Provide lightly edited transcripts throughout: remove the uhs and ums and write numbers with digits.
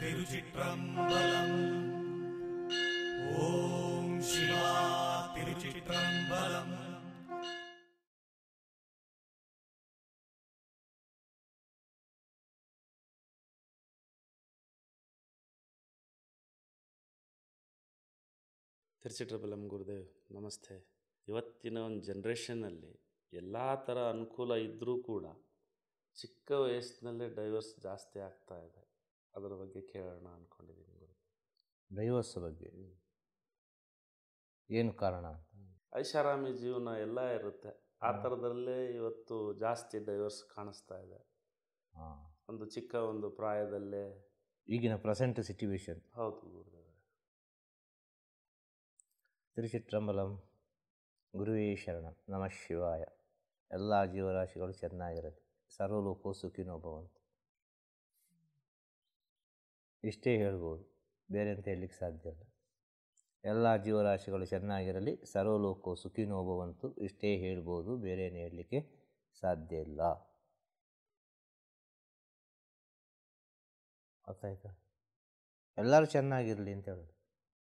திருச்சிற்றம்பலம். ஓம் சிவா திருச்சிற்றம்பலம். ತಿರುಚಿಟ್ರಬಲಂ ಗುರುದೇವ್ ನಮಸ್ತೆ. ಇವತ್ತಿನ ಒಂದು ಜನ್ರೇಷನ್ನಲ್ಲಿ ಎಲ್ಲ ಥರ ಅನುಕೂಲ ಇದ್ದರೂ ಕೂಡ ಚಿಕ್ಕ ವಯಸ್ಸಿನಲ್ಲೇ ಡೈವರ್ಸ್ ಜಾಸ್ತಿ ಆಗ್ತಾ ಇದೆ. ಅದರ ಬಗ್ಗೆ ಕೇಳೋಣ ಅಂದ್ಕೊಂಡಿದ್ದೀನಿ ಗುರು. ಡೈವರ್ಸ್ ಬಗ್ಗೆ ಏನು ಕಾರಣ? ಐಷಾರಾಮಿ ಜೀವನ ಎಲ್ಲ ಇರುತ್ತೆ, ಆ ಥರದಲ್ಲೇ ಇವತ್ತು ಜಾಸ್ತಿ ಡೈವರ್ಸ್ ಕಾಣಿಸ್ತಾ ಇದೆ. ಒಂದು ಚಿಕ್ಕ ಒಂದು ಪ್ರಾಯದಲ್ಲೇ ಈಗಿನ ಪ್ರೆಸೆಂಟ್ ಸಿಚುವೇಶನ್. ಹೌದು ಗುರುದೇವ್. ತಿರುಚಿಟ್ರಂಬಲಂ ಗುರುವೇ ಶರಣ. ನಮಃ ಶಿವಾಯ. ಎಲ್ಲ ಜೀವರಾಶಿಗಳು ಚೆನ್ನಾಗಿರಲಿ, ಸರ್ವಲೋಕೋ ಸುಖಿನೋ ಭವಂತು. ಇಷ್ಟೇ ಹೇಳ್ಬೋದು, ಬೇರೆ ಅಂತ ಹೇಳಲಿಕ್ಕೆ ಸಾಧ್ಯ ಇಲ್ಲ. ಎಲ್ಲ ಜೀವರಾಶಿಗಳು ಚೆನ್ನಾಗಿರಲಿ, ಸರ್ವಲೋಕೋ ಸುಖಿನೋ ಭವಂತು. ಇಷ್ಟೇ ಹೇಳ್ಬೋದು, ಬೇರೆ ಏನು ಹೇಳಲಿಕ್ಕೆ ಸಾಧ್ಯ ಇಲ್ಲ. ಅರ್ಥ ಆಯ್ತಾ? ಎಲ್ಲರೂ ಚೆನ್ನಾಗಿರಲಿ ಅಂತ ಹೇಳೋದು.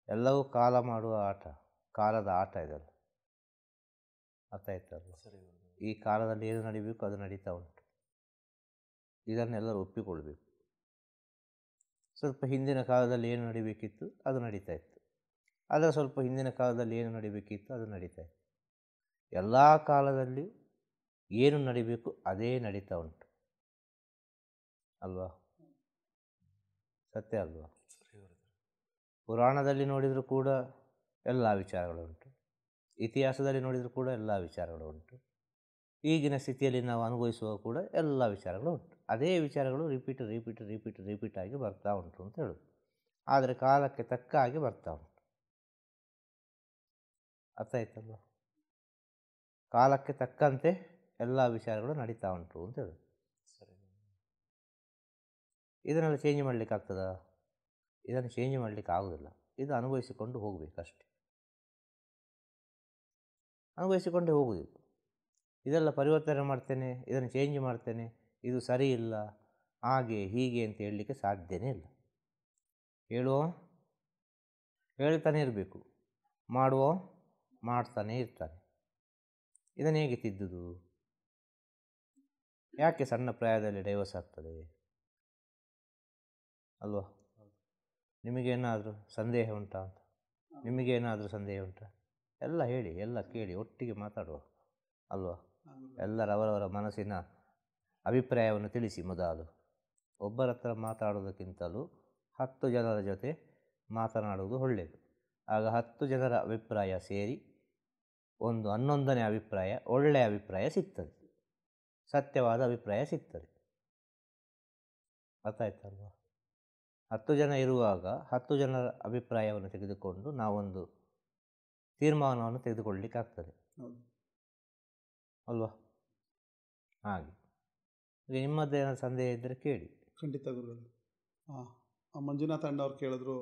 ಎಲ್ಲವೂ ಕಾಲ ಮಾಡುವ ಆಟ, ಕಾಲದ ಆಟ ಇದಲ್ಲ. ಅರ್ಥ ಆಯ್ತಲ್ಲ? ಈ ಕಾಲದಲ್ಲಿ ಏನು ನಡಿಬೇಕು ಅದು ನಡೀತಾ ಉಂಟು. ಇದನ್ನೆಲ್ಲರೂ ಒಪ್ಪಿಕೊಳ್ಬೇಕು. ಸ್ವಲ್ಪ ಹಿಂದಿನ ಕಾಲದಲ್ಲಿ ಏನು ನಡಿಬೇಕಿತ್ತು ಅದು ನಡೀತಾ ಇತ್ತು, ಅದರ ಸ್ವಲ್ಪ ಹಿಂದಿನ ಕಾಲದಲ್ಲಿ ಏನು ನಡಿಬೇಕಿತ್ತು ಅದು ನಡೀತಾ ಇತ್ತು. ಎಲ್ಲ ಕಾಲದಲ್ಲಿಯೂ ಏನು ನಡಿಬೇಕು ಅದೇ ನಡೀತಾ ಉಂಟು ಅಲ್ವಾ? ಸತ್ಯ ಅಲ್ವಾ? ಪುರಾಣದಲ್ಲಿ ನೋಡಿದರೂ ಕೂಡ ಎಲ್ಲ ವಿಚಾರಗಳು ಉಂಟು, ಇತಿಹಾಸದಲ್ಲಿ ನೋಡಿದರೂ ಕೂಡ ಎಲ್ಲ ವಿಚಾರಗಳು ಉಂಟು, ಈಗಿನ ಸ್ಥಿತಿಯಲ್ಲಿ ನಾವು ಅನುಭವಿಸುವ ಕೂಡ ಎಲ್ಲ ವಿಚಾರಗಳು ಉಂಟು. ಅದೇ ವಿಚಾರಗಳು ರಿಪೀಟ್ ಆಗಿ ಬರ್ತಾ ಉಂಟು ಅಂತ ಹೇಳೋದು. ಆದರೆ ಕಾಲಕ್ಕೆ ತಕ್ಕ ಹಾಗೆ ಬರ್ತಾ ಉಂಟು. ಅರ್ಥ ಆಯ್ತಲ್ವ? ಕಾಲಕ್ಕೆ ತಕ್ಕಂತೆ ಎಲ್ಲ ವಿಚಾರಗಳು ನಡೀತಾ ಉಂಟು ಅಂತ ಹೇಳೋದು. ಇದನ್ನೆಲ್ಲ ಚೇಂಜ್ ಮಾಡಲಿಕ್ಕೆ ಆಗ್ತದಾ? ಇದನ್ನು ಚೇಂಜ್ ಮಾಡಲಿಕ್ಕೆ ಆಗೋದಿಲ್ಲ. ಇದು ಅನುಭವಿಸಿಕೊಂಡು ಹೋಗಬೇಕಷ್ಟೆ, ಅನುಭವಿಸಿಕೊಂಡೇ ಹೋಗುವುದಿಲ್ಲ. ಇದೆಲ್ಲ ಪರಿವರ್ತನೆ ಮಾಡ್ತೇನೆ, ಇದನ್ನು ಚೇಂಜ್ ಮಾಡ್ತೇನೆ, ಇದು ಸರಿ ಇಲ್ಲ, ಹಾಗೆ ಹೀಗೆ ಅಂತ ಹೇಳಲಿಕ್ಕೆ ಸಾಧ್ಯವೇ ಇಲ್ಲ. ಹೇಳುವ ಹೇಳ್ತಾನೆ ಇರಬೇಕು, ಮಾಡುವ ಮಾಡ್ತಾನೆ ಇರ್ತಾನೆ. ಇದನ್ನು ಹೇಗೆ ತಿದ್ದುದು? ಯಾಕೆ ಸಣ್ಣ ಪ್ರಾಯದಲ್ಲಿ ಡೈವರ್ಸ್ ಆಗ್ತದೆ ಅಲ್ವಾ? ನಿಮಗೇನಾದರೂ ಸಂದೇಹ ಉಂಟಾ ಅಂತ? ನಿಮಗೇನಾದರೂ ಸಂದೇಹ ಉಂಟಾ? ಎಲ್ಲ ಹೇಳಿ, ಎಲ್ಲ ಕೇಳಿ, ಒಟ್ಟಿಗೆ ಮಾತಾಡುವ ಅಲ್ವಾ? ಅವರವರ ಮನಸ್ಸಿನ ಅಭಿಪ್ರಾಯವನ್ನು ತಿಳಿಸಿ. ಮೊದಲು ಒಬ್ಬರ ಹತ್ರ ಮಾತಾಡೋದಕ್ಕಿಂತಲೂ 10 ಜನರ ಜೊತೆ ಮಾತನಾಡುವುದು ಒಳ್ಳೆಯದು. ಆಗ 10 ಜನರ ಅಭಿಪ್ರಾಯ ಸೇರಿ ಒಂದು 11ನೇ ಅಭಿಪ್ರಾಯ, ಒಳ್ಳೆಯ ಅಭಿಪ್ರಾಯ ಸಿಗ್ತದೆ, ಸತ್ಯವಾದ ಅಭಿಪ್ರಾಯ ಸಿಗ್ತದೆ. ಅರ್ಥ ಆಯ್ತಲ್ವ? 10 ಜನ ಇರುವಾಗ 10 ಜನರ ಅಭಿಪ್ರಾಯವನ್ನು ತೆಗೆದುಕೊಂಡು ನಾವೊಂದು ತೀರ್ಮಾನವನ್ನು ತೆಗೆದುಕೊಳ್ಳಲಿಕ್ಕಾಗ್ತದೆ ಅಲ್ವಾ? ಹಾಗೆ ನಿಮ್ಮದೇನಾದ್ರು ಸಂದೇಹ ಇದ್ದರೆ ಕೇಳಿ. ಖಂಡಿತ ಗುರುಗಳು. ಮಂಜುನಾಥ್ ಅಣ್ಣವ್ರು ಕೇಳಿದ್ರು,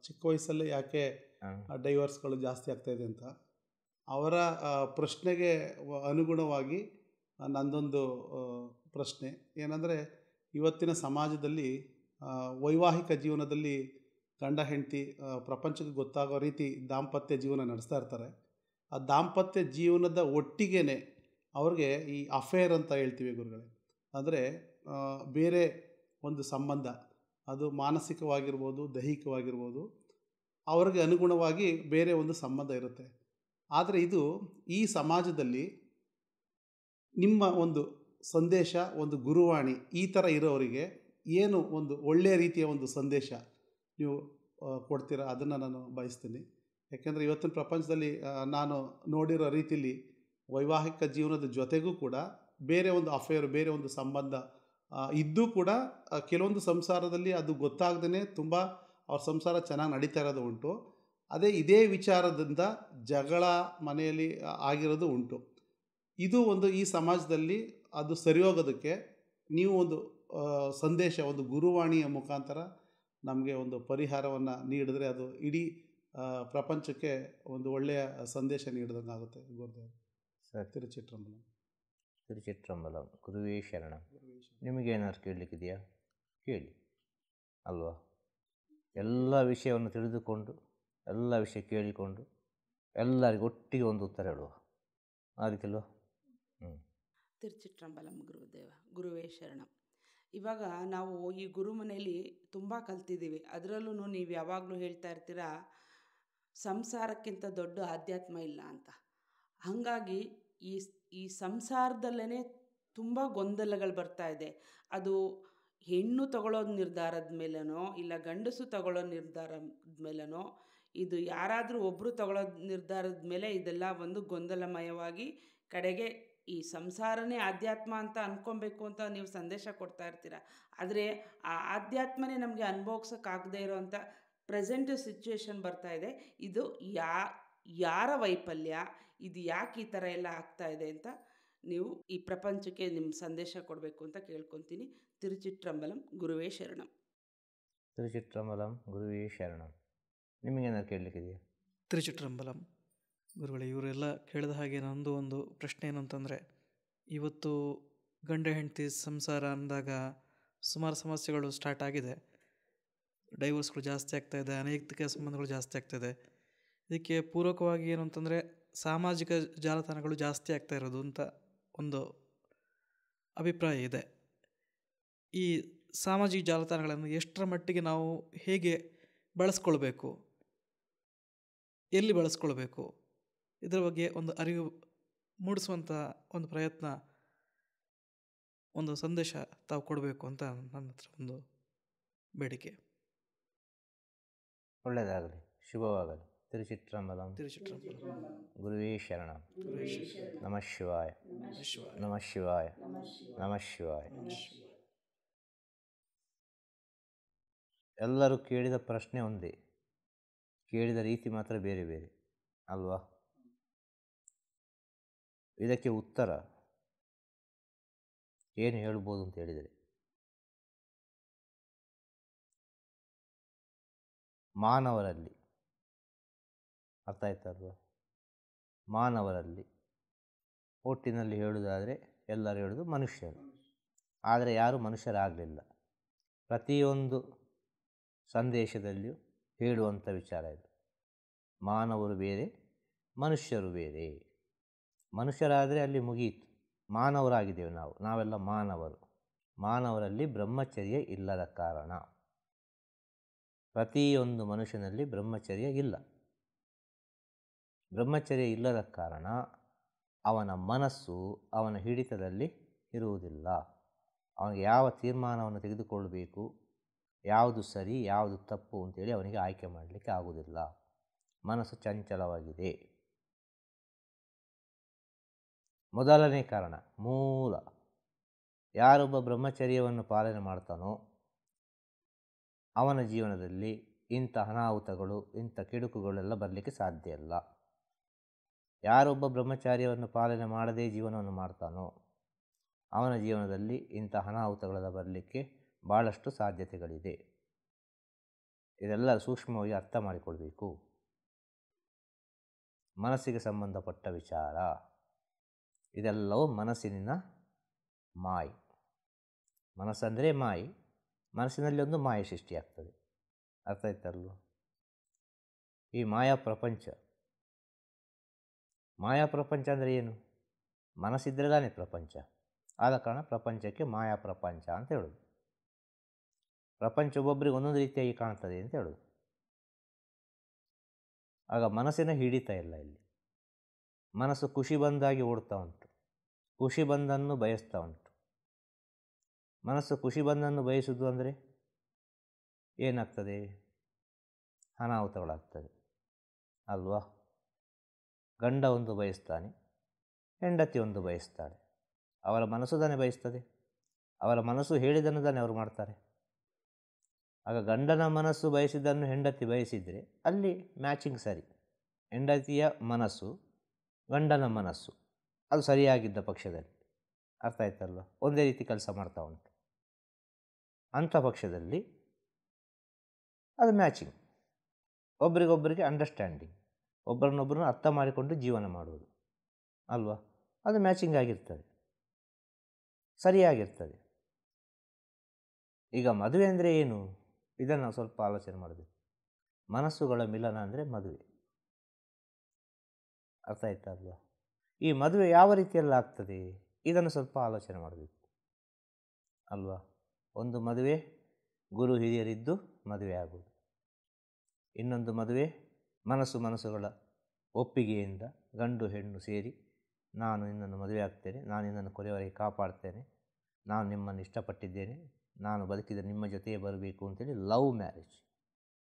ಚಿಕ್ಕ ವಯಸ್ಸಲ್ಲೇ ಯಾಕೆ ಡೈವರ್ಸ್ಗಳು ಜಾಸ್ತಿ ಆಗ್ತಾಯಿದೆ ಅಂತ. ಅವರ ಪ್ರಶ್ನೆಗೆ ಅನುಗುಣವಾಗಿ ನಂದೊಂದು ಪ್ರಶ್ನೆ ಏನಂದರೆ, ಇವತ್ತಿನ ಸಮಾಜದಲ್ಲಿ ವೈವಾಹಿಕ ಜೀವನದಲ್ಲಿ ಗಂಡ ಹೆಂಡತಿ ಪ್ರಪಂಚಕ್ಕೆ ಗೊತ್ತಾಗೋ ರೀತಿ ದಾಂಪತ್ಯ ಜೀವನ ನಡೆಸ್ತಾ ಇರ್ತಾರೆ. ಆ ದಾಂಪತ್ಯ ಜೀವನದ ಒಟ್ಟಿಗೆ ಅವ್ರಿಗೆ ಈ ಅಫೇರ್ ಅಂತ ಹೇಳ್ತೀವಿ ಗುರುಗಳೇ, ಅಂದರೆ ಬೇರೆ ಒಂದು ಸಂಬಂಧ, ಅದು ಮಾನಸಿಕವಾಗಿರ್ಬೋದು, ದೈಹಿಕವಾಗಿರ್ಬೋದು, ಅವ್ರಿಗೆ ಅನುಗುಣವಾಗಿ ಬೇರೆ ಒಂದು ಸಂಬಂಧ ಇರುತ್ತೆ. ಆದರೆ ಇದು ಈ ಸಮಾಜದಲ್ಲಿ ನಿಮ್ಮ ಒಂದು ಸಂದೇಶ, ಒಂದು ಗುರುವಾಣಿ ಈ ಥರ ಇರೋರಿಗೆ ಏನು ಒಂದು ಒಳ್ಳೆಯ ರೀತಿಯ ಒಂದು ಸಂದೇಶ ನೀವು ಕೊಡ್ತೀರಾ? ಅದನ್ನು ನಾನು ಬಯಸ್ತೀನಿ. ಯಾಕೆಂದರೆ ಇವತ್ತಿನ ಪ್ರಪಂಚದಲ್ಲಿ ನಾನು ನೋಡಿರೋ ರೀತಿಯಲ್ಲಿ ವೈವಾಹಿಕ ಜೀವನದ ಜೊತೆಗೂ ಕೂಡ ಬೇರೆ ಒಂದು ಅಫೇರ್, ಬೇರೆ ಒಂದು ಸಂಬಂಧ ಇದ್ದೂ ಕೂಡ ಕೆಲವೊಂದು ಸಂಸಾರದಲ್ಲಿ ಅದು ಗೊತ್ತಾಗ್ದೇ ತುಂಬ ಅವ್ರ ಸಂಸಾರ ಚೆನ್ನಾಗಿ ನಡೀತಾ ಇರೋದು ಉಂಟು. ಇದೇ ವಿಚಾರದಿಂದ ಜಗಳ ಮನೆಯಲ್ಲಿ ಆಗಿರೋದು ಉಂಟು. ಇದು ಒಂದು ಈ ಸಮಾಜದಲ್ಲಿ ಅದು ಸರಿ ಹೋಗೋದಕ್ಕೆ ನೀವು ಒಂದು ಸಂದೇಶ, ಒಂದು ಗುರುವಾಣಿಯ ಮುಖಾಂತರ ನಮಗೆ ಒಂದು ಪರಿಹಾರವನ್ನು ನೀಡಿದ್ರೆ ಅದು ಇಡೀ ಪ್ರಪಂಚಕ್ಕೆ ಒಂದು ಒಳ್ಳೆಯ ಸಂದೇಶ ನೀಡಿದಂಗೆ ಆಗುತ್ತೆ ಗುರುದೇವ್. ಸರ್, ತಿರುಚಿಟ್ರಂಬಲಂ. ಗುರುವೇ ಶರಣ. ನಿಮಗೇನಾದ್ರು ಕೇಳಲಿಕ್ಕಿದೆಯಾ? ಕೇಳಿ ಅಲ್ವಾ? ಎಲ್ಲ ವಿಷಯವನ್ನು ತಿಳಿದುಕೊಂಡು ಎಲ್ಲ ವಿಷಯ ಕೇಳಿಕೊಂಡು ಎಲ್ಲರಿಗೂ ಒಟ್ಟಿಗೆ ಒಂದು ಉತ್ತರ ಹೇಳುವ. ಅದಕ್ಕೆಲ್ವ? ತಿರುಚಿಟ್ರಂಬಲಂ ಗುರುದೇವ, ಗುರುವೇ ಶರಣಂ. ಇವಾಗ ನಾವು ಈ ಗುರು ಮನೆಯಲ್ಲಿ ತುಂಬ ಕಲ್ತಿದ್ದೀವಿ. ಅದರಲ್ಲೂ ನೀವು ಯಾವಾಗಲೂ ಹೇಳ್ತಾ ಇರ್ತೀರಾ ಸಂಸಾರಕ್ಕಿಂತ ದೊಡ್ಡ ಆಧ್ಯಾತ್ಮ ಇಲ್ಲ ಅಂತ. ಹಾಗಾಗಿ ಈ ಸಂಸಾರದಲ್ಲೇ ತುಂಬ ಗೊಂದಲಗಳು ಬರ್ತಾ ಇದೆ. ಅದು ಹೆಣ್ಣು ತಗೊಳ್ಳೋದು ನಿರ್ಧಾರದ ಮೇಲೆನೋ ಇಲ್ಲ ಗಂಡಸು ತಗೊಳ್ಳೋ ನಿರ್ಧಾರದ ಮೇಲೆನೋ, ಇದು ಯಾರಾದರೂ ಒಬ್ಬರು ತಗೊಳ್ಳೋದು ನಿರ್ಧಾರದ ಮೇಲೆ ಇದೆಲ್ಲ ಒಂದು ಗೊಂದಲಮಯವಾಗಿ ಕಡೆಗೆ ಈ ಸಂಸಾರನೇ ಆಧ್ಯಾತ್ಮ ಅಂತ ಅಂದ್ಕೊಬೇಕು ಅಂತ ನೀವು ಸಂದೇಶ ಕೊಡ್ತಾ ಇರ್ತೀರ. ಆದರೆ ಆ ಆಧ್ಯಾತ್ಮನೇ ನಮಗೆ ಅನುಭವಿಸೋಕ್ಕಾಗದೇ ಇರೋವಂಥ ಪ್ರೆಸೆಂಟ್ ಸಿಚುವೇಶನ್ ಬರ್ತಾ ಇದೆ. ಇದು ಯಾರ ವೈಫಲ್ಯ, ಇದು ಯಾಕೆ ಈ ಥರ ಎಲ್ಲ ಆಗ್ತಾ ಇದೆ ಅಂತ ನೀವು ಈ ಪ್ರಪಂಚಕ್ಕೆ ನಿಮ್ಮ ಸಂದೇಶ ಕೊಡಬೇಕು ಅಂತ ಕೇಳ್ಕೊತೀನಿ. ತಿರುಚಿಟ್ರಂಬಲಂ ಗುರುವೇ ಶರಣಂ. ತಿರುಚಿಟ್ರಂಬಲಂ ಗುರುವೇ ಶರಣಂ. ನಿಮಗೇನಾದ್ರು ಕೇಳಲಿಕ್ಕಿದೆಯಾ? ತಿರುಚಿಟ್ರಂಬಲಂ ಗುರುಗಳೇ, ಇವರೆಲ್ಲ ಕೇಳಿದ ಹಾಗೆ ನಂದು ಒಂದು ಪ್ರಶ್ನೆ ಏನಂತಂದರೆ, ಇವತ್ತು ಗಂಡ ಹೆಂಡತಿ ಸಂಸಾರ ಅಂದಾಗ ಸುಮಾರು ಸಮಸ್ಯೆಗಳು ಸ್ಟಾರ್ಟ್ ಆಗಿದೆ. ಡೈವೋರ್ಸ್ಗಳು ಜಾಸ್ತಿ ಆಗ್ತಾಯಿದೆ, ಅನೈತಿಕ ಸಂಬಂಧಗಳು ಜಾಸ್ತಿ ಆಗ್ತಾಯಿದೆ. ಇದಕ್ಕೆ ಪೂರಕವಾಗಿ ಏನು ಅಂತಂದರೆ ಸಾಮಾಜಿಕ ಜಾಲತಾಣಗಳು ಜಾಸ್ತಿ ಆಗ್ತಾ ಇರೋದು ಅಂತ ಒಂದು ಅಭಿಪ್ರಾಯ ಇದೆ. ಈ ಸಾಮಾಜಿಕ ಜಾಲತಾಣಗಳನ್ನು ಎಷ್ಟರ ಮಟ್ಟಿಗೆ ನಾವು ಹೇಗೆ ಬಳಸ್ಕೊಳ್ಬೇಕು, ಎಲ್ಲಿ ಬಳಸ್ಕೊಳ್ಬೇಕು, ಇದರ ಬಗ್ಗೆ ಒಂದು ಅರಿವು ಮೂಡಿಸುವಂಥ ಒಂದು ಪ್ರಯತ್ನ, ಒಂದು ಸಂದೇಶ ತಾವು ಕೊಡಬೇಕು ಅಂತ ನನ್ನ ಹತ್ರ ಒಂದು ಬೇಡಿಕೆ. ಒಳ್ಳೆಯದಾಗಲಿ, ಶುಭವಾಗಲಿ. ತಿರುಚಿಟ್ರಂಬಲಂ ಗುರುವೇ ಶರಣಂ. ನಮಃ ಶಿವಾಯ, ನಮಃ ಶಿವಾಯ, ನಮಃ ಶಿವಾಯ. ಎಲ್ಲರೂ ಕೇಳಿದ ಪ್ರಶ್ನೆ ಒಂದೇ, ಕೇಳಿದ ರೀತಿ ಮಾತ್ರ ಬೇರೆ ಬೇರೆ ಅಲ್ವಾ? ಇದಕ್ಕೆ ಉತ್ತರ ಏನು ಹೇಳ್ಬೋದು ಅಂತ ಹೇಳಿದರೆ, ಮಾನವರಲ್ಲಿ, ಅರ್ಥ ಆಯ್ತಲ್ವ? ಮಾನವರಲ್ಲಿ ಒಟ್ಟಿನಲ್ಲಿ ಹೇಳುವುದಾದರೆ ಎಲ್ಲರೂ ಹೇಳೋದು ಮನುಷ್ಯರು. ಆದರೆ ಯಾರೂ ಮನುಷ್ಯರಾಗಲಿಲ್ಲ. ಪ್ರತಿಯೊಂದು ಸಂದೇಶದಲ್ಲಿಯೂ ಹೇಳುವಂಥ ವಿಚಾರ ಇದು. ಮಾನವರು ಬೇರೆ, ಮನುಷ್ಯರು ಬೇರೆ. ಮನುಷ್ಯರಾದರೆ ಅಲ್ಲಿ ಮುಗಿಯಿತು, ಮಾನವರಾಗಿದ್ದೇವೆ ನಾವೆಲ್ಲ ಮಾನವರು. ಮಾನವರಲ್ಲಿ ಬ್ರಹ್ಮಚರ್ಯ ಇಲ್ಲದ ಕಾರಣ ಪ್ರತಿಯೊಂದು ಮನುಷ್ಯನಲ್ಲಿ ಬ್ರಹ್ಮಚರ್ಯ ಇಲ್ಲ. ಬ್ರಹ್ಮಚರ್ಯ ಇಲ್ಲದ ಕಾರಣ ಅವನ ಮನಸ್ಸು ಅವನ ಹಿಡಿತದಲ್ಲಿ ಇರುವುದಿಲ್ಲ. ಅವನಿಗೆ ಯಾವ ತೀರ್ಮಾನವನ್ನು ತೆಗೆದುಕೊಳ್ಳಬೇಕು, ಯಾವುದು ಸರಿ ಯಾವುದು ತಪ್ಪು ಅಂತೇಳಿ ಅವನಿಗೆ ಆಯ್ಕೆ ಮಾಡಲಿಕ್ಕೆ ಆಗುವುದಿಲ್ಲ. ಮನಸ್ಸು ಚಂಚಲವಾಗಿದೆ. ಮೊದಲನೇ ಕಾರಣ, ಮೂಲ. ಯಾರೊಬ್ಬ ಬ್ರಹ್ಮಚರ್ಯವನ್ನು ಪಾಲನೆ ಮಾಡ್ತಾನೋ ಅವನ ಜೀವನದಲ್ಲಿ ಇಂಥ ಅನಾಹುತಗಳು, ಇಂಥ ಕೆಡುಕುಗಳೆಲ್ಲ ಬರಲಿಕ್ಕೆ ಸಾಧ್ಯ ಇಲ್ಲ. ಯಾರೊಬ್ಬ ಬ್ರಹ್ಮಚಾರ್ಯವನ್ನು ಪಾಲನೆ ಮಾಡದೇ ಜೀವನವನ್ನು ಮಾಡ್ತಾನೋ ಅವನ ಜೀವನದಲ್ಲಿ ಇಂಥ ಅನಾಹುತಗಳೆಲ್ಲ ಬರಲಿಕ್ಕೆ ಭಾಳಷ್ಟು ಸಾಧ್ಯತೆಗಳಿದೆ. ಇದೆಲ್ಲ ಸೂಕ್ಷ್ಮವಾಗಿ ಅರ್ಥ ಮಾಡಿಕೊಳ್ಬೇಕು. ಮನಸ್ಸಿಗೆ ಸಂಬಂಧಪಟ್ಟ ವಿಚಾರ ಇದೆಲ್ಲವೂ ಮನಸ್ಸಿನ ಮಾಯಿ. ಮನಸ್ಸಂದರೆ ಮಾಯಿ, ಮನಸ್ಸಿನಲ್ಲಿ ಒಂದು ಮಾಯ ಸೃಷ್ಟಿಯಾಗ್ತದೆ. ಅರ್ಥ ಆಯ್ತಲ್ವ? ಈ ಮಾಯಾ ಪ್ರಪಂಚ ಅಂದರೆ ಏನು? ಮನಸ್ಸಿದ್ರೆ ತಾನೇ ಪ್ರಪಂಚ. ಆದ ಕಾರಣ ಪ್ರಪಂಚಕ್ಕೆ ಮಾಯಾ ಪ್ರಪಂಚ ಅಂತ ಹೇಳೋದು. ಪ್ರಪಂಚ ಒಬ್ಬೊಬ್ಬರಿಗೆ ಒಂದೊಂದು ರೀತಿಯಾಗಿ ಕಾಣ್ತದೆ ಅಂತ ಹೇಳೋದು. ಆಗ ಮನಸ್ಸಿನ ಹಿಡಿತ ಇಲ್ಲ ಇಲ್ಲಿ. ಮನಸ್ಸು ಖುಷಿ ಬಂದಾಗಿ ಓಡ್ತಾ ಉಂಟು, ಖುಷಿ ಬಂದನ್ನು ಬಯಸ್ತಾ ಉಂಟು. ಮನಸ್ಸು ಖುಷಿ ಬಂದನ್ನು ಬಯಸುವುದು ಅಂದರೆ ಏನಾಗ್ತದೆ? ಅನಾಹುತಗಳಾಗ್ತದೆ ಅಲ್ವಾ? ಗಂಡ ಒಂದು ಬಯಸ್ತಾನೆ, ಹೆಂಡತಿ ಒಂದು ಬಯಸ್ತಾಳೆ. ಅವರ ಮನಸ್ಸು ತಾನೇ ಬಯಸ್ತದೆ, ಅವರ ಮನಸ್ಸು ಹೇಳಿದ್ದನ್ನು ತಾನೇ ಅವರು ಮಾಡ್ತಾರೆ. ಆಗ ಗಂಡನ ಮನಸ್ಸು ಬಯಸಿದ್ದನ್ನು ಹೆಂಡತಿ ಬಯಸಿದರೆ ಅಲ್ಲಿ ಮ್ಯಾಚಿಂಗ್ ಸರಿ. ಹೆಂಡತಿಯ ಮನಸ್ಸು ಗಂಡನ ಮನಸ್ಸು ಅದು ಸರಿಯಾಗಿದ್ದ ಪಕ್ಷದಲ್ಲಿ, ಅರ್ಥ ಆಯ್ತಲ್ವ? ಒಂದೇ ರೀತಿ ಕೆಲಸ ಮಾಡ್ತಾ ಉಂಟು. ಅಂಥ ಪಕ್ಷದಲ್ಲಿ ಅದು ಮ್ಯಾಚಿಂಗ್, ಒಬ್ರಿಗೊಬ್ಬರಿಗೆ ಅಂಡರ್ಸ್ಟ್ಯಾಂಡಿಂಗ್, ಒಬ್ಬರನ್ನೊಬ್ಬರನ್ನು ಅರ್ಥ ಮಾಡಿಕೊಂಡು ಜೀವನ ಮಾಡುವುದು ಅಲ್ವಾ? ಅದು ಮ್ಯಾಚಿಂಗ್ ಆಗಿರ್ತದೆ, ಸರಿಯಾಗಿರ್ತದೆ. ಈಗ ಮದುವೆ ಅಂದರೆ ಏನು? ಇದನ್ನು ನಾವು ಸ್ವಲ್ಪ ಆಲೋಚನೆ ಮಾಡಬೇಕು. ಮನಸ್ಸುಗಳ ಮಿಲನ ಅಂದರೆ ಮದುವೆ. ಅರ್ಥ ಆಯ್ತಾ ಅಲ್ವಾ? ಈ ಮದುವೆ ಯಾವ ರೀತಿಯಲ್ಲಿ ಆಗ್ತದೆ ಇದನ್ನು ಸ್ವಲ್ಪ ಆಲೋಚನೆ ಮಾಡಬೇಕು ಅಲ್ವಾ? ಒಂದು ಮದುವೆ ಗುರು ಹಿರಿಯರಿದ್ದು ಮದುವೆ ಆಗುವುದು. ಇನ್ನೊಂದು ಮದುವೆ ಮನಸ್ಸುಗಳ ಒಪ್ಪಿಗೆಯಿಂದ ಗಂಡು ಹೆಣ್ಣು ಸೇರಿ ನಾನು ನಿನ್ನನ್ನು ಮದುವೆ ಆಗ್ತೇನೆ, ನಾನು ನಿನ್ನನ್ನು ಕೊನೆಯವರೆಗೆ ಕಾಪಾಡ್ತೇನೆ, ನಾನು ನಿಮ್ಮನ್ನು ಇಷ್ಟಪಟ್ಟಿದ್ದೇನೆ, ನಾನು ಬದುಕಿದ ನಿಮ್ಮ ಜೊತೆಯೇ ಬರಬೇಕು ಅಂತೇಳಿ ಲವ್ ಮ್ಯಾರೇಜ್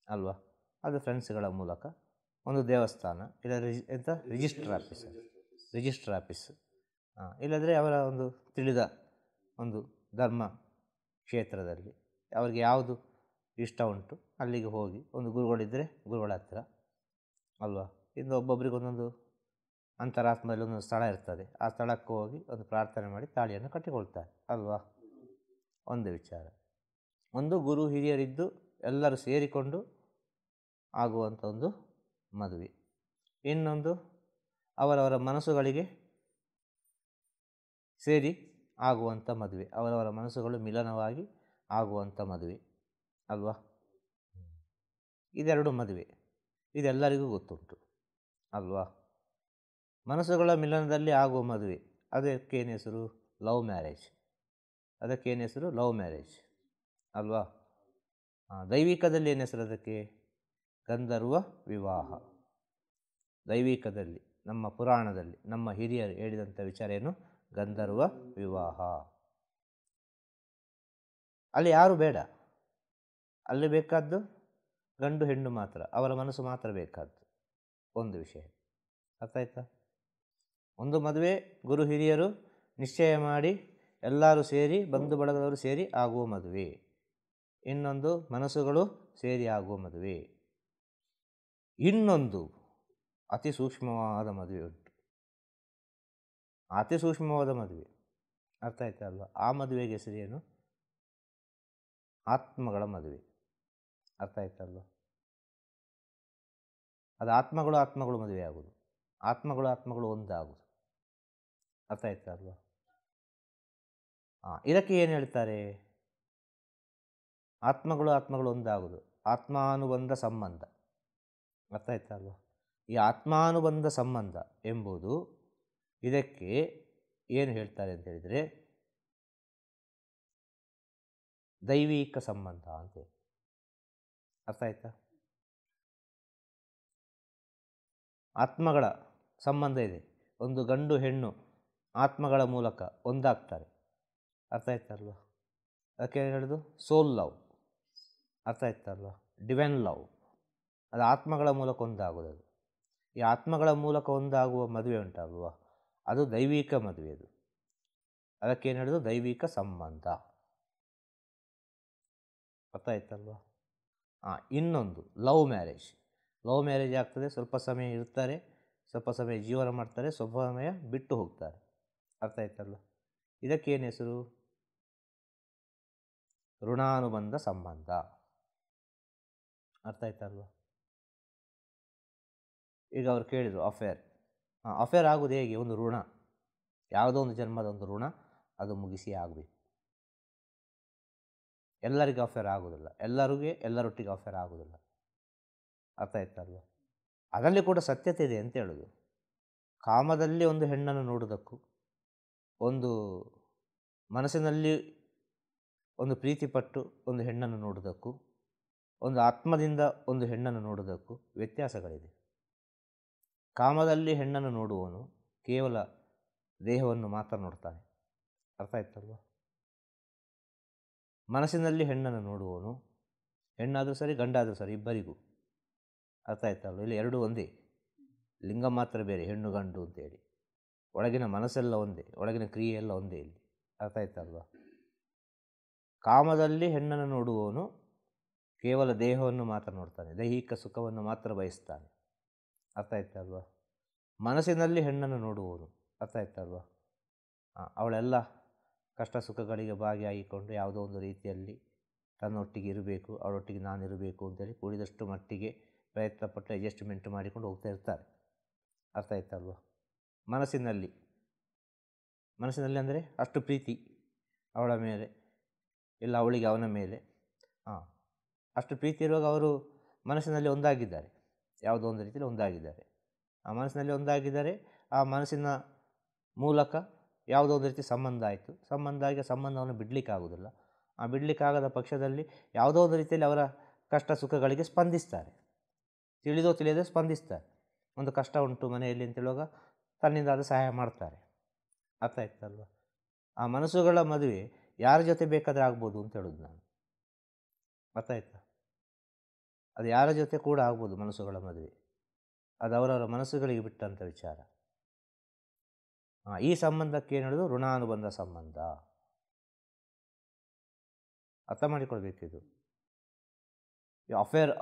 ಅಲ್ವಾ? ಅದು ಫ್ರೆಂಡ್ಸ್ಗಳ ಮೂಲಕ ಒಂದು ದೇವಸ್ಥಾನ ಇಲ್ಲ ರಿಜಿಸ್ಟರ್ ಆಫೀಸ್ ಇಲ್ಲದ್ರೆ ಅವರ ಒಂದು ತಿಳಿದ ಒಂದು ಧರ್ಮ ಕ್ಷೇತ್ರದಲ್ಲಿ ಅವರಿಗೆ ಯಾವುದು ಇಷ್ಟ ಉಂಟು ಅಲ್ಲಿಗೆ ಹೋಗಿ ಒಂದು ಗುರುಗಳಿದ್ದರೆ ಗುರುಗಳ ಹತ್ರ ಅಲ್ವಾ, ಇನ್ನು ಒಬ್ಬೊಬ್ಬರಿಗೆ ಒಂದೊಂದು ಅಂತರಾತ್ಮದಲ್ಲಿ ಒಂದೊಂದು ಸ್ಥಳ ಇರ್ತದೆ, ಆ ಸ್ಥಳಕ್ಕೆ ಹೋಗಿ ಒಂದು ಪ್ರಾರ್ಥನೆ ಮಾಡಿ ತಾಳಿಯನ್ನು ಕಟ್ಟಿಕೊಳ್ತಾರೆ ಅಲ್ವಾ? ಒಂದು ವಿಚಾರ. ಒಂದು ಗುರು ಹಿರಿಯರಿದ್ದು ಎಲ್ಲರೂ ಸೇರಿಕೊಂಡು ಆಗುವಂಥ ಒಂದು ಮದುವೆ. ಇನ್ನೊಂದು ಅವರವರ ಮನಸ್ಸುಗಳಿಗೆ ಸೇರಿ ಆಗುವಂಥ ಮದುವೆ, ಅವರವರ ಮನಸ್ಸುಗಳು ಮಿಲನವಾಗಿ ಆಗುವಂಥ ಮದುವೆ ಅಲ್ವಾ? ಇದೆರಡು ಮದುವೆ, ಇದೆಲ್ಲರಿಗೂ ಗೊತ್ತುಂಟು ಅಲ್ವಾ? ಮನಸ್ಸುಗಳ ಮಿಲನದಲ್ಲಿ ಆಗುವ ಮದುವೆ ಅದಕ್ಕೇನು ಹೆಸರು? Love marriage. ಅದಕ್ಕೇನು ಹೆಸರು? ಲವ್ ಮ್ಯಾರೇಜ್ ಅಲ್ವಾ? ದೈವಿಕದಲ್ಲಿ ಏನು ಹೆಸರು ಅದಕ್ಕೆ? ಗಂಧರ್ವ ವಿವಾಹ. ದೈವಿಕದಲ್ಲಿ ನಮ್ಮ ಪುರಾಣದಲ್ಲಿ ನಮ್ಮ ಹಿರಿಯರು ಹೇಳಿದಂಥ ವಿಚಾರ ಏನು? ಗಂಧರ್ವ ವಿವಾಹ. ಅಲ್ಲಿ ಯಾರು ಬೇಡ, ಅಲ್ಲಿ ಬೇಕಾದ್ದು ಗಂಡು ಹೆಣ್ಣು ಮಾತ್ರ, ಅವರ ಮನಸ್ಸು ಮಾತ್ರ ಬೇಕಾದ್ದು. ಒಂದು ವಿಷಯ ಅರ್ಥ ಆಯ್ತಾ? ಒಂದು ಮದುವೆ ಗುರು ಹಿರಿಯರು ನಿಶ್ಚಯ ಮಾಡಿ ಎಲ್ಲರೂ ಸೇರಿ ಬಂಧು ಬಳಗದವರು ಸೇರಿ ಆಗುವ ಮದುವೆ. ಇನ್ನೊಂದು ಮನಸ್ಸುಗಳು ಸೇರಿ ಆಗುವ ಮದುವೆ. ಇನ್ನೊಂದು ಅತಿ ಸೂಕ್ಷ್ಮವಾದ ಮದುವೆ ಉಂಟು. ಅತಿ ಸೂಕ್ಷ್ಮವಾದ ಮದುವೆ ಅರ್ಥ ಆಯ್ತಾ ಅಲ್ವಾ? ಆ ಮದುವೆಗೆ ಹೆಸರೇನು? ಆತ್ಮಗಳ ಮದುವೆ. ಅರ್ಥ ಆಯ್ತಲ್ವ? ಅದು ಆತ್ಮಗಳು ಮದುವೆ ಆಗೋದು, ಆತ್ಮಗಳು ಒಂದಾಗೋದು. ಅರ್ಥ ಆಯ್ತಾ ಅಲ್ವಾ? ಇದಕ್ಕೆ ಏನು ಹೇಳ್ತಾರೆ? ಆತ್ಮಗಳು ಒಂದಾಗೋದು ಆತ್ಮಾನುಬಂಧ ಸಂಬಂಧ. ಅರ್ಥ ಆಯ್ತಾ ಅಲ್ವಾ? ಈ ಆತ್ಮಾನುಬಂಧ ಸಂಬಂಧ ಎಂಬುದು ಇದಕ್ಕೆ ಏನು ಹೇಳ್ತಾರೆ ಅಂತ ಹೇಳಿದರೆ ದೈವಿಕ ಸಂಬಂಧ ಅಂತೇಳಿ. ಅರ್ಥ ಆಯ್ತಾ? ಆತ್ಮಗಳ ಸಂಬಂಧ ಇದೆ. ಒಂದು ಗಂಡು ಹೆಣ್ಣು ಆತ್ಮಗಳ ಮೂಲಕ ಒಂದಾಗ್ತಾರೆ. ಅರ್ಥ ಆಯ್ತಲ್ವ? ಅದಕ್ಕೆ ಏನು ಹೇಳೋದು? ಸೋಲ್ ಲವ್. ಅರ್ಥ ಆಯ್ತಲ್ವ? Divine love. ಅದು ಆತ್ಮಗಳ ಮೂಲಕ ಒಂದಾಗೋದು. ಅದು ಈ ಆತ್ಮಗಳ ಮೂಲಕ ಒಂದಾಗುವ ಮದುವೆ ಉಂಟಲ್ವ, ಅದು ದೈವಿಕ ಮದುವೆ. ಅದು ಅದಕ್ಕೇನು ಹೇಳೋದು? ದೈವಿಕ ಸಂಬಂಧ. ಅರ್ಥ ಆಯ್ತಲ್ವ? ಇನ್ನೊಂದು ಲವ್ ಮ್ಯಾರೇಜ್. ಲವ್ ಮ್ಯಾರೇಜ್ ಆಗ್ತದೆ, ಸ್ವಲ್ಪ ಸಮಯ ಇರ್ತಾರೆ, ಸ್ವಲ್ಪ ಸಮಯ ಜೀವನ ಮಾಡ್ತಾರೆ, ಸ್ವಲ್ಪ ಸಮಯ ಬಿಟ್ಟು ಹೋಗ್ತಾರೆ. ಅರ್ಥ ಆಯ್ತಲ್ವ? ಇದಕ್ಕೇನು ಹೆಸರು? ಋಣಾನುಬಂಧ ಸಂಬಂಧ. ಅರ್ಥ ಆಯ್ತಲ್ವ? ಈಗ ಅವ್ರು ಕೇಳಿದರು ಅಫೇರ್ ಆಗೋದು ಹೇಗೆ? ಒಂದು ಋಣ, ಯಾವುದೋ ಒಂದು ಜನ್ಮದ ಒಂದು ಋಣ, ಅದು ಮುಗಿಸಿ ಆಗಬೇಕು. ಎಲ್ಲರಿಗೂ ಅಫೇರ್ ಆಗೋದಿಲ್ಲ, ಎಲ್ಲರೊಟ್ಟಿಗೆ ಅಫೇರ್ ಆಗೋದಿಲ್ಲ. ಅರ್ಥ ಆಯ್ತಲ್ವ? ಅದರಲ್ಲಿ ಕೂಡ ಸತ್ಯತೆ ಇದೆ ಅಂತ ಹೇಳೋದು. ಕಾಮದಲ್ಲಿ ಒಂದು ಹೆಣ್ಣನ್ನು ನೋಡೋದಕ್ಕೂ, ಒಂದು ಮನಸ್ಸಿನಲ್ಲಿ ಒಂದು ಪ್ರೀತಿಪಟ್ಟು ಒಂದು ಹೆಣ್ಣನ್ನು ನೋಡೋದಕ್ಕೂ, ಒಂದು ಆತ್ಮದಿಂದ ಒಂದು ಹೆಣ್ಣನ್ನು ನೋಡೋದಕ್ಕೂ ವ್ಯತ್ಯಾಸಗಳಿದೆ. ಕಾಮದಲ್ಲಿ ಹೆಣ್ಣನ್ನು ನೋಡುವವನು ಕೇವಲ ದೇಹವನ್ನು ಮಾತ್ರ ನೋಡ್ತಾನೆ. ಅರ್ಥ ಆಯ್ತಲ್ವ? ಮನಸ್ಸಿನಲ್ಲಿ ಹೆಣ್ಣನ್ನು ನೋಡುವವನು, ಹೆಣ್ಣಾದರೂ ಸರಿ ಗಂಡಾದರೂ ಸರಿ ಇಬ್ಬರಿಗೂ. ಅರ್ಥ ಆಯ್ತಲ್ವ? ಇಲ್ಲಿ ಎರಡೂ ಒಂದೇ, ಲಿಂಗ ಮಾತ್ರ ಬೇರೆ, ಹೆಣ್ಣು ಗಂಡು ಅಂತೇಳಿ. ಒಳಗಿನ ಮನಸ್ಸೆಲ್ಲ ಒಂದೇ, ಒಳಗಿನ ಕ್ರಿಯೆ ಎಲ್ಲ ಒಂದೇ ಇಲ್ಲಿ. ಅರ್ಥ ಆಯ್ತಲ್ವ? ಕಾಮದಲ್ಲಿ ಹೆಣ್ಣನ್ನು ನೋಡುವವನು ಕೇವಲ ದೇಹವನ್ನು ಮಾತ್ರ ನೋಡ್ತಾನೆ, ದೈಹಿಕ ಸುಖವನ್ನು ಮಾತ್ರ ಬಯಸ್ತಾನೆ. ಅರ್ಥ ಆಯ್ತಲ್ವ? ಮನಸ್ಸಿನಲ್ಲಿ ಹೆಣ್ಣನ್ನು ನೋಡುವವನು, ಅರ್ಥ ಆಯ್ತಲ್ವ, ಅವಳೆಲ್ಲ ಕಷ್ಟ ಸುಖಗಳಿಗೆ ಭಾಗಿಯಾಗಿಕೊಂಡು ಯಾವುದೋ ಒಂದು ರೀತಿಯಲ್ಲಿ ತನ್ನೊಟ್ಟಿಗೆ ಇರಬೇಕು, ಅವಳೊಟ್ಟಿಗೆ ನಾನಿರಬೇಕು ಅಂತೇಳಿ ಕೂಡಿದಷ್ಟು ಮಟ್ಟಿಗೆ ಪ್ರಯತ್ನಪಟ್ಟು ಅಡ್ಜಸ್ಟ್ಮೆಂಟ್ ಮಾಡಿಕೊಂಡು ಹೋಗ್ತಾ ಇರ್ತಾರೆ. ಅರ್ಥ ಆಯ್ತಲ್ವ? ಮನಸ್ಸಿನಲ್ಲಿ ಅಂದರೆ ಅಷ್ಟು ಪ್ರೀತಿ ಅವಳ ಮೇಲೆ, ಇಲ್ಲ ಅವಳಿಗೆ ಅವನ ಮೇಲೆ. ಅಷ್ಟು ಪ್ರೀತಿ ಇರುವಾಗ ಅವರು ಮನಸ್ಸಿನಲ್ಲಿ ಒಂದಾಗಿದ್ದಾರೆ, ಯಾವುದೋ ಒಂದು ರೀತಿಯಲ್ಲಿ ಒಂದಾಗಿದ್ದಾರೆ. ಆ ಮನಸ್ಸಿನಲ್ಲಿ ಒಂದಾಗಿದ್ದಾರೆ. ಆ ಮನಸ್ಸಿನ ಮೂಲಕ ಯಾವುದೋ ಒಂದು ರೀತಿ ಸಂಬಂಧ ಆಯಿತು. ಸಂಬಂಧ ಆಗಿ ಸಂಬಂಧವನ್ನು ಬಿಡಲಿಕ್ಕಾಗೋದಿಲ್ಲ. ಆ ಬಿಡಲಿಕ್ಕಾಗದ ಪಕ್ಷದಲ್ಲಿ ಯಾವುದೋ ಒಂದು ರೀತಿಯಲ್ಲಿ ಅವರ ಕಷ್ಟ ಸುಖಗಳಿಗೆ ಸ್ಪಂದಿಸ್ತಾರೆ, ತಿಳಿದೋ ತಿಳಿಯದೆ ಸ್ಪಂದಿಸ್ತಾರೆ. ಒಂದು ಕಷ್ಟ ಉಂಟು ಮನೆಯಲ್ಲಿ ಅಂತೇಳುವಾಗ ತನ್ನಿಂದ ಅದು ಸಹಾಯ ಮಾಡ್ತಾರೆ. ಅರ್ಥ ಆಯ್ತಲ್ವ? ಆ ಮನಸ್ಸುಗಳ ಮದುವೆ ಯಾರ ಜೊತೆ ಬೇಕಾದರೆ ಆಗ್ಬೋದು ಅಂತ ಹೇಳೋದು ನಾನು. ಅರ್ಥ ಆಯ್ತಾ? ಅದು ಯಾರ ಜೊತೆ ಕೂಡ ಆಗ್ಬೋದು ಮನಸ್ಸುಗಳ ಮದುವೆ. ಅದು ಅವರವರ ಮನಸ್ಸುಗಳಿಗೆ ಬಿಟ್ಟಂಥ ವಿಚಾರ. ಈ ಸಂಬಂಧಕ್ಕೆ ಏನು ಹೇಳೋದು? ಋಣಾನುಬಂಧ ಸಂಬಂಧ. ಅರ್ಥ ಮಾಡಿಕೊಳ್ಬೇಕಿದು. ಈ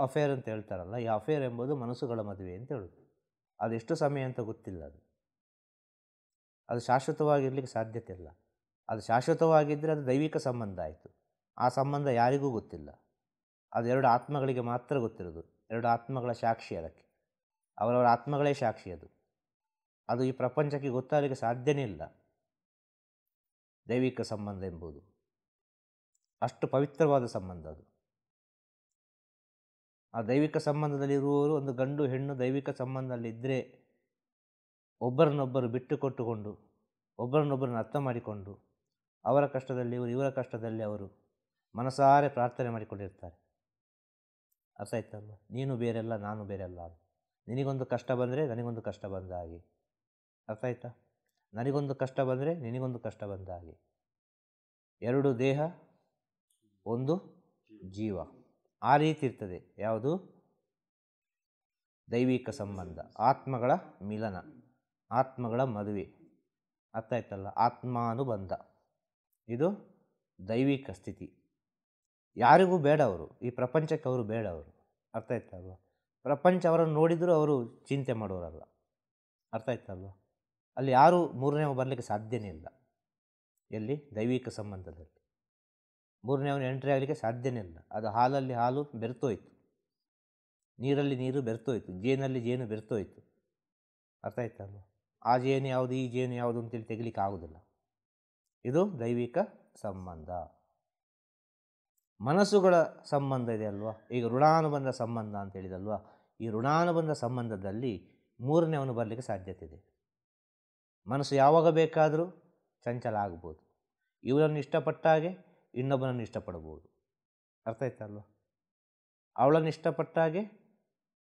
ಅಫೇರ್ ಅಂತ ಹೇಳ್ತಾರಲ್ಲ, ಈ ಅಫೇರ್ ಎಂಬುದು ಮನಸ್ಸುಗಳ ಮದುವೆ ಅಂತ ಹೇಳೋದು. ಅದೆಷ್ಟು ಸಮಯ ಅಂತ ಗೊತ್ತಿಲ್ಲ. ಅದು ಶಾಶ್ವತವಾಗಿರಲಿಕ್ಕೆ ಸಾಧ್ಯತೆ ಇಲ್ಲ. ಅದು ಶಾಶ್ವತವಾಗಿದ್ದರೆ ಅದು ದೈವಿಕ ಸಂಬಂಧ ಆಯಿತು. ಆ ಸಂಬಂಧ ಯಾರಿಗೂ ಗೊತ್ತಿಲ್ಲ. ಅದು ಎರಡು ಆತ್ಮಗಳಿಗೆ ಮಾತ್ರ ಗೊತ್ತಿರೋದು. ಎರಡು ಆತ್ಮಗಳ ಸಾಕ್ಷಿ ಅದಕ್ಕೆ. ಅವರವರ ಆತ್ಮಗಳೇ ಸಾಕ್ಷಿ ಅದು. ಅದು ಈ ಪ್ರಪಂಚಕ್ಕೆ ಗೊತ್ತಾಗಲಿಕ್ಕೆ ಸಾಧ್ಯನೇ ಇಲ್ಲ ದೈವಿಕ ಸಂಬಂಧ ಎಂಬುದು. ಅಷ್ಟು ಪವಿತ್ರವಾದ ಸಂಬಂಧ ಅದು. ಆ ದೈವಿಕ ಸಂಬಂಧದಲ್ಲಿರುವವರು, ಒಂದು ಗಂಡು ಹೆಣ್ಣು ದೈವಿಕ ಸಂಬಂಧದಲ್ಲಿದ್ದರೆ ಒಬ್ಬರನ್ನೊಬ್ಬರು ಬಿಟ್ಟು ಕೊಟ್ಟುಕೊಂಡು, ಒಬ್ಬರನ್ನೊಬ್ಬರನ್ನು ಅರ್ಥ ಮಾಡಿಕೊಂಡು, ಅವರ ಕಷ್ಟದಲ್ಲಿ ಇವರು, ಇವರ ಕಷ್ಟದಲ್ಲಿ ಅವರು ಮನಸಾರೆ ಪ್ರಾರ್ಥನೆ ಮಾಡಿಕೊಂಡಿರ್ತಾರೆ. ಅರ್ಥ ಆಯ್ತಲ್ವ? ನೀನು ಬೇರೆಲ್ಲ, ನಾನು ಬೇರೆಲ್ಲ. ನಿನಗೊಂದು ಕಷ್ಟ ಬಂದರೆ ನನಗೊಂದು ಕಷ್ಟ ಬಂದ ಹಾಗೆ. ಅರ್ಥ ಆಯ್ತಾ? ನನಗೊಂದು ಕಷ್ಟ ಬಂದರೆ ನಿನಗೊಂದು ಕಷ್ಟ ಬಂದ ಹಾಗೆ. ಎರಡು ದೇಹ, ಒಂದು ಜೀವ. ಆ ರೀತಿ ಇರ್ತದೆ. ಯಾವುದು? ದೈವಿಕ ಸಂಬಂಧ, ಆತ್ಮಗಳ ಮಿಲನ, ಆತ್ಮಗಳ ಮದುವೆ. ಅರ್ಥ ಆಯ್ತಲ್ಲ? ಆತ್ಮಾನುಬಂಧ. ಇದು ದೈವಿಕ ಸ್ಥಿತಿ. ಯಾರಿಗೂ ಬೇಡ ಅವರು, ಈ ಪ್ರಪಂಚಕ್ಕೆ ಅವರು ಬೇಡ ಅವರು. ಅರ್ಥ ಆಯ್ತಲ್ವ? ಪ್ರಪಂಚ ಅವರನ್ನು ನೋಡಿದರೂ ಅವರು ಚಿಂತೆ ಮಾಡೋರಲ್ಲ. ಅರ್ಥ ಆಯ್ತಲ್ವ? ಅಲ್ಲಿ ಯಾರೂ ಮೂರನೇವ ಬರಲಿಕ್ಕೆ ಸಾಧ್ಯನೇ ಇಲ್ಲ. ಎಲ್ಲಿ? ದೈವಿಕ ಸಂಬಂಧದಲ್ಲಿ ಮೂರನೇವನು ಎಂಟ್ರಿ ಆಗಲಿಕ್ಕೆ ಸಾಧ್ಯನೇ ಇಲ್ಲ. ಅದು ಹಾಲಲ್ಲಿ ಹಾಲು ಬೆರೆತೋಯ್ತು, ನೀರಲ್ಲಿ ನೀರು ಬೆರೆತೋಯ್ತು, ಜೇನಲ್ಲಿ ಜೇನು ಬೆರೆತೋಯ್ತು. ಅರ್ಥ ಆಯ್ತಲ್ವ? ಆ ಜೇನು ಯಾವುದು, ಈ ಜೇನು ಯಾವುದು ಅಂತೇಳಿ ತೆಗಿಲಿಕ್ಕೆ ಆಗೋದಿಲ್ಲ. ಇದು ದೈವಿಕ ಸಂಬಂಧ. ಮನಸ್ಸುಗಳ ಸಂಬಂಧ ಇದೆ ಅಲ್ವಾ? ಈಗ ಋಣಾನುಬಂಧ ಸಂಬಂಧ ಅಂತ ಹೇಳಿದಲ್ವಾ? ಈ ಋಣಾನುಬಂಧ ಸಂಬಂಧದಲ್ಲಿ ಮೂರನೇವನು ಬರಲಿಕ್ಕೆ ಸಾಧ್ಯತೆ ಇದೆ. ಮನಸ್ಸು ಯಾವಾಗ ಬೇಕಾದರೂ ಚಂಚಲ ಆಗ್ಬೋದು. ಇವರನ್ನು ಇಷ್ಟಪಟ್ಟಾಗೆ ಇನ್ನೊಬ್ಬನನ್ನು ಇಷ್ಟಪಡ್ಬೋದು. ಅರ್ಥ ಆಯ್ತಲ್ವ? ಅವಳನ್ನು ಇಷ್ಟಪಟ್ಟಾಗೆ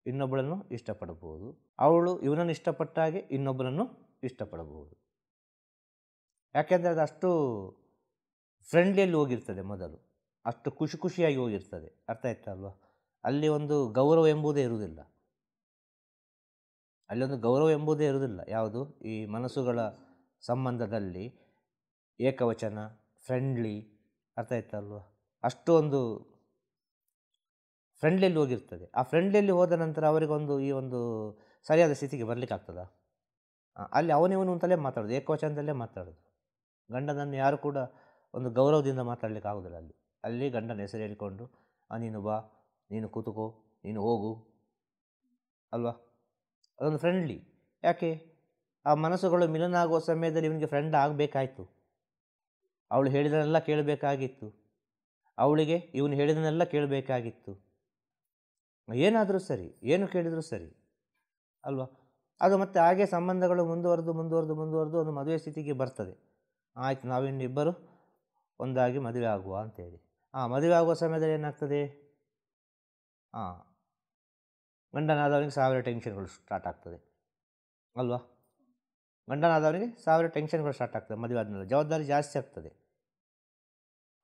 ಇನ್ನೊಬ್ಬಳನ್ನು ಇಷ್ಟಪಡ್ಬೋದು. ಅವಳು ಇವನನ್ನು ಇಷ್ಟಪಟ್ಟಾಗೆ ಇನ್ನೊಬ್ಬನನ್ನು ಇಷ್ಟಪಡ್ಬೋದು. ಯಾಕೆಂದರೆ ಅದು ಅಷ್ಟು ಫ್ರೆಂಡ್ಲಿಯಲ್ಲಿ ಹೋಗಿರ್ತದೆ, ಮೊದಲು ಅಷ್ಟು ಖುಷಿಯಾಗಿ ಹೋಗಿರ್ತದೆ. ಅರ್ಥ ಆಯ್ತಲ್ವ? ಅಲ್ಲಿ ಒಂದು ಗೌರವ ಎಂಬುದೇ ಇರುವುದಿಲ್ಲ. ಅಲ್ಲೊಂದು ಗೌರವ ಎಂಬುದೇ ಇರುವುದಿಲ್ಲ. ಯಾವುದು? ಈ ಮನಸ್ಸುಗಳ ಸಂಬಂಧದಲ್ಲಿ ಏಕವಚನ, ಫ್ರೆಂಡ್ಲಿ. ಅರ್ಥ ಆಯ್ತಲ್ವ? ಅಷ್ಟು ಒಂದು ಫ್ರೆಂಡ್ಲಿಯಲ್ಲಿ ಹೋಗಿರ್ತದೆ. ಆ ಫ್ರೆಂಡ್ಲಿಯಲ್ಲಿ ಹೋದ ನಂತರ ಅವರಿಗೊಂದು ಈ ಒಂದು ಸರಿಯಾದ ಸ್ಥಿತಿಗೆ ಬರಲಿಕ್ಕೆ ಆಗ್ತದ? ಅಲ್ಲಿ ಅವನಿವನು ಅಂತಲೇ ಮಾತಾಡೋದು, ಏಕವಚನದಲ್ಲೇ ಮಾತಾಡೋದು. ಗಂಡನನ್ನು ಯಾರು ಕೂಡ ಒಂದು ಗೌರವದಿಂದ ಮಾತಾಡಲಿಕ್ಕೆ ಆಗೋದಿಲ್ಲ. ಅಲ್ಲಿ ಗಂಡನ ಹೆಸರು ಹೇಳಿಕೊಂಡು ನೀನು ಬಾ, ನೀನು ಕೂತುಕೋ, ನೀನು ಹೋಗು ಅಲ್ವಾ? ಅದೊಂದು ಫ್ರೆಂಡ್ಲಿ. ಯಾಕೆ? ಆ ಮನಸ್ಸುಗಳು ಮಿಲನ ಆಗುವ ಸಮಯದಲ್ಲಿ ಇವನಿಗೆ ಫ್ರೆಂಡ್ ಆಗಬೇಕಾಯ್ತು. ಅವಳು ಹೇಳಿದನೆಲ್ಲ ಕೇಳಬೇಕಾಗಿತ್ತು, ಅವಳಿಗೆ ಇವನು ಹೇಳಿದನೆಲ್ಲ ಕೇಳಬೇಕಾಗಿತ್ತು. ಏನಾದರೂ ಸರಿ, ಏನು ಕೇಳಿದರೂ ಸರಿ ಅಲ್ವಾ? ಅದು ಮತ್ತೆ ಹಾಗೆ ಸಂಬಂಧಗಳು ಮುಂದುವರೆದು ಒಂದು ಮದುವೆ ಸ್ಥಿತಿಗೆ ಬರ್ತದೆ. ಆಯಿತು, ನಾವಿನ್ನಿಬ್ಬರು ಒಂದಾಗಿ ಮದುವೆ ಆಗುವ ಅಂತೇಳಿ. ಮದುವೆ ಆಗುವ ಸಮಯದಲ್ಲಿ ಏನಾಗ್ತದೆ? ಗಂಡನಾದವನಿಗೆ 1000 ಟೆನ್ಷನ್ಗಳು ಸ್ಟಾರ್ಟ್ ಆಗ್ತದೆ ಅಲ್ವಾ? ಗಂಡನಾದವನಿಗೆ 1000 ಟೆನ್ಷನ್ಗಳು ಸ್ಟಾರ್ಟ್ ಆಗ್ತದೆ. ಮದುವೆ ಆದಮೇಲೆ ಜವಾಬ್ದಾರಿ ಜಾಸ್ತಿ ಆಗ್ತದೆ.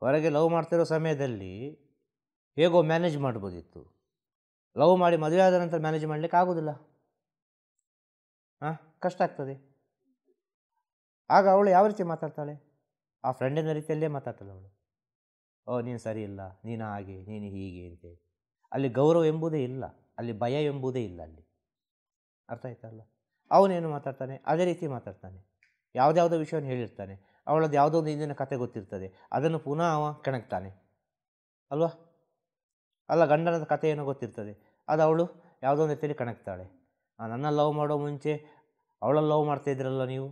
ಹೊರಗೆ ಲವ್ ಮಾಡ್ತಿರೋ ಸಮಯದಲ್ಲಿ ಹೇಗೋ ಮ್ಯಾನೇಜ್ ಮಾಡ್ಬೋದಿತ್ತು. ಲವ್ ಮಾಡಿ ಮದುವೆ ಆದ ನಂತರ ಮ್ಯಾನೇಜ್ ಮಾಡಲಿಕ್ಕೆ ಆಗೋದಿಲ್ಲ. ಕಷ್ಟ ಆಗ್ತದೆ. ಆಗ ಅವಳು ಯಾವ ರೀತಿ ಮಾತಾಡ್ತಾಳೆ? ಆ ಫ್ರೆಂಡಿನ ರೀತಿಯಲ್ಲೇ ಮಾತಾಡ್ತಾಳೆ ಅವಳು. ನೀನು ಸರಿ ಇಲ್ಲ, ನೀನು ಹಾಗೆ, ನೀನು ಹೀಗೆ ಅಂತೇಳಿ. ಅಲ್ಲಿ ಗೌರವ ಎಂಬುದೇ ಇಲ್ಲ, ಅಲ್ಲಿ ಭಯ ಎಂಬುದೇ ಇಲ್ಲ ಅಲ್ಲಿ. ಅರ್ಥ ಆಯ್ತಲ್ಲ? ಅವನೇನು ಮಾತಾಡ್ತಾನೆ, ಅದೇ ರೀತಿ ಮಾತಾಡ್ತಾನೆ. ಯಾವುದ್ಯಾವುದೋ ವಿಷಯವನ್ನು ಹೇಳಿರ್ತಾನೆ, ಅವಳದ್ದು ಯಾವುದೋ ಒಂದು ಹಿಂದಿನ ಕತೆ ಗೊತ್ತಿರ್ತದೆ, ಅದನ್ನು ಪುನಃ ಅವ ಕೆಣಕ್ತಾನೆ ಅಲ್ವಾ? ಅಲ್ಲ, ಗಂಡನದ ಕಥೆ ಏನೋ ಗೊತ್ತಿರ್ತದೆ, ಅದು ಅವಳು ಯಾವುದೋ ಒಂದು ರೀತಿಯಲ್ಲಿ ಕಣಕ್ತಾಳೆ. ನನ್ನ ಲವ್ ಮಾಡೋ ಮುಂಚೆ ಅವಳನ್ನು ಲವ್ ಮಾಡ್ತಾಯಿದ್ರಲ್ಲ ನೀವು,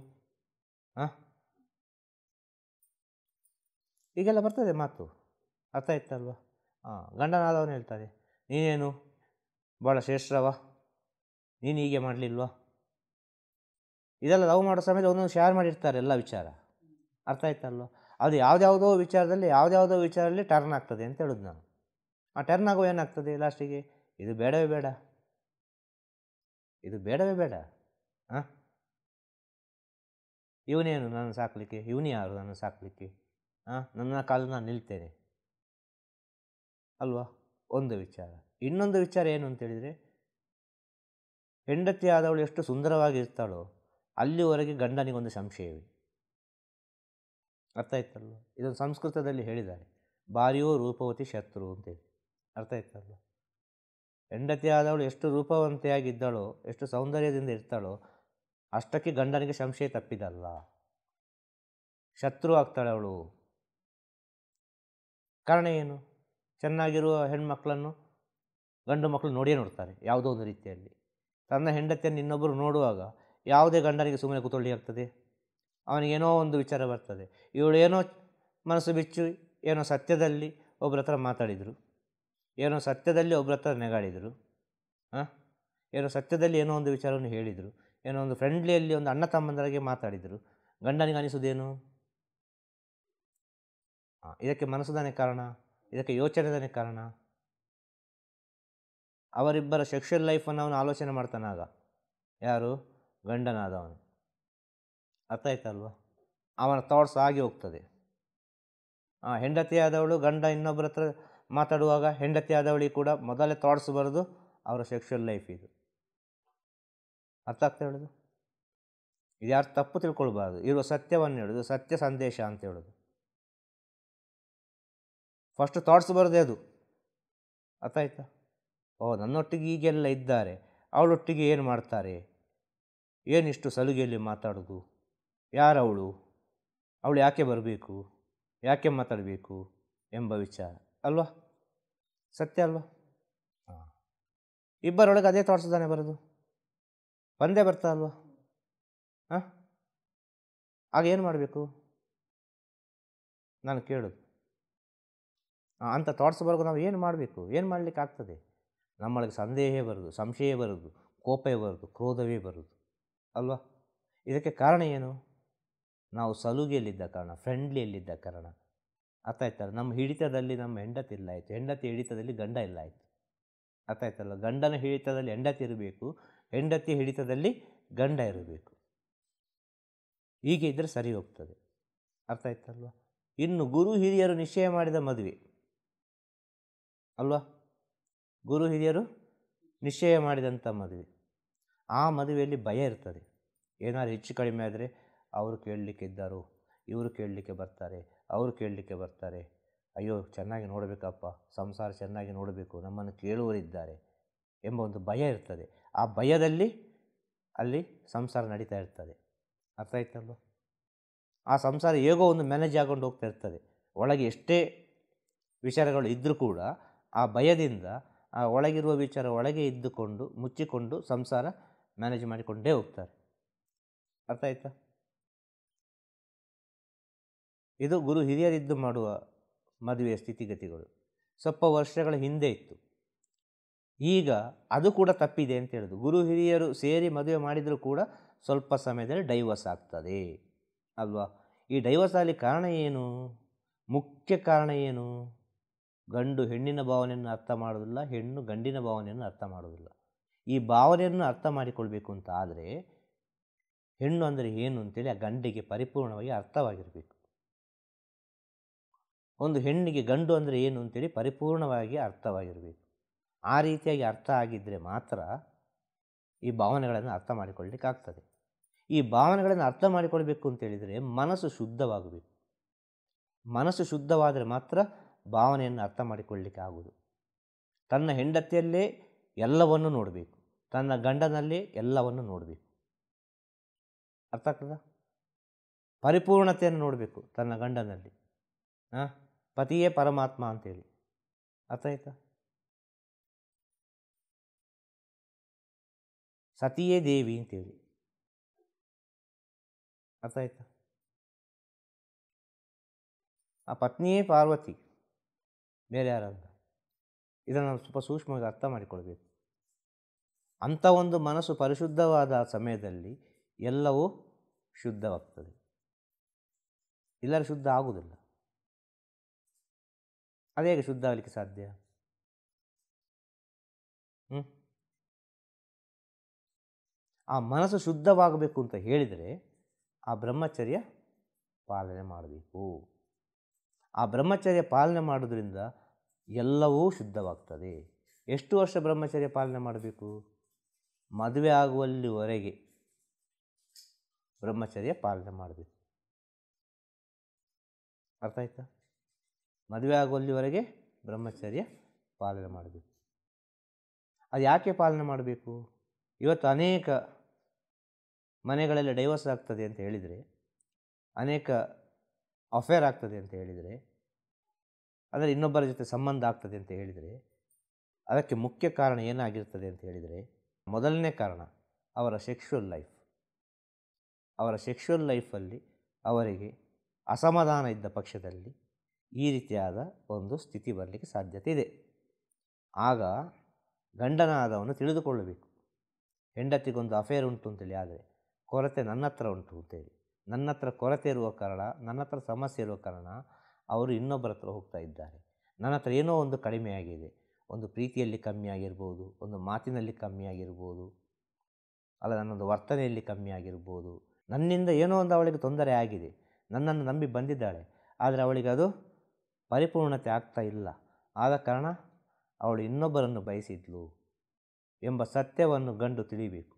ಈಗೆಲ್ಲ ಬರ್ತದೆ ಮಾತು. ಅರ್ಥ ಆಯ್ತಲ್ವ? ಗಂಡನಾದವನು ಹೇಳ್ತಾನೆ, ನೀನೇನು ಭಾಳ ಶ್ರೇಷ್ಠವ, ನೀನು ಹೀಗೆ ಮಾಡಲಿಲ್ವಾ? ಇದೆಲ್ಲ ಲವ್ ಮಾಡೋ ಸಮಯದಲ್ಲಿ ಒಂದೊಂದು ಶೇರ್ ಮಾಡಿರ್ತಾರೆ ಎಲ್ಲ ವಿಚಾರ, ಅರ್ಥ ಆಯ್ತಲ್ವ? ಅದು ಯಾವುದ್ಯಾವುದೋ ವಿಚಾರದಲ್ಲಿ ಟರ್ನ್ ಆಗ್ತದೆ ಅಂತ ಹೇಳೋದು ನಾನು. ಆ ಟರ್ನ್ ಆಗೋ ಏನಾಗ್ತದೆ ಲಾಸ್ಟಿಗೆ, ಇದು ಬೇಡವೇ ಬೇಡ, ಇದು ಬೇಡವೇ ಬೇಡ. ಇವನೇನು ನನ್ನ ಸಾಕಲಿಕ್ಕೆ, ಇವನು ಯಾರು ನನ್ನ ಸಾಕಲಿಕ್ಕೆ? ನನ್ನ ಕಾಲು ನಾನು ನಿಲ್ತೇನೆ ಅಲ್ವಾ? ಒಂದು ವಿಚಾರ. ಇನ್ನೊಂದು ವಿಚಾರ ಏನು ಅಂತೇಳಿದರೆ, ಹೆಂಡತಿ ಆದವಳು ಎಷ್ಟು ಸುಂದರವಾಗಿರ್ತಾಳೋ ಅಲ್ಲಿವರೆಗೆ ಗಂಡನಿಗೊಂದು ಸಂಶಯವೇ. ಅರ್ಥ ಆಯ್ತಲ್ವ? ಇದೊಂದು ಸಂಸ್ಕೃತದಲ್ಲಿ ಹೇಳಿದ್ದಾರೆ, ಭಾರ್ಯೋ ರೂಪವತಿ ಶತ್ರು ಅಂತೇಳಿ. ಅರ್ಥ ಆಯ್ತಲ್ವ? ಹೆಂಡತಿ ಆದವಳು ಎಷ್ಟು ರೂಪವಂತೆಯಾಗಿದ್ದಾಳೋ, ಎಷ್ಟು ಸೌಂದರ್ಯದಿಂದ ಇರ್ತಾಳೋ ಅಷ್ಟಕ್ಕೆ ಗಂಡನಿಗೆ ಸಂಶಯ ತಪ್ಪಿದಲ್ಲ, ಶತ್ರು ಆಗ್ತಾಳೆ ಅವಳು. ಕಾರಣ ಏನು? ಚೆನ್ನಾಗಿರುವ ಹೆಣ್ಮಕ್ಳನ್ನು ಗಂಡು ಮಕ್ಕಳು ನೋಡಿಯೇ ನೋಡ್ತಾರೆ ಯಾವುದೋ ಒಂದು ರೀತಿಯಲ್ಲಿ. ತನ್ನ ಹೆಂಡತಿಯನ್ನು ಇನ್ನೊಬ್ಬರು ನೋಡುವಾಗ ಯಾವುದೇ ಗಂಡನಿಗೆ ಸುಮ್ಮನೆ ಕೂತ್ಕೊಳ್ಳಿ ಆಗ್ತದೆ, ಅವನಿಗೇನೋ ಒಂದು ವಿಚಾರ ಬರ್ತದೆ. ಇವಳು ಏನೋ ಮನಸ್ಸು ಬಿಚ್ಚು ಏನೋ ಸತ್ಯದಲ್ಲಿ ಒಬ್ಬರ ಹತ್ರ ಮಾತಾಡಿದರು, ಏನೋ ಸತ್ಯದಲ್ಲಿ ಒಬ್ಬರ ಹತ್ರ ನೆಗಾಡಿದರು, ಏನೋ ಸತ್ಯದಲ್ಲಿ ಏನೋ ಒಂದು ವಿಚಾರವನ್ನು ಹೇಳಿದರು, ಏನೋ ಒಂದು ಫ್ರೆಂಡ್ಲಿಯಲ್ಲಿ ಒಂದು ಅಣ್ಣ ತಮ್ಮಂದರಿಗೆ ಮಾತಾಡಿದರು. ಗಂಡನಿಗೆ ಅನಿಸೋದೇನು? ಇದಕ್ಕೆ ಮನಸ್ಸುದಾನೆ ಕಾರಣ, ಇದಕ್ಕೆ ಯೋಚನೆದಾನೆ ಕಾರಣ. ಅವರಿಬ್ಬರ ಸೆಕ್ಷುವಲ್ ಲೈಫನ್ನು ಅವನು ಆಲೋಚನೆ ಮಾಡ್ತಾನಾಗ, ಯಾರು? ಗಂಡನಾದವನು. ಅರ್ಥ ಆಯ್ತಲ್ವ? ಅವನ ಥಾಟ್ಸ್ ಆಗಿ ಹೋಗ್ತದೆ. ಹೆಂಡತಿಯಾದವಳು ಗಂಡ ಇನ್ನೊಬ್ಬರ ಹತ್ರ ಮಾತಾಡುವಾಗ ಹೆಂಡತಿಯಾದವಳಿಗೆ ಕೂಡ ಮೊದಲೇ ಥಾಟ್ಸ್ ಬರೋದು ಅವರ ಸೆಕ್ಷುವಲ್ ಲೈಫ್. ಇದು ಅರ್ಥ ಆಗ್ತಾ ಹೇಳೋದು? ಇದು ಯಾರು ತಪ್ಪು ತಿಳ್ಕೊಳ್ಬಾರ್ದು. ಇರುವ ಸತ್ಯವನ್ನು ಹೇಳೋದು, ಸತ್ಯ ಸಂದೇಶ ಅಂತ ಹೇಳೋದು. ಫಸ್ಟ್ ಥಾಟ್ಸ್ ಬರೋದೇ ಅದು. ಅರ್ಥ ಆಯ್ತಾ? ನನ್ನೊಟ್ಟಿಗೆ ಈಗೆಲ್ಲ ಇದ್ದಾರೆ, ಅವಳೊಟ್ಟಿಗೆ ಏನು ಮಾಡ್ತಾರೆ, ಏನಿಷ್ಟು ಸಲುಗೆಯಲ್ಲಿ ಮಾತಾಡೋದು, ಯಾರವಳು, ಅವಳು ಯಾಕೆ ಬರಬೇಕು, ಯಾಕೆ ಮಾತಾಡಬೇಕು ಎಂಬ ವಿಚಾರ ಅಲ್ವಾ? ಸತ್ಯ ಅಲ್ವಾ? ಇಬ್ಬರೊಳಗೆ ಅದೇ ಥಾಟ್ಸ್ ತಾನೇ ಬರೋದು, ಬಂದೇ ಬರ್ತಾ ಅಲ್ವಾ? ಆಗ ಏನು ಮಾಡಬೇಕು ನಾನು ಕೇಳೋದು? ಅಂಥ ಥಾಟ್ಸ್ ಬರೋದು ನಾವು ಏನು ಮಾಡಬೇಕು? ಏನು ಮಾಡಲಿಕ್ಕೆ ಆಗ್ತದೆ? ನಮ್ಮೊಳಗೆ ಸಂದೇಹ ಬರೋದು, ಸಂಶಯ ಬರೋದು, ಕೋಪವೇ ಬರೋದು, ಕ್ರೋಧವೇ ಬರೋದು ಅಲ್ವಾ? ಇದಕ್ಕೆ ಕಾರಣ ಏನು? ನಾವು ಸಲುಗೆಯಲ್ಲಿದ್ದ ಕಾರಣ, ಫ್ರೆಂಡ್ಲಿಯಲ್ಲಿದ್ದ ಕಾರಣ. ಅರ್ಥ ಆಯ್ತಲ್ಲ? ನಮ್ಮ ಹಿಡಿತದಲ್ಲಿ ನಮ್ಮ ಹೆಂಡತಿ ಇಲ್ಲ ಆಯಿತು, ಹೆಂಡತಿ ಹಿಡಿತದಲ್ಲಿ ಗಂಡ ಇಲ್ಲ ಆಯಿತು. ಅರ್ಥ ಆಯ್ತಲ್ಲ? ಗಂಡನ ಹಿಡಿತದಲ್ಲಿ ಹೆಂಡತಿ ಇರಬೇಕು, ಹೆಂಡತಿ ಹಿಡಿತದಲ್ಲಿ ಗಂಡ ಇರಬೇಕು. ಹೀಗೆ ಇದ್ದರೆ ಸರಿ ಹೋಗ್ತದೆ. ಅರ್ಥ ಆಯ್ತಲ್ವ? ಇನ್ನು ಗುರು ಹಿರಿಯರು ನಿಶ್ಚಯ ಮಾಡಿದ ಮದುವೆ ಅಲ್ವಾ? ಗುರು ಹಿರಿಯರು ನಿಶ್ಚಯ ಮಾಡಿದಂಥ ಮದುವೆ, ಆ ಮದುವೆಯಲ್ಲಿ ಭಯ ಇರ್ತದೆ. ಏನಾದ್ರು ಹೆಚ್ಚು ಕಡಿಮೆ ಆದರೆ ಅವರು ಕೇಳಲಿಕ್ಕಿದ್ದಾರೋ, ಇವರು ಕೇಳಲಿಕ್ಕೆ ಬರ್ತಾರೆ, ಅವರು ಕೇಳಲಿಕ್ಕೆ ಬರ್ತಾರೆ, ಅಯ್ಯೋ ಚೆನ್ನಾಗಿ ನೋಡಬೇಕಪ್ಪ, ಸಂಸಾರ ಚೆನ್ನಾಗಿ ನೋಡಬೇಕು, ನಮ್ಮನ್ನು ಕೇಳುವರಿದ್ದಾರೆ ಎಂಬ ಒಂದು ಭಯ ಇರ್ತದೆ. ಆ ಭಯದಲ್ಲಿ ಅಲ್ಲಿ ಸಂಸಾರ ನಡೀತಾ ಇರ್ತದೆ. ಅರ್ಥ ಆಯ್ತಲ್ವ? ಆ ಸಂಸಾರ ಹೇಗೋ ಒಂದು ಮ್ಯಾನೇಜ್ ಆಗೊಂಡು ಹೋಗ್ತಾ ಇರ್ತದೆ. ಒಳಗೆ ಎಷ್ಟೇ ವಿಚಾರಗಳು ಇದ್ದರೂ ಕೂಡ ಆ ಭಯದಿಂದ ಆ ಒಳಗಿರುವ ವಿಚಾರ ಒಳಗೆ ಇದ್ದುಕೊಂಡು ಮುಚ್ಚಿಕೊಂಡು ಸಂಸಾರ ಮ್ಯಾನೇಜ್ ಮಾಡಿಕೊಂಡೇ ಹೋಗ್ತಾರೆ. ಅರ್ಥ ಆಯ್ತಾ? ಇದು ಗುರು ಹಿರಿಯರಿದ್ದು ಮಾಡುವ ಮದುವೆಯ ಸ್ಥಿತಿಗತಿಗಳು. ಸ್ವಲ್ಪ ವರ್ಷಗಳ ಹಿಂದೆ ಇತ್ತು, ಈಗ ಅದು ಕೂಡ ತಪ್ಪಿದೆ ಅಂತ ಹೇಳೋದು. ಗುರು ಹಿರಿಯರು ಸೇರಿ ಮದುವೆ ಮಾಡಿದರೂ ಕೂಡ ಸ್ವಲ್ಪ ಸಮಯದಲ್ಲಿ ಡೈವರ್ಸ್ ಆಗ್ತದೆ ಅಲ್ವಾ? ಈ ಡೈವರ್ಸ್ ಆಗಲಿ ಕಾರಣ ಏನು? ಮುಖ್ಯ ಕಾರಣ ಏನು? ಗಂಡು ಹೆಣ್ಣಿನ ಭಾವನೆಯನ್ನು ಅರ್ಥ ಮಾಡೋದಿಲ್ಲ, ಹೆಣ್ಣು ಗಂಡಿನ ಭಾವನೆಯನ್ನು ಅರ್ಥ ಮಾಡೋದಿಲ್ಲ. ಈ ಭಾವನೆಯನ್ನು ಅರ್ಥ ಮಾಡಿಕೊಳ್ಬೇಕು ಅಂತ ಆದರೆ ಹೆಣ್ಣು ಅಂದರೆ ಏನು ಅಂತೇಳಿ ಆ ಗಂಡಿಗೆ ಪರಿಪೂರ್ಣವಾಗಿ ಅರ್ಥವಾಗಿರಬೇಕು. ಒಂದು ಹೆಣ್ಣಿಗೆ ಗಂಡು ಅಂದರೆ ಏನು ಅಂತೇಳಿ ಪರಿಪೂರ್ಣವಾಗಿ ಅರ್ಥವಾಗಿರಬೇಕು. ಆ ರೀತಿಯಾಗಿ ಅರ್ಥ ಆಗಿದ್ದರೆ ಮಾತ್ರ ಈ ಭಾವನೆಗಳನ್ನು ಅರ್ಥ ಮಾಡಿಕೊಳ್ಳಲಿಕ್ಕಾಗ್ತದೆ. ಈ ಭಾವನೆಗಳನ್ನು ಅರ್ಥ ಮಾಡಿಕೊಳ್ಬೇಕು ಅಂತೇಳಿದರೆ ಮನಸ್ಸು ಶುದ್ಧವಾಗಬೇಕು. ಮನಸ್ಸು ಶುದ್ಧವಾದರೆ ಮಾತ್ರ ಭಾವನೆಯನ್ನು ಅರ್ಥ ಮಾಡಿಕೊಳ್ಳಲಿಕ್ಕೆ ಆಗುವುದು. ತನ್ನ ಹೆಂಡತಿಯಲ್ಲೇ ಎಲ್ಲವನ್ನು ನೋಡಬೇಕು, ತನ್ನ ಗಂಡನಲ್ಲೇ ಎಲ್ಲವನ್ನು ನೋಡಬೇಕು. ಅರ್ಥ ಆಗ್ತದ? ಪರಿಪೂರ್ಣತೆಯನ್ನು ನೋಡಬೇಕು ತನ್ನ ಗಂಡನಲ್ಲಿ. ಪತಿಯೇ ಪರಮಾತ್ಮ ಅಂತೇಳಿ. ಅರ್ಥ ಆಯ್ತಾ? ಸತಿಯೇ ದೇವಿ ಅಂತೇಳಿ. ಅರ್ಥ ಆಯ್ತಾ? ಆ ಪತ್ನಿಯೇ ಪಾರ್ವತಿ, ಬೇರೆ ಯಾರಲ್ಲ. ಇದನ್ನು ನಾವು ಸ್ವಲ್ಪ ಸೂಕ್ಷ್ಮವಾಗಿ ಅರ್ಥ ಮಾಡಿಕೊಳ್ಬೇಕು. ಅಂಥ ಒಂದು ಮನಸ್ಸು ಪರಿಶುದ್ಧವಾದ ಸಮಯದಲ್ಲಿ ಎಲ್ಲವೂ ಶುದ್ಧವಾಗ್ತದೆ. ಇಲ್ಲರೂ ಶುದ್ಧ ಆಗುವುದಿಲ್ಲ. ಅದು ಹೇಗೆ ಶುದ್ಧ ಆಗಲಿಕ್ಕೆ ಸಾಧ್ಯ? ಆ ಮನಸ್ಸು ಶುದ್ಧವಾಗಬೇಕು ಅಂತ ಹೇಳಿದರೆ ಆ ಬ್ರಹ್ಮಚರ್ಯ ಪಾಲನೆ ಮಾಡಬೇಕು. ಆ ಬ್ರಹ್ಮಚರ್ಯ ಪಾಲನೆ ಮಾಡೋದ್ರಿಂದ ಎಲ್ಲವೂ ಶುದ್ಧವಾಗ್ತದೆ. ಎಷ್ಟು ವರ್ಷ ಬ್ರಹ್ಮಚರ್ಯ ಪಾಲನೆ ಮಾಡಬೇಕು? ಮದುವೆ ಆಗುವಲ್ಲಿವರೆಗೆ ಬ್ರಹ್ಮಚರ್ಯ ಪಾಲನೆ ಮಾಡಬೇಕು. ಅರ್ಥ ಆಯ್ತಾ? ಮದುವೆ ಆಗುವಲ್ಲಿವರೆಗೆ ಬ್ರಹ್ಮಚರ್ಯ ಪಾಲನೆ ಮಾಡಬೇಕು. ಅದು ಯಾಕೆ ಪಾಲನೆ ಮಾಡಬೇಕು? ಇವತ್ತು ಅನೇಕ ಮನೆಗಳಲ್ಲಿ ಡೈವರ್ಸ್ ಆಗ್ತದೆ ಅಂತ ಹೇಳಿದರೆ, ಅನೇಕ ಅಫೇರ್ ಆಗ್ತದೆ ಅಂತ ಹೇಳಿದರೆ, ಅಂದರೆ ಇನ್ನೊಬ್ಬರ ಜೊತೆ ಸಂಬಂಧ ಆಗ್ತದೆ ಅಂತ ಹೇಳಿದರೆ, ಅದಕ್ಕೆ ಮುಖ್ಯ ಕಾರಣ ಏನಾಗಿರ್ತದೆ ಅಂತ ಹೇಳಿದರೆ, ಮೊದಲನೇ ಕಾರಣ ಅವರ ಸೆಕ್ಷುವಲ್ ಲೈಫ್. ಅವರ ಸೆಕ್ಷುವಲ್ ಲೈಫಲ್ಲಿ ಅವರಿಗೆ ಅಸಮಾಧಾನ ಇದ್ದ ಪಕ್ಷದಲ್ಲಿ ಈ ರೀತಿಯಾದ ಒಂದು ಸ್ಥಿತಿ ಬರಲಿಕ್ಕೆ ಸಾಧ್ಯತೆ ಇದೆ. ಆಗ ಗಂಡನಾದವನು ತಿಳಿದುಕೊಳ್ಳಬೇಕು, ಹೆಂಡತಿಗೊಂದು ಅಫೇರ್ ಉಂಟು ಅಂತೇಳಿ, ಆದರೆ ಕೊರತೆ ನನ್ನ ಹತ್ರ ಉಂಟು ಅಂತೇಳಿ. ನನ್ನ ಹತ್ರ ಕೊರತೆ ಇರುವ ಕಾರಣ, ನನ್ನ ಹತ್ರ ಸಮಸ್ಯೆ ಇರುವ ಕಾರಣ ಅವರು ಇನ್ನೊಬ್ಬರ ಹತ್ರ ಹೋಗ್ತಾ ಇದ್ದಾರೆ. ನನ್ನ ಹತ್ರ ಏನೋ ಒಂದು ಕಡಿಮೆ ಆಗಿದೆ. ಒಂದು ಪ್ರೀತಿಯಲ್ಲಿ ಕಮ್ಮಿ ಆಗಿರ್ಬೋದು, ಒಂದು ಮಾತಿನಲ್ಲಿ ಕಮ್ಮಿ ಆಗಿರ್ಬೋದು, ಅಲ್ಲ ನನ್ನೊಂದು ವರ್ತನೆಯಲ್ಲಿ ಕಮ್ಮಿ ಆಗಿರ್ಬೋದು. ನನ್ನಿಂದ ಏನೋ ಒಂದು ಅವಳಿಗೆ ತೊಂದರೆ ಆಗಿದೆ. ನನ್ನನ್ನು ನಂಬಿ ಬಂದಿದ್ದಾಳೆ, ಆದರೆ ಅವಳಿಗೆ ಅದು ಪರಿಪೂರ್ಣತೆ ಆಗ್ತಾ ಇಲ್ಲ. ಆದ ಕಾರಣ ಅವಳು ಇನ್ನೊಬ್ಬರನ್ನು ಬಯಸಿದ್ಲು ಎಂಬ ಸತ್ಯವನ್ನು ಗಂಡು ತಿಳಿಬೇಕು.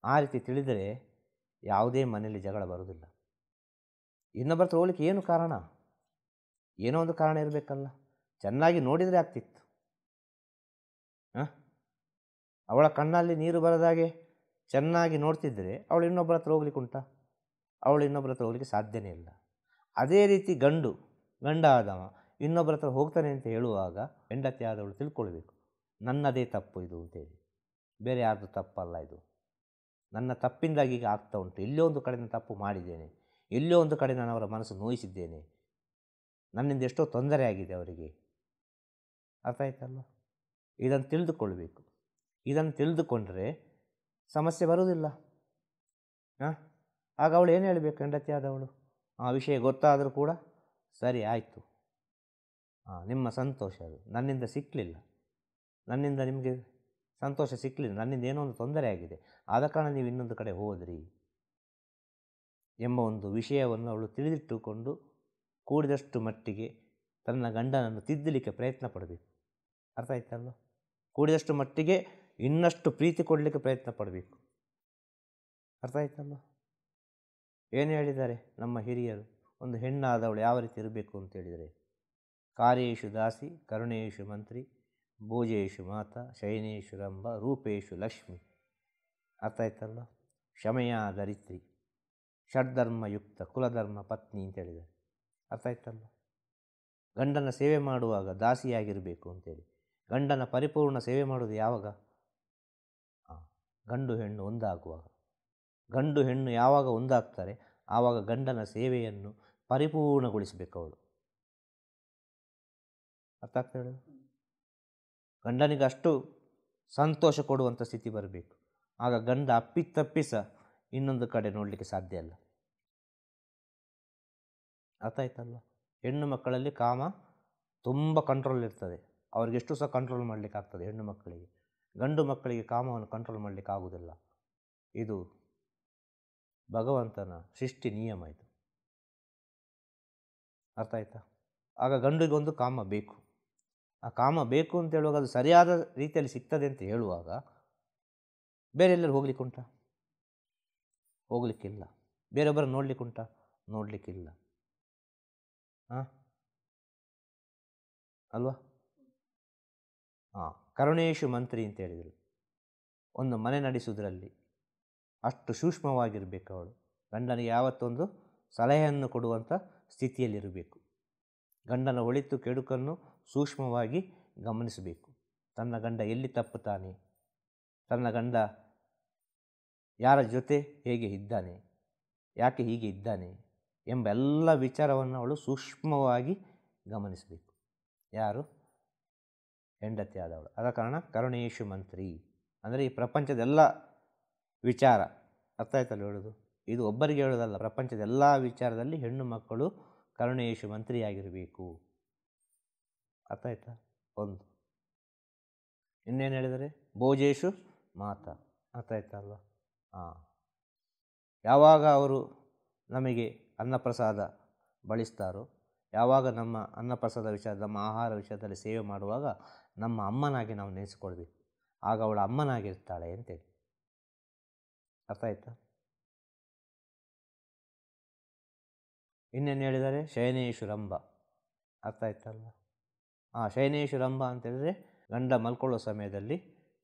ಆ ರೀತಿ ತಿಳಿದರೆ ಯಾವುದೇ ಮನೆಯಲ್ಲಿ ಜಗಳ ಬರುವುದಿಲ್ಲ. ಇನ್ನೊಬ್ಬರ ಹತ್ರ ಹೋಗ್ಲಿಕ್ಕೆ ಏನು ಕಾರಣ? ಏನೋ ಒಂದು ಕಾರಣ ಇರಬೇಕಲ್ಲ. ಚೆನ್ನಾಗಿ ನೋಡಿದರೆ ಆಗ್ತಿತ್ತು. ಅವಳ ಕಣ್ಣಲ್ಲಿ ನೀರು ಬರದಾಗೆ ಚೆನ್ನಾಗಿ ನೋಡ್ತಿದ್ದರೆ ಅವಳು ಇನ್ನೊಬ್ಬರ ಹತ್ರ ಹೋಗ್ಲಿಕ್ಕೆ ಉಂಟಾ? ಅವಳು ಇನ್ನೊಬ್ಬರ ಹತ್ರ ಹೋಗ್ಲಿಕ್ಕೆ ಸಾಧ್ಯನೇ ಇಲ್ಲ. ಅದೇ ರೀತಿ ಗಂಡ ಆದವ ಇನ್ನೊಬ್ಬರ ಹತ್ರ ಹೋಗ್ತಾನೆ ಅಂತ ಹೇಳುವಾಗ ಹೆಂಡತಿ ಆದವಳು ತಿಳ್ಕೊಳ್ಬೇಕು, ನನ್ನದೇ ತಪ್ಪು ಇದು ಅಂತೇಳಿ, ಬೇರೆ ಯಾರ್ದು ತಪ್ಪಲ್ಲ ಇದು. ನನ್ನ ತಪ್ಪಿಂದಾಗಿ ಈಗ ಆಗ್ತಾ ಉಂಟು. ಎಲ್ಲೋ ಒಂದು ಕಡೆ ನಾನು ತಪ್ಪು ಮಾಡಿದ್ದೇನೆ, ಎಲ್ಲೋ ಒಂದು ಕಡೆ ನಾನು ಅವರ ಮನಸ್ಸು ನೋಯಿಸಿದ್ದೇನೆ, ನನ್ನಿಂದ ಎಷ್ಟೋ ತೊಂದರೆ ಆಗಿದೆ ಅವರಿಗೆ. ಅರ್ಥ ಆಯ್ತಲ್ಲ? ಇದನ್ನು ತಿಳಿದುಕೊಳ್ಬೇಕು. ಇದನ್ನು ತಿಳಿದುಕೊಂಡ್ರೆ ಸಮಸ್ಯೆ ಬರುವುದಿಲ್ಲ. ಆಗ ಅವಳು ಏನು ಹೇಳಬೇಕು? ಹೆಂಡತಿ ಆದವಳು ಆ ವಿಷಯ ಗೊತ್ತಾದರೂ ಕೂಡ ಸರಿ ಆಯಿತು, ನಿಮ್ಮ ಸಂತೋಷ ಅದು, ನನ್ನಿಂದ ಸಿಕ್ಕಲಿಲ್ಲ, ನನ್ನಿಂದ ನಿಮಗೆ ಸಂತೋಷ ಸಿಕ್ಕಲಿಲ್ಲ, ನನ್ನಿಂದ ಏನೋ ಒಂದು ತೊಂದರೆ ಆಗಿದೆ, ಆದ ಕಾರಣ ನೀವು ಇನ್ನೊಂದು ಕಡೆ ಹೋದ್ರಿ ಎಂಬ ಒಂದು ವಿಷಯವನ್ನು ಅವಳು ತಿಳಿದಿಟ್ಟುಕೊಂಡು ಕೂಡಿದಷ್ಟು ಮಟ್ಟಿಗೆ ತನ್ನ ಗಂಡನನ್ನು ತಿದ್ದಲಿಕ್ಕೆ ಪ್ರಯತ್ನ ಪಡಬೇಕು. ಅರ್ಥ ಆಯ್ತಲ್ಲ? ಕೂಡಿದಷ್ಟು ಮಟ್ಟಿಗೆ ಇನ್ನಷ್ಟು ಪ್ರೀತಿ ಕೊಡಲಿಕ್ಕೆ ಪ್ರಯತ್ನ ಪಡಬೇಕು. ಅರ್ಥ ಆಯ್ತಲ್ಲ? ಏನು ಹೇಳಿದ್ದಾರೆ ನಮ್ಮ ಹಿರಿಯರು? ಒಂದು ಹೆಣ್ಣಾದವಳು ಯಾವ ರೀತಿ ಇರಬೇಕು ಅಂತೇಳಿದರೆ, ಕಾರ್ಯೇಶು ದಾಸಿ, ಕರುಣೇಶು ಮಂತ್ರಿ, ಭೋಜೇಶು ಮಾತಾ, ಶಯನೇಶು ರಂಭ, ರೂಪೇಶು ಲಕ್ಷ್ಮಿ. ಅರ್ಥ ಆಯ್ತಲ್ಲ? ಕ್ಷಮೆಯ ಧರಿತ್ರಿ, ಷಡ್ಧರ್ಮಯುಕ್ತ ಕುಲಧರ್ಮ ಪತ್ನಿ ಅಂತೇಳಿದ್ದಾರೆ. ಅರ್ಥ ಆಯ್ತಲ್ಲ? ಗಂಡನ ಸೇವೆ ಮಾಡುವಾಗ ದಾಸಿಯಾಗಿರಬೇಕು ಅಂತೇಳಿ. ಗಂಡನ ಪರಿಪೂರ್ಣ ಸೇವೆ ಮಾಡೋದು ಯಾವಾಗ? ಗಂಡು ಹೆಣ್ಣು ಒಂದಾಗುವಾಗ. ಗಂಡು ಹೆಣ್ಣು ಯಾವಾಗ ಒಂದಾಗ್ತಾರೆ ಆವಾಗ ಗಂಡನ ಸೇವೆಯನ್ನು ಪರಿಪೂರ್ಣಗೊಳಿಸಬೇಕು ಅವಳು. ಅರ್ಥ ಆಗ್ತಾ ಹೇಳೋದು? ಗಂಡನಿಗೆ ಅಷ್ಟು ಸಂತೋಷ ಕೊಡುವಂಥ ಸ್ಥಿತಿ ಬರಬೇಕು. ಆಗ ಗಂಡ ಅಪ್ಪಿತಪ್ಪಿಸ ಇನ್ನೊಂದು ಕಡೆ ನೋಡಲಿಕ್ಕೆ ಸಾಧ್ಯ ಇಲ್ಲ. ಅರ್ಥ ಆಯ್ತಲ್ಲ? ಹೆಣ್ಣು ಮಕ್ಕಳಲ್ಲಿ ಕಾಮ ತುಂಬ ಕಂಟ್ರೋಲ್ ಇರ್ತದೆ. ಅವ್ರಿಗೆ ಎಷ್ಟು ಸಹ ಕಂಟ್ರೋಲ್ ಮಾಡಲಿಕ್ಕೆ ಆಗ್ತದೆ ಹೆಣ್ಣು ಮಕ್ಕಳಿಗೆ. ಗಂಡು ಮಕ್ಕಳಿಗೆ ಕಾಮವನ್ನು ಕಂಟ್ರೋಲ್ ಮಾಡಲಿಕ್ಕೆ ಆಗುವುದಿಲ್ಲ. ಇದು ಭಗವಂತನ ಸೃಷ್ಟಿ ನಿಯಮ ಇದು. ಅರ್ಥ ಆಯ್ತಾ? ಆಗ ಗಂಡಿಗೊಂದು ಕಾಮ ಬೇಕು. ಆ ಕಾಮ ಬೇಕು ಅಂತ ಹೇಳುವಾಗ ಅದು ಸರಿಯಾದ ರೀತಿಯಲ್ಲಿ ಸಿಗ್ತದೆ ಅಂತ ಹೇಳುವಾಗ ಬೇರೆ ಎಲ್ಲರೂ ಹೋಗ್ಲಿಕ್ಕೆ ಉಂಟಾ? ಹೋಗ್ಲಿಕ್ಕಿಲ್ಲ. ಬೇರೊಬ್ಬರು ನೋಡ್ಲಿಕ್ಕೆ ಉಂಟಾ? ನೋಡಲಿಕ್ಕಿಲ್ಲ. ಅಲ್ವಾ? ಕರುಣೇಶು ಮಂತ್ರಿ ಅಂತ ಹೇಳಿದರು. ಒಂದು ಮನೆ ನಡೆಸುವುದರಲ್ಲಿ ಅಷ್ಟು ಸೂಕ್ಷ್ಮವಾಗಿರಬೇಕು ಅವಳು. ಗಂಡನಿಗೆ ಯಾವತ್ತೊಂದು ಸಲಹೆಯನ್ನು ಕೊಡುವಂಥ ಸ್ಥಿತಿಯಲ್ಲಿರಬೇಕು. ಗಂಡನ ಒಳಿತು ಕೆಡುಕನ್ನು ಸೂಕ್ಷ್ಮವಾಗಿ ಗಮನಿಸಬೇಕು. ತನ್ನ ಗಂಡ ಎಲ್ಲಿ ತಪ್ಪುತ್ತಾನೆ, ತನ್ನ ಗಂಡ ಯಾರ ಜೊತೆ ಹೇಗೆ ಇದ್ದಾನೆ, ಯಾಕೆ ಹೀಗೆ ಇದ್ದಾನೆ ಎಂಬ ಎಲ್ಲ ವಿಚಾರವನ್ನು ಅವಳು ಸೂಕ್ಷ್ಮವಾಗಿ ಗಮನಿಸಬೇಕು. ಯಾರು? ಹೆಂಡತಿ ಆದವಳು. ಆದ ಕಾರಣ ಕರುಣೇಶು ಮಂತ್ರಿ ಅಂದರೆ ಈ ಪ್ರಪಂಚದೆಲ್ಲ ವಿಚಾರ, ಅರ್ಥ ಆಯ್ತಲ್ಲ ಹೇಳೋದು, ಇದು ಒಬ್ಬರಿಗೆ ಹೇಳೋದಲ್ಲ, ಪ್ರಪಂಚದ ಎಲ್ಲ ವಿಚಾರದಲ್ಲಿ ಹೆಣ್ಣು ಮಕ್ಕಳು ಕರುಣೇಶು ಮಂತ್ರಿಯಾಗಿರಬೇಕು. ಅರ್ಥ ಆಯ್ತಾ? ಒಂದು ಇನ್ನೇನು ಹೇಳಿದರೆ ಭೋಜೇಶು ಮಾತಾ, ಅರ್ಥ ಆಯ್ತಲ್ವ? ಹಾಂ, ಯಾವಾಗ ಅವರು ನಮಗೆ ಅನ್ನಪ್ರಸಾದ ಬಳಿಸ್ತಾರೋ, ಯಾವಾಗ ನಮ್ಮ ಅನ್ನಪ್ರಸಾದ ವಿಷಯ, ನಮ್ಮ ಆಹಾರ ವಿಷಯದಲ್ಲಿ ಸೇವೆ ಮಾಡುವಾಗ ನಮ್ಮ ಅಮ್ಮನಾಗಿ ನಾವು ನೆನೆಸ್ಕೊಳ್ಬೇಕು. ಆಗ ಅವಳ ಅಮ್ಮನಾಗಿರ್ತಾಳೆ ಅಂತೇಳಿ. ಅರ್ಥ ಆಯ್ತಾ? ಇನ್ನೇನು ಹೇಳಿದರೆ ಶಯನೇಶು ರಂಭ, ಅರ್ಥ ಆಯ್ತಲ್ವ? ಶಯನೇಶು ರಂಭ ಅಂತೇಳಿದರೆ ಗಂಡ ಮಲ್ಕೊಳ್ಳೋ ಸಮಯದಲ್ಲಿ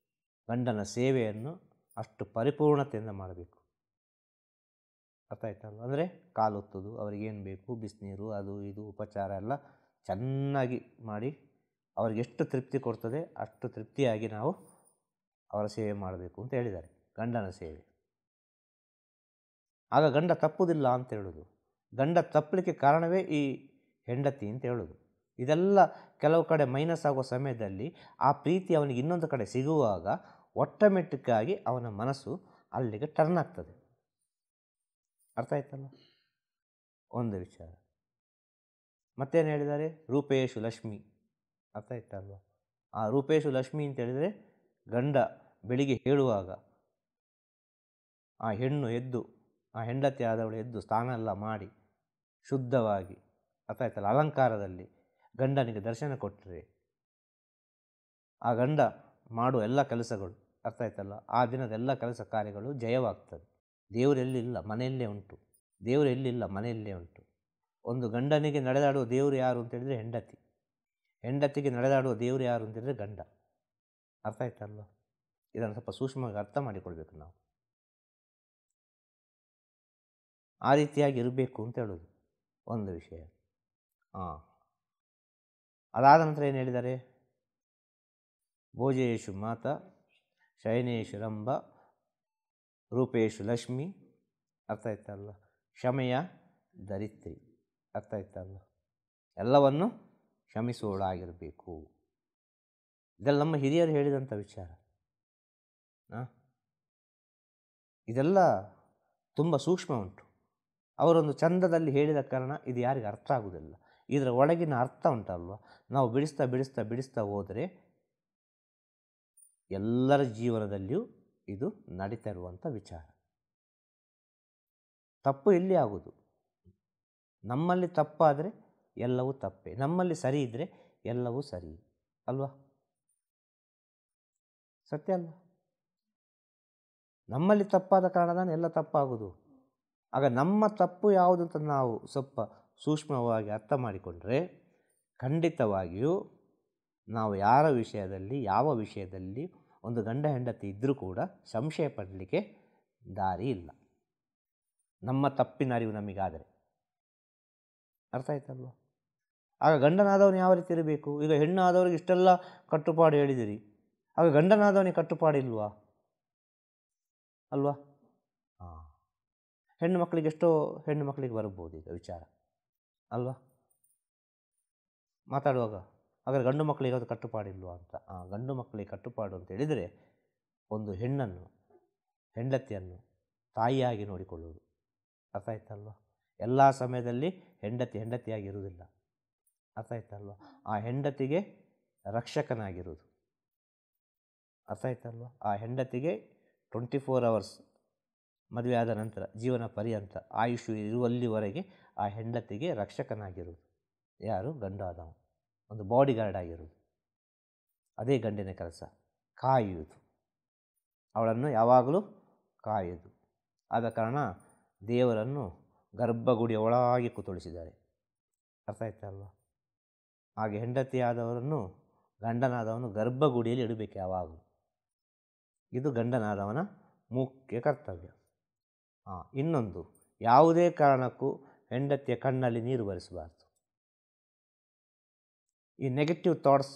ಗಂಡನ ಸೇವೆಯನ್ನು ಅಷ್ಟು ಪರಿಪೂರ್ಣತೆಯಿಂದ ಮಾಡಬೇಕು. ಅರ್ಥ ಆಯ್ತಲ್ವ? ಅಂದರೆ ಕಾಲೊತ್ತೋದು, ಅವ್ರಿಗೇನು ಬೇಕು, ಬಿಸಿನೀರು, ಅದು ಇದು ಉಪಚಾರ ಎಲ್ಲ ಚೆನ್ನಾಗಿ ಮಾಡಿ ಅವ್ರಿಗೆ ಎಷ್ಟು ತೃಪ್ತಿ ಕೊಡ್ತದೆ ಅಷ್ಟು ತೃಪ್ತಿಯಾಗಿ ನಾವು ಅವರ ಸೇವೆ ಮಾಡಬೇಕು ಅಂತ ಹೇಳಿದ್ದಾರೆ, ಗಂಡನ ಸೇವೆ. ಆಗ ಗಂಡ ತಪ್ಪುವುದಿಲ್ಲ ಅಂತ ಹೇಳೋದು. ಗಂಡ ತಪ್ಪಲಿಕ್ಕೆ ಕಾರಣವೇ ಈ ಹೆಂಡತಿ ಅಂತ ಹೇಳೋದು. ಇದೆಲ್ಲ ಕೆಲವು ಕಡೆ ಮೈನಸ್ ಆಗೋ ಸಮಯದಲ್ಲಿ ಆ ಪ್ರೀತಿ ಅವನಿಗೆ ಇನ್ನೊಂದು ಕಡೆ ಸಿಗುವಾಗ ಆಟೋಮೆಟಿಕ್ಕಾಗಿ ಅವನ ಮನಸ್ಸು ಅಲ್ಲಿಗೆ ಟರ್ನ್ ಆಗ್ತದೆ. ಅರ್ಥ ಆಯ್ತಲ್ಲ? ಒಂದು ವಿಚಾರ. ಮತ್ತೇನು ಹೇಳಿದ್ದಾರೆ? ರೂಪೇಶು ಲಕ್ಷ್ಮಿ, ಅರ್ಥ ಆಯ್ತಲ್ವ? ಆ ರೂಪೇಶು ಲಕ್ಷ್ಮಿ ಅಂತ ಹೇಳಿದರೆ ಗಂಡ ಬೆಳಿಗ್ಗೆ ಹೇಳುವಾಗ ಆ ಹೆಣ್ಣು ಎದ್ದು, ಆ ಹೆಂಡತಿ ಆದವಳು ಎದ್ದು ಸ್ನಾನ ಎಲ್ಲ ಮಾಡಿ ಶುದ್ಧವಾಗಿ, ಅರ್ಥ ಆಯ್ತಲ್ಲ, ಅಲಂಕಾರದಲ್ಲಿ ಗಂಡನಿಗೆ ದರ್ಶನ ಕೊಟ್ಟರೆ ಆ ಗಂಡ ಮಾಡುವ ಎಲ್ಲ ಕೆಲಸಗಳು, ಅರ್ಥ ಆಯ್ತಲ್ಲ, ಆ ದಿನದ ಎಲ್ಲ ಕೆಲಸ ಕಾರ್ಯಗಳು ಜಯವಾಗ್ತದೆ. ದೇವರೆಲ್ಲಿಲ್ಲ ಮನೆಯಲ್ಲೇ ಉಂಟು, ದೇವರು ಎಲ್ಲಿಲ್ಲ ಮನೆಯಲ್ಲೇ ಉಂಟು. ಒಂದು ಗಂಡನಿಗೆ ನಡೆದಾಡುವ ದೇವರು ಯಾರು ಅಂತೇಳಿದರೆ ಹೆಂಡತಿ, ಹೆಂಡತಿಗೆ ನಡೆದಾಡುವ ದೇವರು ಯಾರು ಅಂತೇಳಿದರೆ ಗಂಡ. ಅರ್ಥ ಆಯ್ತಲ್ಲ? ಇದನ್ನು ಸ್ವಲ್ಪ ಸೂಕ್ಷ್ಮವಾಗಿ ಅರ್ಥ ಮಾಡಿಕೊಳ್ಬೇಕು ನಾವು. ಆ ರೀತಿಯಾಗಿ ಇರಬೇಕು ಅಂತ ಹೇಳೋದು ಒಂದು ವಿಷಯ. ಅದಾದ ನಂತರ ಏನು ಹೇಳಿದ್ದಾರೆ? ಭೋಜೇಶು ಮಾತಾ, ಶಯನೇಶು ರಂಭ, ರೂಪೇಶು ಲಕ್ಷ್ಮಿ, ಅರ್ಥ ಆಯ್ತಲ್ಲ, ಕ್ಷಮೆಯ ಧರಿತ್ರಿ, ಅರ್ಥ ಆಯ್ತಲ್ಲ, ಎಲ್ಲವನ್ನು ಕ್ಷಮಿಸುವಳಾಗಿರಬೇಕು. ಇದೆಲ್ಲ ನಮ್ಮ ಹಿರಿಯರು ಹೇಳಿದಂಥ ವಿಚಾರ. ಇದೆಲ್ಲ ತುಂಬ ಸೂಕ್ಷ್ಮ ಉಂಟು. ಅವರೊಂದು ಚಂದದಲ್ಲಿ ಹೇಳಿದ ಕಾರಣ ಇದು ಯಾರಿಗೆ ಅರ್ಥ ಆಗುವುದಿಲ್ಲ. ಇದರ ಒಳಗಿನ ಅರ್ಥ ಉಂಟಲ್ವ, ನಾವು ಬಿಡಿಸ್ತಾ ಬಿಡಿಸ್ತಾ ಬಿಡಿಸ್ತಾ ಹೋದರೆ ಎಲ್ಲರ ಜೀವನದಲ್ಲಿಯೂ ಇದು ನಡೀತಾ ಇರುವಂಥ ವಿಚಾರ. ತಪ್ಪು ಎಲ್ಲಿ ಆಗುವುದು? ನಮ್ಮಲ್ಲಿ ತಪ್ಪಾದರೆ ಎಲ್ಲವೂ ತಪ್ಪೇ, ನಮ್ಮಲ್ಲಿ ಸರಿ ಇದ್ದರೆ ಎಲ್ಲವೂ ಸರಿ ಅಲ್ವಾ? ಸತ್ಯ ಅಲ್ವಾ? ನಮ್ಮಲ್ಲಿ ತಪ್ಪಾದ ಕಾರಣದಿಂದ ಎಲ್ಲ ತಪ್ಪಾಗೋದು. ಆಗ ನಮ್ಮ ತಪ್ಪು ಯಾವುದು ಅಂತ ನಾವು ಸ್ವಲ್ಪ ಸೂಕ್ಷ್ಮವಾಗಿ ಅರ್ಥ ಮಾಡಿಕೊಂಡ್ರೆ ಖಂಡಿತವಾಗಿಯೂ ನಾವು ಯಾರ ವಿಷಯದಲ್ಲಿ, ಯಾವ ವಿಷಯದಲ್ಲಿ ಒಂದು ಗಂಡ ಹೆಂಡತಿ ಇದ್ದರೂ ಕೂಡ ಸಂಶಯ ಪಡಲಿಕ್ಕೆ ದಾರಿ ಇಲ್ಲ, ನಮ್ಮ ತಪ್ಪಿನ ಅರಿವು ನಮಗಾದರೆ. ಅರ್ಥ ಆಯ್ತಲ್ವ? ಆಗ ಗಂಡನಾದವನು ಯಾವ ರೀತಿ ಇರಬೇಕು? ಈಗ ಹೆಣ್ಣು ಆದವ್ರಿಗೆ ಇಷ್ಟೆಲ್ಲ ಕಟ್ಟುಪಾಡು ಹೇಳಿದಿರಿ, ಆಗ ಗಂಡನಾದವನಿಗೆ ಕಟ್ಟುಪಾಡಿಲ್ವಾ ಅಲ್ವಾ? ಹೆಣ್ಣು ಮಕ್ಕಳಿಗೆ ಎಷ್ಟೋ ಹೆಣ್ಣು ಮಕ್ಕಳಿಗೆ ಬರ್ಬೋದು ಈಗ ವಿಚಾರ ಅಲ್ವಾ ಮಾತಾಡುವಾಗ. ಹಾಗಾದರೆ ಗಂಡು ಮಕ್ಕಳಿಗೆ ಅದು ಕಟ್ಟುಪಾಡಿಲ್ವಾ ಅಂತ. ಗಂಡು ಮಕ್ಕಳಿಗೆ ಕಟ್ಟುಪಾಡು ಅಂತ ಹೇಳಿದರೆ ಒಂದು ಹೆಣ್ಣನ್ನು, ಹೆಂಡತಿಯನ್ನು ತಾಯಿಯಾಗಿ ನೋಡಿಕೊಳ್ಳುವುದು. ಅರ್ಥ ಆಯ್ತಲ್ವ? ಎಲ್ಲ ಸಮಯದಲ್ಲಿ ಹೆಂಡತಿಯಾಗಿ ಇರುವುದಿಲ್ಲ. ಅರ್ಥ ಆಯ್ತಲ್ವ? ಆ ಹೆಂಡತಿಗೆ ರಕ್ಷಕನಾಗಿರುವುದು. ಅರ್ಥ ಆಯ್ತಲ್ವ? ಆ ಹೆಂಡತಿಗೆ 24 hours ಮದುವೆ ಆದ ನಂತರ ಜೀವನ ಪರ್ಯಂತ ಆಯುಷು ಇರುವಲ್ಲಿವರೆಗೆ ಆ ಹೆಂಡತಿಗೆ ರಕ್ಷಕನಾಗಿರುವುದು ಯಾರು? ಗಂಡ ಆದವ. ಒಂದು ಬಾಡಿ ಗಾರ್ಡ್ ಆಗಿರುವುದು. ಅದೇ ಗಂಡಿನ ಕೆಲಸ, ಕಾಯುವುದು, ಅವಳನ್ನು ಯಾವಾಗಲೂ ಕಾಯುವುದು. ಆದ ಕಾರಣ ದೇವರನ್ನು ಗರ್ಭಗುಡಿಯ ಒಳಗೆ ಕೂತೊಳಿಸಿದ್ದಾರೆ. ಅರ್ಥ ಆಯ್ತಲ್ವ? ಹಾಗೆ ಹೆಂಡತಿಯಾದವರನ್ನು ಗಂಡನಾದವನು ಗರ್ಭಗುಡಿಯಲ್ಲಿ ಇಡಬೇಕು ಯಾವಾಗಲೂ. ಇದು ಗಂಡನಾದವನ ಮುಖ್ಯ ಕರ್ತವ್ಯ. ಇನ್ನೊಂದು, ಯಾವುದೇ ಕಾರಣಕ್ಕೂ ಹೆಂಡತಿಯ ಕಣ್ಣಲ್ಲಿ ನೀರು ಬರಿಸಬಾರ್ದು. ಈ ನೆಗೆಟಿವ್ ಥಾಟ್ಸ್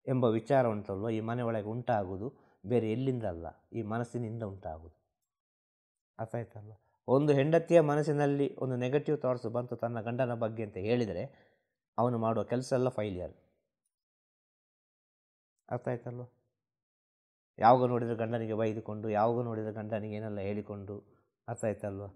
ಎಂಬ ವಿಚಾರ ಉಂಟಲ್ವ, ಈ ಮನೆ ಒಳಗೆ ಉಂಟಾಗುವುದು ಬೇರೆ ಎಲ್ಲಿಂದ ಅಲ್ಲ, ಈ ಮನಸ್ಸಿನಿಂದ ಉಂಟಾಗುವುದು. ಅರ್ಥ ಆಯ್ತಲ್ವ? ಒಂದು ಹೆಂಡತಿಯ ಮನಸ್ಸಿನಲ್ಲಿ ಒಂದು ನೆಗೆಟಿವ್ ಥಾಟ್ಸ್ ಬಂತು ತನ್ನ ಗಂಡನ ಬಗ್ಗೆ ಅಂತ ಹೇಳಿದರೆ ಅವನು ಮಾಡುವ ಕೆಲಸ ಎಲ್ಲ ಫೈಲಿಯರ್. ಅರ್ಥ ಆಯ್ತಲ್ವ? ಯಾವಾಗ ನೋಡಿದರೆ ಗಂಡನಿಗೆ ಬೈದುಕೊಂಡು, ಯಾವಾಗ ನೋಡಿದರೆ ಗಂಡನಿಗೆ ಏನೆಲ್ಲ ಹೇಳಿಕೊಂಡು, ಅರ್ಥ ಆಯ್ತಲ್ವ?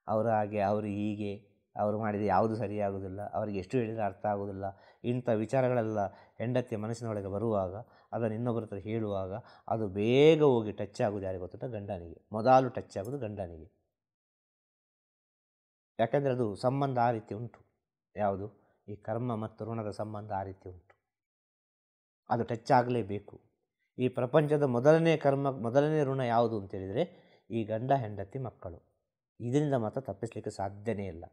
ಅವರು ಹಾಗೆ, ಅವರು ಹೀಗೆ, ಅವರು ಮಾಡಿದ ಯಾವುದು ಸರಿಯಾಗುವುದಿಲ್ಲ, ಅವರಿಗೆ ಎಷ್ಟು ಹೇಳಿದರೆ ಅರ್ಥ ಆಗೋದಿಲ್ಲ, ಇಂಥ ವಿಚಾರಗಳೆಲ್ಲ ಹೆಂಡತಿಯ ಮನಸ್ಸಿನೊಳಗೆ ಬರುವಾಗ, ಅದನ್ನು ಇನ್ನೊಬ್ಬರ ಹತ್ರ ಹೇಳುವಾಗ ಅದು ಬೇಗ ಹೋಗಿ ಟಚ್ ಆಗೋದು ಯಾರಿಗೆ ಗೊತ್ತುಂಟ? ಗಂಡನಿಗೆ. ಮೊದಲು ಟಚ್ ಆಗೋದು ಗಂಡನಿಗೆ. ಯಾಕೆಂದರೆ ಅದು ಸಂಬಂಧ ಆ ರೀತಿ ಉಂಟು. ಯಾವುದು? ಈ ಕರ್ಮ ಮತ್ತು ಋಣದ ಸಂಬಂಧ ಆ ರೀತಿ ಉಂಟು. ಅದು ಟಚ್ ಆಗಲೇಬೇಕು. ಈ ಪ್ರಪಂಚದ ಮೊದಲನೇ ಋಣ ಯಾವುದು ಅಂತೇಳಿದರೆ ಈ ಗಂಡ ಹೆಂಡತಿ ಮಕ್ಕಳು. ಇದರಿಂದ ಮಾತ್ರ ತಪ್ಪಿಸಲಿಕ್ಕೆ ಸಾಧ್ಯನೇ ಇಲ್ಲ.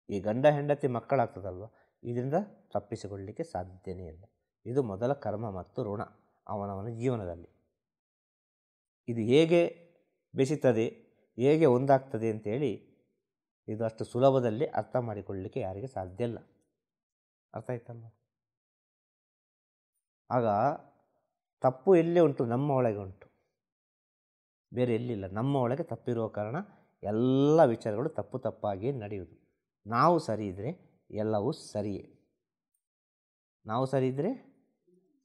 ಈ ಗಂಡ ಹೆಂಡತಿ ಮಕ್ಕಳಾಗ್ತದಲ್ವ, ಇದರಿಂದ ತಪ್ಪಿಸಿಕೊಳ್ಳಲಿಕ್ಕೆ ಸಾಧ್ಯನೇ ಇಲ್ಲ. ಇದು ಮೊದಲ ಕರ್ಮ ಮತ್ತು ಋಣ ಅವನವನ ಜೀವನದಲ್ಲಿ. ಇದು ಹೇಗೆ ಬೆಸೀತದೆ, ಹೇಗೆ ಒಂದಾಗ್ತದೆ ಅಂತೇಳಿ ಇದು ಅಷ್ಟು ಸುಲಭದಲ್ಲಿ ಅರ್ಥ ಮಾಡಿಕೊಳ್ಳಲಿಕ್ಕೆ ಯಾರಿಗೆ ಸಾಧ್ಯ ಇಲ್ಲ. ಅರ್ಥ ಆಯ್ತಲ್ವ? ಆಗ ತಪ್ಪು ಎಲ್ಲೇ ಉಂಟು? ನಮ್ಮ ಒಳಗೆ ಉಂಟು, ಬೇರೆ ಎಲ್ಲಿಲ್ಲ. ನಮ್ಮ ಒಳಗೆ ತಪ್ಪಿರುವ ಕಾರಣ ಎಲ್ಲ ವಿಚಾರಗಳು ತಪ್ಪಾಗಿಯೇ ನಡೆಯುವುದು. ನಾವು ಸರಿ ಇದ್ದರೆ ಎಲ್ಲವೂ ಸರಿಯೇ. ನಾವು ಸರಿ ಇದ್ದರೆ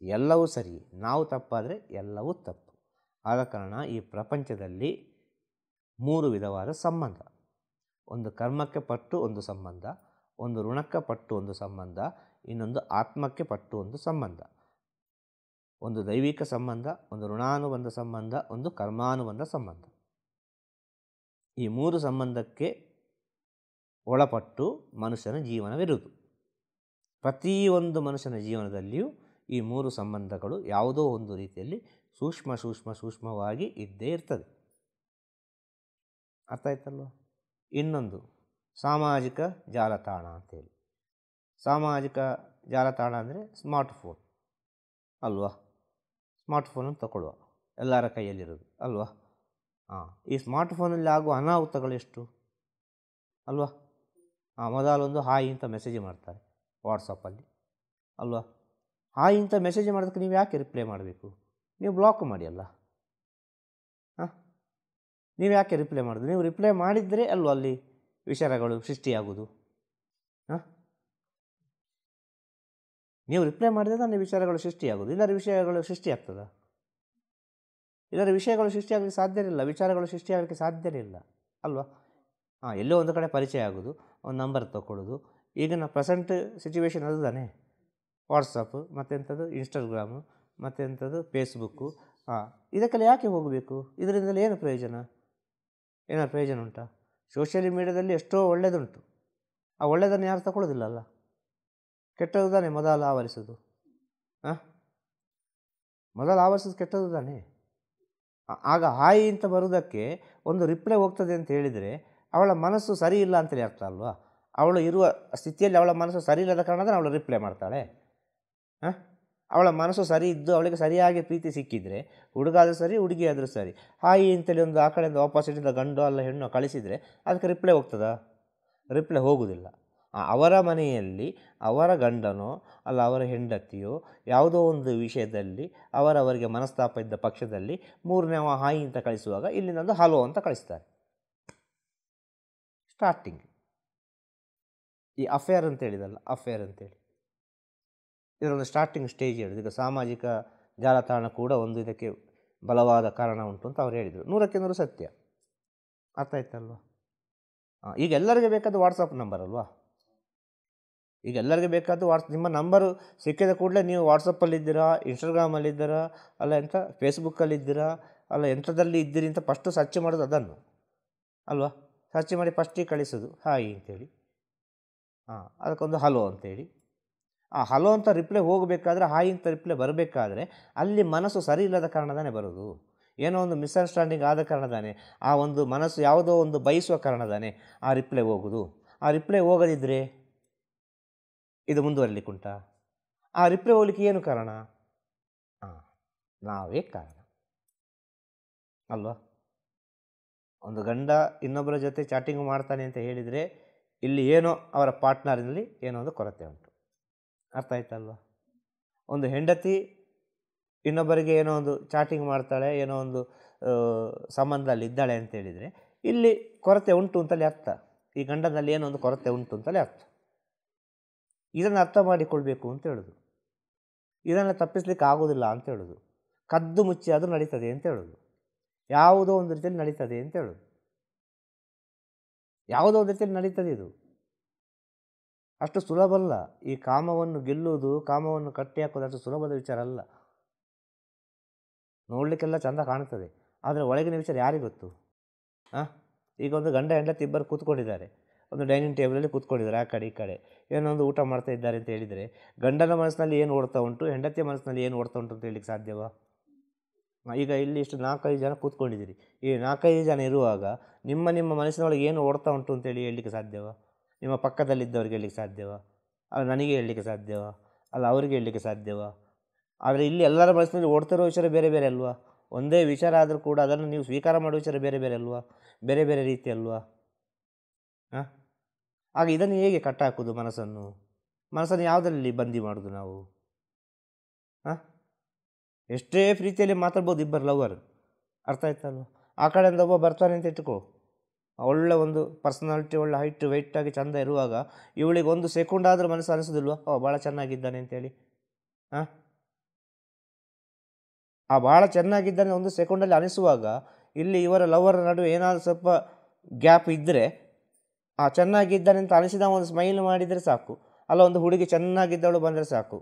ಎಲ್ಲವೂ ಸರಿಯೇ. ನಾವು ತಪ್ಪಾದರೆ ಎಲ್ಲವೂ ತಪ್ಪು. ಆದ ಕಾರಣ ಈ ಪ್ರಪಂಚದಲ್ಲಿ 3 ವಿಧವಾದ ಸಂಬಂಧ. ಒಂದು ಕರ್ಮಕ್ಕೆ ಪಟ್ಟು ಒಂದು ಸಂಬಂಧ, ಒಂದು ಋಣಕ್ಕೆ ಪಟ್ಟು ಒಂದು ಸಂಬಂಧ, ಇನ್ನೊಂದು ಆತ್ಮಕ್ಕೆ ಪಟ್ಟು ಒಂದು ಸಂಬಂಧ. ಒಂದು ದೈವಿಕ ಸಂಬಂಧ, ಒಂದು ಋಣಾನುಬಂಧ ಸಂಬಂಧ, ಒಂದು ಕರ್ಮಾನುಬಂಧ ಸಂಬಂಧ. ಈ 3 ಸಂಬಂಧಕ್ಕೆ ಒಳಪಟ್ಟು ಮನುಷ್ಯನ ಜೀವನವಿರುವುದು. ಪ್ರತಿಯೊಂದು ಮನುಷ್ಯನ ಜೀವನದಲ್ಲಿಯೂ ಈ 3 ಸಂಬಂಧಗಳು ಯಾವುದೋ ಒಂದು ರೀತಿಯಲ್ಲಿ ಸೂಕ್ಷ್ಮವಾಗಿ ಇದ್ದೇ ಇರ್ತದೆ. ಅರ್ಥ ಆಯ್ತಲ್ವ? ಇನ್ನೊಂದು ಸಾಮಾಜಿಕ ಜಾಲತಾಣ ಅಂತೇಳಿ. ಸಾಮಾಜಿಕ ಜಾಲತಾಣ ಅಂದರೆ ಸ್ಮಾರ್ಟ್ಫೋನ್ ಅಲ್ವಾ? ಸ್ಮಾರ್ಟ್ಫೋನನ್ನು ತಗೊಳ್ಳುವ, ಎಲ್ಲರ ಕೈಯಲ್ಲಿರೋದು ಅಲ್ವಾ? ಈ ಸ್ಮಾರ್ಟ್ಫೋನಲ್ಲಿ ಆಗುವ ಅನಾಹುತಗಳೆಷ್ಟು ಅಲ್ವಾ? ಮೊದಲೊಂದು ಹಾಯ್ ಅಂತ ಮೆಸೇಜ್ ಮಾಡ್ತಾರೆ ವಾಟ್ಸಪ್ಪಲ್ಲಿ ಅಲ್ವಾ? ಹಾಯ್ ಅಂತ ಮೆಸೇಜ್ ಮಾಡೋದಕ್ಕೆ ನೀವು ಯಾಕೆ ರಿಪ್ಲೈ ಮಾಡಬೇಕು? ನೀವು ಬ್ಲಾಕ್ ಮಾಡಿ ಅಲ್ಲ. ನೀವು ಯಾಕೆ ರಿಪ್ಲೈ ಮಾಡೋದು? ನೀವು ರಿಪ್ಲೈ ಮಾಡಿದರೆ ಅಲ್ವಾ ಅಲ್ಲಿ ವಿಚಾರಗಳು ಸೃಷ್ಟಿಯಾಗೋದು. ನೀವು ರಿಪ್ಲೈ ಮಾಡಿದರೆ ನನ್ನ ವಿಚಾರಗಳು ಸೃಷ್ಟಿಯಾಗೋದು. ಇಲ್ಲರ ವಿಷಯಗಳು ಸೃಷ್ಟಿಯಾಗ್ತದ? ಇಲ್ಲರ ವಿಷಯಗಳು ಸೃಷ್ಟಿಯಾಗಲಿಕ್ಕೆ ಸಾಧ್ಯವೇ ಇಲ್ಲ. ವಿಚಾರಗಳು ಸೃಷ್ಟಿಯಾಗಲಿಕ್ಕೆ ಸಾಧ್ಯವೇ ಇಲ್ಲ ಅಲ್ವಾ? ಎಲ್ಲೋ ಒಂದು ಕಡೆ ಪರಿಚಯ ಆಗೋದು, ಒಂದು ನಂಬರ್ ತಗೊಳ್ಳೋದು. ಈಗಿನ ಪ್ರೆಸೆಂಟ್ ಸಿಚುವೇಶನ್ ಅದು ತಾನೇ. ವಾಟ್ಸಪ್ಪು ಮತ್ತೆಂಥದ್ದು ಇನ್ಸ್ಟಾಗ್ರಾಮು ಮತ್ತೆಂಥದ್ದು ಫೇಸ್ಬುಕ್ಕು. ಇದಕ್ಕೆಲ್ಲ ಯಾಕೆ ಹೋಗಬೇಕು? ಇದರಿಂದಲೇ ಏನು ಪ್ರಯೋಜನ? ಏನಾದ್ರು ಪ್ರಯೋಜನ ಉಂಟಾ? ಸೋಷಿಯಲ್ ಮೀಡಿಯಾದಲ್ಲಿ ಎಷ್ಟೋ ಒಳ್ಳೆಯದುಂಟು. ಆ ಒಳ್ಳೆಯದನ್ನು ಯಾರು ತಗೊಳ್ಳೋದಿಲ್ಲಲ್ಲ. ಕೆಟ್ಟದ್ದು ತಾನೇ ಮೊದಲು ಆವರಿಸೋದು. ಮೊದಲು ಆವರಿಸೋದು ಕೆಟ್ಟದ್ದು ತಾನೇ. ಆಗ ಹಾಯಿ ಅಂತ ಬರೋದಕ್ಕೆ ಒಂದು ರಿಪ್ಲೈ ಹೋಗ್ತದೆ ಅಂತ ಹೇಳಿದರೆ ಅವಳ ಮನಸ್ಸು ಸರಿ ಇಲ್ಲ ಅಂತೇಳಿ ಅರ್ಥ ಅಲ್ವಾ? ಅವಳು ಇರುವ ಸ್ಥಿತಿಯಲ್ಲಿ ಅವಳ ಮನಸ್ಸು ಸರಿ ಇಲ್ಲದ ಕಾರಣದಿಂದ ಅವಳು ರಿಪ್ಲೈ ಮಾಡ್ತಾಳೆ. ಅವಳ ಮನಸ್ಸು ಸರಿ ಇದ್ದು ಅವಳಿಗೆ ಸರಿಯಾಗಿ ಪ್ರೀತಿ ಸಿಕ್ಕಿದರೆ, ಹುಡುಗ ಆದರೂ ಸರಿ ಹುಡುಗಿ ಆದರೂ ಸರಿ, ಹಾಯಿ ಅಂತೇಳಿ ಒಂದು ಆ ಕಡೆಯಿಂದ ಆಪೋಸಿಟಿಂದ ಗಂಡು ಅಲ್ಲ ಹೆಣ್ಣು ಕಳಿಸಿದರೆ ಅದಕ್ಕೆ ರಿಪ್ಲೈ ಹೋಗ್ತದಾ? ರಿಪ್ಲೈ ಹೋಗುವುದಿಲ್ಲ. ಅವರ ಮನೆಯಲ್ಲಿ ಅವರ ಗಂಡನೋ ಅಲ್ಲ ಅವರ ಹೆಂಡತಿಯೋ ಯಾವುದೋ ಒಂದು ವಿಷಯದಲ್ಲಿ ಅವರವರಿಗೆ ಮನಸ್ತಾಪ ಇದ್ದ ಪಕ್ಷದಲ್ಲಿ 3ನೇ ಹಾಯಿ ಅಂತ ಕಳಿಸುವಾಗ ಇಲ್ಲಿಂದೊಂದು ಹಲೋ ಅಂತ ಕಳಿಸ್ತಾರೆ. ಸ್ಟಾರ್ಟಿಂಗ್ ಈ ಅಫೇರ್ ಅಂತ ಹೇಳಿದಲ್ಲ, ಅಫೇರ್ ಅಂತೇಳಿ ಇದರೊಂದು ಸ್ಟಾರ್ಟಿಂಗ್ ಸ್ಟೇಜ್ ಹೇಳಿದ್ರು. ಈಗ ಸಾಮಾಜಿಕ ಜಾಲತಾಣ ಕೂಡ ಒಂದು ಇದಕ್ಕೆ ಬಲವಾದ ಕಾರಣ ಉಂಟು ಅಂತ ಅವ್ರು ಹೇಳಿದರು. 100ಕ್ಕೆ 100 ಸತ್ಯ. ಅರ್ಥ ಆಯ್ತಲ್ವ? ಈಗ ಎಲ್ಲರಿಗೆ ಬೇಕಾದ ವಾಟ್ಸಪ್ ನಂಬರ್ ಅಲ್ವಾ? ಈಗ ಎಲ್ಲರಿಗೆ ಬೇಕಾದ ನಿಮ್ಮ ನಂಬರು ಸಿಕ್ಕಿದ ಕೂಡಲೇ ನೀವು ವಾಟ್ಸಪ್ಪಲ್ಲಿದ್ದೀರಾ, ಇನ್ಸ್ಟಾಗ್ರಾಮಲ್ಲಿದ್ದೀರಾ, ಅಲ್ಲ ಎಂಥ ಫೇಸ್ಬುಕ್ಕಲ್ಲಿದ್ದೀರಾ, ಅಲ್ಲ ಎಂಥದಲ್ಲಿ ಇದ್ದೀರಿ ಅಂತ ಫಸ್ಟು ಸರ್ಚ್ ಮಾಡೋದು ಅದನ್ನು ಅಲ್ವಾ? ಸರ್ಚ್ ಮಾಡಿ ಫಸ್ಟಿಗೆ ಕಳಿಸೋದು ಹಾಯ್ ಅಂತೇಳಿ. ಅದಕ್ಕೊಂದು ಹಲೋ ಅಂತೇಳಿ. ಹಲೋ ಅಂತ ರಿಪ್ಲೈ ಹೋಗಬೇಕಾದ್ರೆ, ಹಾಯ್ ಅಂತ ರಿಪ್ಲೈ ಬರಬೇಕಾದ್ರೆ ಅಲ್ಲಿ ಮನಸ್ಸು ಸರಿ ಇಲ್ಲದ ಕಾರಣದಾನೇ ಬರೋದು. ಏನೋ ಒಂದು ಮಿಸ್ಅಂಡರ್ಸ್ಟ್ಯಾಂಡಿಂಗ್ ಆದ ಕಾರಣದಾನೆ, ಆ ಒಂದು ಮನಸ್ಸು ಯಾವುದೋ ಒಂದು ಬಯಸುವ ಕಾರಣದಾನೆ ಆ ರಿಪ್ಲೈ ಹೋಗೋದು. ಆ ರಿಪ್ಲೈ ಹೋಗದಿದ್ದರೆ ಇದು ಮುಂದುವರಲಿಕ್ಕುಂಟಾ? ಆ ರಿಪ್ಲೈ ಹೋಗ್ಲಿಕ್ಕೆ ಏನು ಕಾರಣ? ನಾವೇ ಕಾರಣ ಅಲ್ವಾ? ಒಂದು ಗಂಡ ಇನ್ನೊಬ್ಬರ ಜೊತೆ ಚಾಟಿಂಗ್ ಮಾಡ್ತಾನೆ ಅಂತ ಹೇಳಿದರೆ ಇಲ್ಲಿ ಏನೋ ಅವರ ಪಾರ್ಟ್ನರ್ನಲ್ಲಿ ಏನೋ ಒಂದು ಕೊರತೆ ಉಂಟು. ಅರ್ಥ ಆಯ್ತಲ್ವ? ಒಂದು ಹೆಂಡತಿ ಇನ್ನೊಬ್ಬರಿಗೆ ಏನೋ ಒಂದು ಚಾಟಿಂಗ್ ಮಾಡ್ತಾಳೆ, ಏನೋ ಒಂದು ಸಂಬಂಧದಲ್ಲಿ ಇದ್ದಾಳೆ ಅಂತ ಹೇಳಿದರೆ ಇಲ್ಲಿ ಕೊರತೆ ಉಂಟು ಅಂತಲೇ ಅರ್ಥ. ಈ ಗಂಡನಲ್ಲಿ ಏನೋ ಒಂದು ಕೊರತೆ ಉಂಟು ಅಂತಲೇ ಅರ್ಥ. ಇದನ್ನು ಅರ್ಥ ಮಾಡಿಕೊಳ್ಬೇಕು ಅಂತ ಹೇಳೋದು. ಇದನ್ನು ತಪ್ಪಿಸ್ಲಿಕ್ಕೆ ಆಗೋದಿಲ್ಲ ಅಂತ ಹೇಳೋದು. ಕದ್ದು ಮುಚ್ಚಿ ಅದು ನಡೀತದೆ ಅಂತ ಹೇಳೋದು. ಯಾವುದೋ ಒಂದು ರೀತಿಯಲ್ಲಿ ನಡೀತದೆ ಅಂತ ಹೇಳೋದು. ಯಾವುದೋ ಒಂದು ರೀತಿಯಲ್ಲಿ ನಡೀತದೆ. ಇದು ಅಷ್ಟು ಸುಲಭ ಅಲ್ಲ. ಈ ಕಾಮವನ್ನು ಗೆಲ್ಲುವುದು, ಕಾಮವನ್ನು ಕಟ್ಟಿ ಹಾಕೋದು ಅಷ್ಟು ಸುಲಭದ ವಿಚಾರ ಅಲ್ಲ. ನೋಡಲಿಕ್ಕೆಲ್ಲ ಚೆಂದ ಕಾಣ್ತದೆ, ಆದರೆ ಒಳಗಿನ ವಿಚಾರ ಯಾರಿಗೆ ಗೊತ್ತು? ಈಗ ಒಂದು ಗಂಡ ಹೆಂಡತಿ ಇಬ್ಬರು ಕೂತ್ಕೊಂಡಿದ್ದಾರೆ, ಒಂದು ಡೈನಿಂಗ್ ಟೇಬಲಲ್ಲಿ ಕೂತ್ಕೊಂಡಿದ್ದಾರೆ, ಆ ಕಡೆ ಈ ಕಡೆ ಏನೋ ಒಂದು ಊಟ ಮಾಡ್ತಾ ಇದ್ದಾರೆ ಅಂತ ಹೇಳಿದರೆ, ಗಂಡನ ಮನಸ್ಸಿನಲ್ಲಿ ಏನು ಓಡ್ತಾ ಉಂಟು, ಹೆಂಡತಿಯ ಮನಸ್ಸಿನಲ್ಲಿ ಏನು ಓಡ್ತಾ ಉಂಟು ಅಂತ ಹೇಳಲಿಕ್ಕೆ ಸಾಧ್ಯವಾ? ಈಗ ಇಲ್ಲಿ ಇಷ್ಟು 4-5 ಜನ ಕೂತ್ಕೊಂಡಿದ್ದೀರಿ. ಈ 4-5 ಜನ ಇರುವಾಗ ನಿಮ್ಮ ಮನಸ್ಸಿನೊಳಗೆ ಏನು ಓಡ್ತಾ ಉಂಟು ಅಂತೇಳಿ ಹೇಳಲಿಕ್ಕೆ ಸಾಧ್ಯವಾ? ನಿಮ್ಮ ಪಕ್ಕದಲ್ಲಿದ್ದವ್ರಿಗೆ ಹೇಳಲಿಕ್ಕೆ ಸಾಧ್ಯವಾ? ಅಲ್ಲ ನನಗೆ ಹೇಳಲಿಕ್ಕೆ ಸಾಧ್ಯವಾ? ಅಲ್ಲ ಅವರಿಗೆ ಹೇಳಲಿಕ್ಕೆ ಸಾಧ್ಯವಾ? ಆದರೆ ಇಲ್ಲಿ ಎಲ್ಲರ ಮನಸ್ಸಿನಲ್ಲಿ ಓಡ್ತಿರೋ ವಿಚಾರ ಬೇರೆ ಬೇರೆ ಅಲ್ವಾ? ಒಂದೇ ವಿಚಾರ ಆದರೂ ಕೂಡ ಅದನ್ನು ನೀವು ಸ್ವೀಕಾರ ಮಾಡೋ ವಿಚಾರ ಬೇರೆ ಬೇರೆ ಅಲ್ವಾ? ಬೇರೆ ಬೇರೆ ರೀತಿ ಅಲ್ವಾ? ಆಗ ಇದನ್ನು ಹೇಗೆ ಕಟ್ಟಾಕೋದು? ಮನಸ್ಸನ್ನು ಯಾವುದರಲ್ಲಿ ಬಂದಿ ಮಾಡೋದು ನಾವು? ಎಷ್ಟೇ ಪ್ರೀತಿಯಲ್ಲಿ ಮಾತಾಡ್ಬೋದು ಇಬ್ಬರು ಲವರ್, ಅರ್ಥ ಆಯ್ತಲ್ವ? ಆ ಕಡೆಯಿಂದ ಒಬ್ಬ ಬರ್ತಾನೆ ಅಂತ ಇಟ್ಕೋ, ಒಳ್ಳೆ ಒಂದು ಪರ್ಸನಾಲಿಟಿ, ಒಳ್ಳೆ ಹೈಟ್ ವೆಯ್ಟಾಗಿ ಚೆಂದ ಇರುವಾಗ ಇವಳಿಗೆ 1 ಸೆಕೆಂಡ್ ಆದರೂ ಮನಸ್ಸು ಅನಿಸೋದಿಲ್ವ ಭಾಳ ಚೆನ್ನಾಗಿದ್ದಾನೆ ಅಂತೇಳಿ? ಆ ಭಾಳ ಚೆನ್ನಾಗಿದ್ದಾನೆ 1 ಸೆಕೆಂಡಲ್ಲಿ ಅನಿಸುವಾಗ ಇಲ್ಲಿ ಇವರ ಲವರ್ ನಡುವೆ ಏನಾದರೂ ಸ್ವಲ್ಪ ಗ್ಯಾಪ್ ಇದ್ದರೆ, ಆ ಚೆನ್ನಾಗಿದ್ದಾನೆ ಅಂತ ಅನಿಸಿದ ಒಂದು ಸ್ಮೈಲ್ ಮಾಡಿದರೆ ಸಾಕು. ಅಲ್ಲ ಒಂದು ಹುಡುಗಿ ಚೆನ್ನಾಗಿದ್ದವಳು ಬಂದರೆ ಸಾಕು,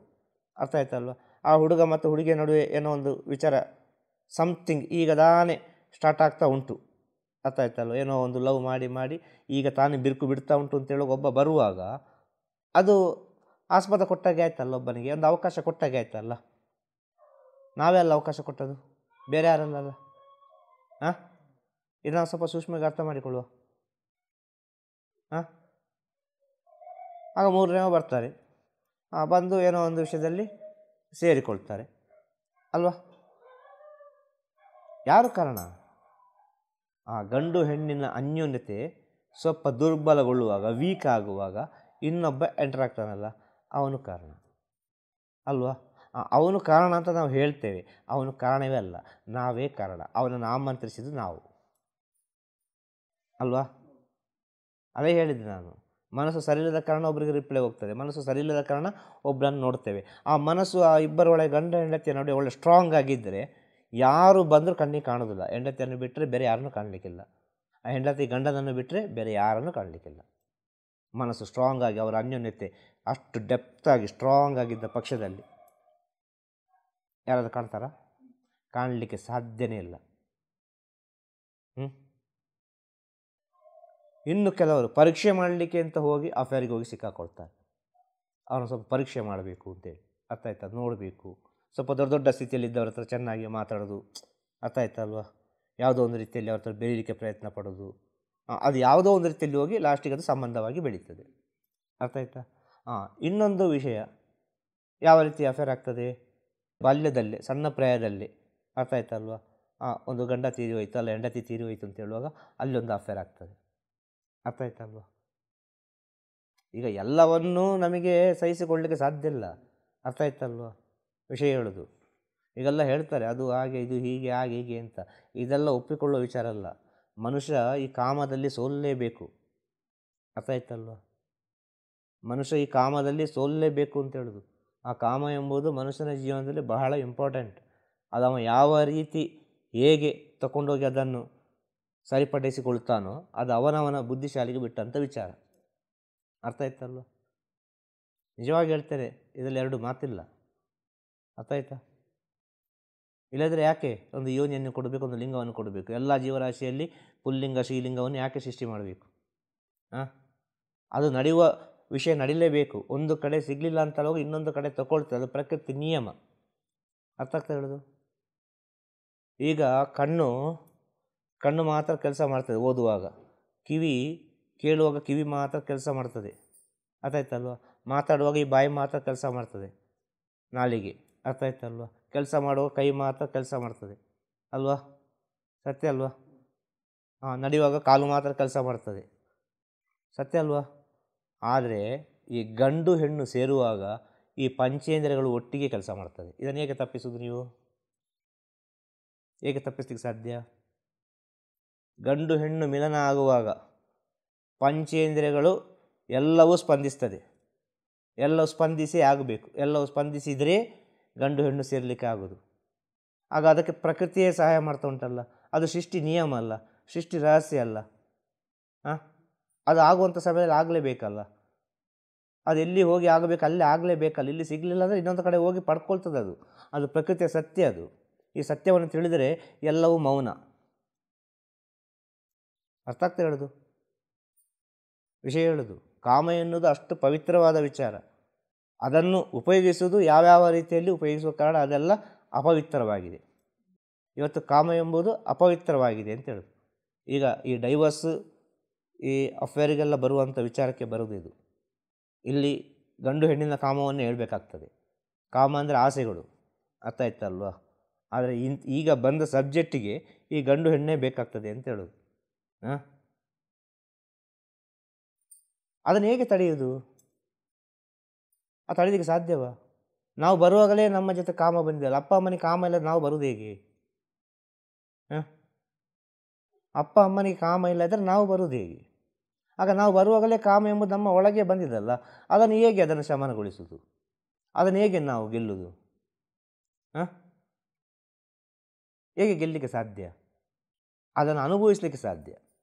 ಅರ್ಥ ಆಯ್ತಲ್ವ? ಆ ಹುಡುಗ ಮತ್ತು ಹುಡುಗಿಯ ನಡುವೆ ಏನೋ ಒಂದು ವಿಚಾರ ಸಮಥಿಂಗ್ ಈಗ ತಾನೇ ಸ್ಟಾರ್ಟ್ ಆಗ್ತಾ ಉಂಟು, ಅರ್ಥ ಆಯ್ತಲ್ವ? ಏನೋ ಒಂದು ಲವ್ ಮಾಡಿ ಈಗ ತಾನೇ ಬಿರುಕು ಬಿಡ್ತಾ ಉಂಟು ಅಂತೇಳಿ ಒಬ್ಬ ಬರುವಾಗ ಅದು ಆಸ್ಪದ ಕೊಟ್ಟಾಗೆ ಆಯ್ತಲ್ಲ, ಒಬ್ಬನಿಗೆ ಒಂದು ಅವಕಾಶ ಕೊಟ್ಟಾಗೆ ಆಯ್ತಲ್ಲ. ನಾವೇ ಅಲ್ಲ ಅವಕಾಶ ಕೊಟ್ಟದು, ಬೇರೆ ಯಾರಲ್ಲ. ಇದನ್ನು ಸ್ವಲ್ಪ ಸೂಕ್ಷ್ಮವಾಗಿ ಅರ್ಥ ಮಾಡಿಕೊಳ್ಳುವ. ಆಗ 3ನೇವ ಬರ್ತಾರೆ, ಬಂದು ಏನೋ ಒಂದು ವಿಷಯದಲ್ಲಿ ಸೇರಿಕೊಳ್ತಾರೆ ಅಲ್ವಾ? ಯಾರು ಕಾರಣ? ಆ ಗಂಡು ಹೆಣ್ಣಿನ ಅನ್ಯೋನ್ಯತೆ ಸ್ವಲ್ಪ ದುರ್ಬಲಗೊಳ್ಳುವಾಗ, ವೀಕ್ ಆಗುವಾಗ ಇನ್ನೊಬ್ಬ ಎಂಟರ್ ಆಗ್ತಾನಲ್ಲ, ಅವನು ಕಾರಣ ಅಲ್ವಾ? ಅವನು ಕಾರಣ ಅಂತ ನಾವು ಹೇಳ್ತೇವೆ, ಅವನು ಕಾರಣವೇ ಅಲ್ಲ, ನಾವೇ ಕಾರಣ. ಅವನನ್ನು ಆಮಂತ್ರಿಸಿದ್ದು ನಾವು ಅಲ್ವಾ? ಅದೇ ಹೇಳಿದ್ದೆ ನಾನು, ಮನಸ್ಸು ಸರಿಯಿಲ್ಲದ ಕಾರಣ ಒಬ್ಬರಿಗೆ ರಿಪ್ಲೈ ಹೋಗ್ತದೆ, ಮನಸ್ಸು ಸರಿಯಿಲ್ಲದ ಕಾರಣ ಒಬ್ಬರನ್ನು ನೋಡ್ತೇವೆ. ಆ ಮನಸ್ಸು ಆ ಇಬ್ಬರೊಳಗೆ ಗಂಡ ಹೆಂಡತಿಯ ನಡುವೆ ಒಳ್ಳೆ ಸ್ಟ್ರಾಂಗ್ ಆಗಿದ್ದರೆ ಯಾರು ಬಂದರೂ ಕಣ್ಣಿಗೆ ಕಾಣೋದಿಲ್ಲ. ಹೆಂಡತಿಯನ್ನು ಬಿಟ್ಟರೆ ಬೇರೆ ಯಾರನ್ನೂ ಕಾಣಲಿಕ್ಕಿಲ್ಲ, ಆ ಹೆಂಡತಿ ಗಂಡನನ್ನು ಬಿಟ್ಟರೆ ಬೇರೆ ಯಾರನ್ನೂ ಕಾಣಲಿಕ್ಕಿಲ್ಲ. ಮನಸ್ಸು ಸ್ಟ್ರಾಂಗ್ ಆಗಿ ಅವರ ಅನ್ಯೋನ್ಯತೆ ಅಷ್ಟು ಡೆಪ್ತಾಗಿ ಸ್ಟ್ರಾಂಗ್ ಆಗಿದ್ದ ಪಕ್ಷದಲ್ಲಿ ಯಾರಾದರೂ ಕಾಣ್ತಾರಾ? ಕಾಣಲಿಕ್ಕೆ ಸಾಧ್ಯನೇ ಇಲ್ಲ. ಇನ್ನು ಕೆಲವರು ಪರೀಕ್ಷೆ ಮಾಡಲಿಕ್ಕೆ ಅಂತ ಹೋಗಿ ಅಫೇರಿಗೆ ಹೋಗಿ ಸಿಕ್ಕಾಕೊಳ್ತಾರೆ. ಅವ್ರನ್ನ ಸ್ವಲ್ಪ ಪರೀಕ್ಷೆ ಮಾಡಬೇಕು ಅಂತೇಳಿ, ಅರ್ಥ ಆಯ್ತಾ? ನೋಡಬೇಕು, ಸ್ವಲ್ಪ ದೊಡ್ಡ ಸ್ಥಿತಿಯಲ್ಲಿ ಇದ್ದವ್ರ ಹತ್ರ ಚೆನ್ನಾಗಿ ಮಾತಾಡೋದು, ಅರ್ಥ ಆಯ್ತಲ್ವ? ಯಾವುದೋ ಒಂದು ರೀತಿಯಲ್ಲಿ ಅವ್ರ ಹತ್ರ ಬೆಳೀಲಿಕ್ಕೆ ಪ್ರಯತ್ನ ಪಡೋದು, ಅದು ಯಾವುದೋ ಒಂದು ರೀತಿಯಲ್ಲಿ ಹೋಗಿ ಲಾಸ್ಟಿಗೆ ಅದು ಸಂಬಂಧವಾಗಿ ಬೆಳೀತದೆ, ಅರ್ಥ ಆಯ್ತಾ? ಇನ್ನೊಂದು ವಿಷಯ, ಯಾವ ರೀತಿ ಅಫೇರ್ ಆಗ್ತದೆ? ಬಾಲ್ಯದಲ್ಲೇ, ಸಣ್ಣ ಪ್ರಾಯದಲ್ಲಿ, ಅರ್ಥ ಆಯ್ತಲ್ವ? ಒಂದು ಗಂಡ ತೀರಿ ಹೋಯ್ತು, ಅಲ್ಲ ಹೆಂಡತಿ ತೀರಿ ಹೋಯ್ತು ಅಂತ ಹೇಳುವಾಗ ಅಲ್ಲೊಂದು ಅಫೇರ್ ಆಗ್ತದೆ, ಅರ್ಥ ಆಯ್ತಲ್ವ? ಈಗ ಎಲ್ಲವನ್ನೂ ನಮಗೆ ಸಹಿಸಿಕೊಳ್ಳಲಿಕ್ಕೆ ಸಾಧ್ಯ ಇಲ್ಲ, ಅರ್ಥ ಆಯ್ತಲ್ವ? ವಿಷಯ ಹೇಳೋದು ಈಗೆಲ್ಲ ಹೇಳ್ತಾರೆ, ಅದು ಹಾಗೆ, ಇದು ಹೀಗೆ, ಹಾಗೆ ಹೀಗೆ ಅಂತ. ಇದೆಲ್ಲ ಒಪ್ಪಿಕೊಳ್ಳೋ ವಿಚಾರ ಅಲ್ಲ. ಮನುಷ್ಯ ಈ ಕಾಮದಲ್ಲಿ ಸೋಲಲೇಬೇಕು, ಅರ್ಥ ಆಯ್ತಲ್ವ? ಮನುಷ್ಯ ಈ ಕಾಮದಲ್ಲಿ ಸೋಲಲೇಬೇಕು ಅಂತ ಹೇಳೋದು. ಆ ಕಾಮ ಎಂಬುದು ಮನುಷ್ಯನ ಜೀವನದಲ್ಲಿ ಬಹಳ ಇಂಪಾರ್ಟೆಂಟ್. ಅದವ ಯಾವ ರೀತಿ ಹೇಗೆ ತಗೊಂಡೋಗಿ ಅದನ್ನು ಸರಿಪಡಿಸಿಕೊಳ್ತಾನೋ ಅದು ಅವನವನ ಬುದ್ಧಿಶಾಲಿಗೆ ಬಿಟ್ಟಂಥ ವಿಚಾರ, ಅರ್ಥ ಆಯ್ತಲ್ವ? ನಿಜವಾಗಿ ಹೇಳ್ತೇನೆ, ಇದರಲ್ಲಿ 2 ಮಾತಿಲ್ಲ, ಅರ್ಥ ಆಯ್ತಾ? ಇಲ್ಲದ್ರೆ ಯಾಕೆ ಒಂದು ಯೋನಿಯನ್ನು ಕೊಡಬೇಕು, ಒಂದು ಲಿಂಗವನ್ನು ಕೊಡಬೇಕು? ಎಲ್ಲ ಜೀವರಾಶಿಯಲ್ಲಿ ಪುಲ್ಲಿಂಗ ಶ್ರೀಲಿಂಗವನ್ನು ಯಾಕೆ ಸೃಷ್ಟಿ ಮಾಡಬೇಕು? ಅದು ನಡೆಯುವ ವಿಷಯ ನಡೀಲೇಬೇಕು. ಒಂದು ಕಡೆ ಸಿಗಲಿಲ್ಲ ಅಂತ ಹೋಗಿ ಇನ್ನೊಂದು ಕಡೆ ತಗೊಳ್ತದೆ, ಅದು ಪ್ರಕೃತಿ ನಿಯಮ, ಅರ್ಥ ಆಗ್ತಾ ಹೇಳೋದು? ಈಗ ಕಣ್ಣು ಮಾತ್ರ ಕೆಲಸ ಮಾಡ್ತದೆ ಓದುವಾಗ, ಕಿವಿ ಕೇಳುವಾಗ ಕಿವಿ ಮಾತ್ರ ಕೆಲಸ ಮಾಡ್ತದೆ, ಅರ್ಥ ಆಯ್ತಲ್ವ? ಮಾತಾಡುವಾಗ ಈ ಬಾಯಿ ಮಾತ್ರ ಕೆಲಸ ಮಾಡ್ತದೆ, ನಾಲಿಗೆ, ಅರ್ಥ ಆಯ್ತಲ್ವ? ಕೆಲಸ ಮಾಡುವಾಗ ಕೈ ಮಾತ್ರ ಕೆಲಸ ಮಾಡ್ತದೆ ಅಲ್ವಾ? ಸತ್ಯ ಅಲ್ವಾ? ನಡೆಯುವಾಗ ಕಾಲು ಮಾತ್ರ ಕೆಲಸ ಮಾಡ್ತದೆ, ಸತ್ಯ ಅಲ್ವಾ? ಆದರೆ ಈ ಗಂಡು ಹೆಣ್ಣು ಸೇರುವಾಗ ಈ ಪಂಚೇಂದ್ರಿಯಗಳು ಒಟ್ಟಿಗೆ ಕೆಲಸ ಮಾಡ್ತದೆ. ಇದನ್ನು ಹೇಗೆ ತಪ್ಪಿಸೋದು ನೀವು? ಹೇಗೆ ತಪ್ಪಿಸ್ಲಿಕ್ಕೆ ಸಾಧ್ಯ? ಗಂಡು ಹೆಣ್ಣು ಮಿಲನ ಆಗುವಾಗ ಪಂಚೇಂದ್ರಿಯಗಳು ಎಲ್ಲವೂ ಸ್ಪಂದಿಸ್ತದೆ, ಎಲ್ಲವೂ ಸ್ಪಂದಿಸಿ ಆಗಬೇಕು. ಎಲ್ಲವೂ ಸ್ಪಂದಿಸಿದರೆ ಗಂಡು ಹೆಣ್ಣು ಸೇರಲಿಕ್ಕೆ ಆಗೋದು. ಆಗ ಅದಕ್ಕೆ ಪ್ರಕೃತಿಯೇ ಸಹಾಯ ಮಾಡ್ತಾ ಉಂಟಲ್ಲ. ಅದು ಸೃಷ್ಟಿ ನಿಯಮ ಅಲ್ಲ, ಸೃಷ್ಟಿ ರಹಸ್ಯ ಅಲ್ಲ. ಅದು ಆಗುವಂಥ ಸಮಯದಲ್ಲಿ ಆಗಲೇಬೇಕಲ್ಲ. ಅದು ಎಲ್ಲಿ ಹೋಗಿ ಆಗಬೇಕು ಅಲ್ಲಿ ಆಗಲೇಬೇಕಲ್ಲ. ಇಲ್ಲಿ ಸಿಗಲಿಲ್ಲ ಅಂದರೆ ಇನ್ನೊಂದು ಕಡೆ ಹೋಗಿ ಪಡ್ಕೊಳ್ತದೆ. ಅದು ಪ್ರಕೃತಿಯ ಸತ್ಯ. ಅದು ಈ ಸತ್ಯವನ್ನು ತಿಳಿದರೆ ಎಲ್ಲವೂ ಮೌನ. ಅರ್ಥ ಆಗ್ತಾ ಹೇಳೋದು ವಿಷಯ ಹೇಳೋದು. ಕಾಮ ಎನ್ನುವುದು ಅಷ್ಟು ಪವಿತ್ರವಾದ ವಿಚಾರ. ಅದನ್ನು ಉಪಯೋಗಿಸುವುದು ಯಾವ್ಯಾವ ರೀತಿಯಲ್ಲಿ ಉಪಯೋಗಿಸುವ ಕಾರಣ ಅದೆಲ್ಲ ಅಪವಿತ್ರವಾಗಿದೆ. ಇವತ್ತು ಕಾಮ ಎಂಬುದು ಅಪವಿತ್ರವಾಗಿದೆ ಅಂತ ಹೇಳೋದು. ಈಗ ಈ ಡೈವರ್ಸ್, ಈ ಅಫೇರಿಗೆಲ್ಲ ಬರುವಂಥ ವಿಚಾರಕ್ಕೆ ಬರೋದು ಇದು. ಇಲ್ಲಿ ಗಂಡು ಹೆಣ್ಣಿನ ಕಾಮವನ್ನು ಹೇಳಬೇಕಾಗ್ತದೆ. ಕಾಮ ಅಂದರೆ ಆಸೆಗಳು, ಅರ್ಥ ಆಯ್ತಲ್ವಾ? ಆದರೆ ಈಗ ಬಂದ ಸಬ್ಜೆಕ್ಟಿಗೆ ಈ ಗಂಡು ಹೆಣ್ಣೇ ಬೇಕಾಗ್ತದೆ ಅಂತ ಹೇಳೋದು. ಅದನ್ನು ಹೇಗೆ ತಡೆಯುವುದು? ಅದು ತಡೆಯೋದಕ್ಕೆ ಸಾಧ್ಯವಾ? ನಾವು ಬರುವಾಗಲೇ ನಮ್ಮ ಜೊತೆ ಕಾಮ ಬಂದಿದ್ದಲ್ಲ. ಅಪ್ಪ ಅಮ್ಮನಿಗೆ ಕಾಮ ಇಲ್ಲ, ನಾವು ಬರುವುದು ಹೇಗೆ? ಅಪ್ಪ ಅಮ್ಮನಿಗೆ ಕಾಮ ಇಲ್ಲ ಇದ್ದರೆ ನಾವು ಬರುವುದು ಹೇಗೆ? ಆಗ ನಾವು ಬರುವಾಗಲೇ ಕಾಮ ಎಂಬುದು ನಮ್ಮ ಒಳಗೆ ಬಂದಿದ್ದಲ್ಲ. ಅದನ್ನು ಹೇಗೆ ಅದನ್ನು ಶಮನಗೊಳಿಸುವುದು? ಅದನ್ನು ಹೇಗೆ ನಾವು ಗೆಲ್ಲುವುದು? ಹೇಗೆ ಗೆಲ್ಲಲಿಕ್ಕೆ ಸಾಧ್ಯ? ಅದನ್ನು ಅನುಭವಿಸಲಿಕ್ಕೆ ಸಾಧ್ಯ.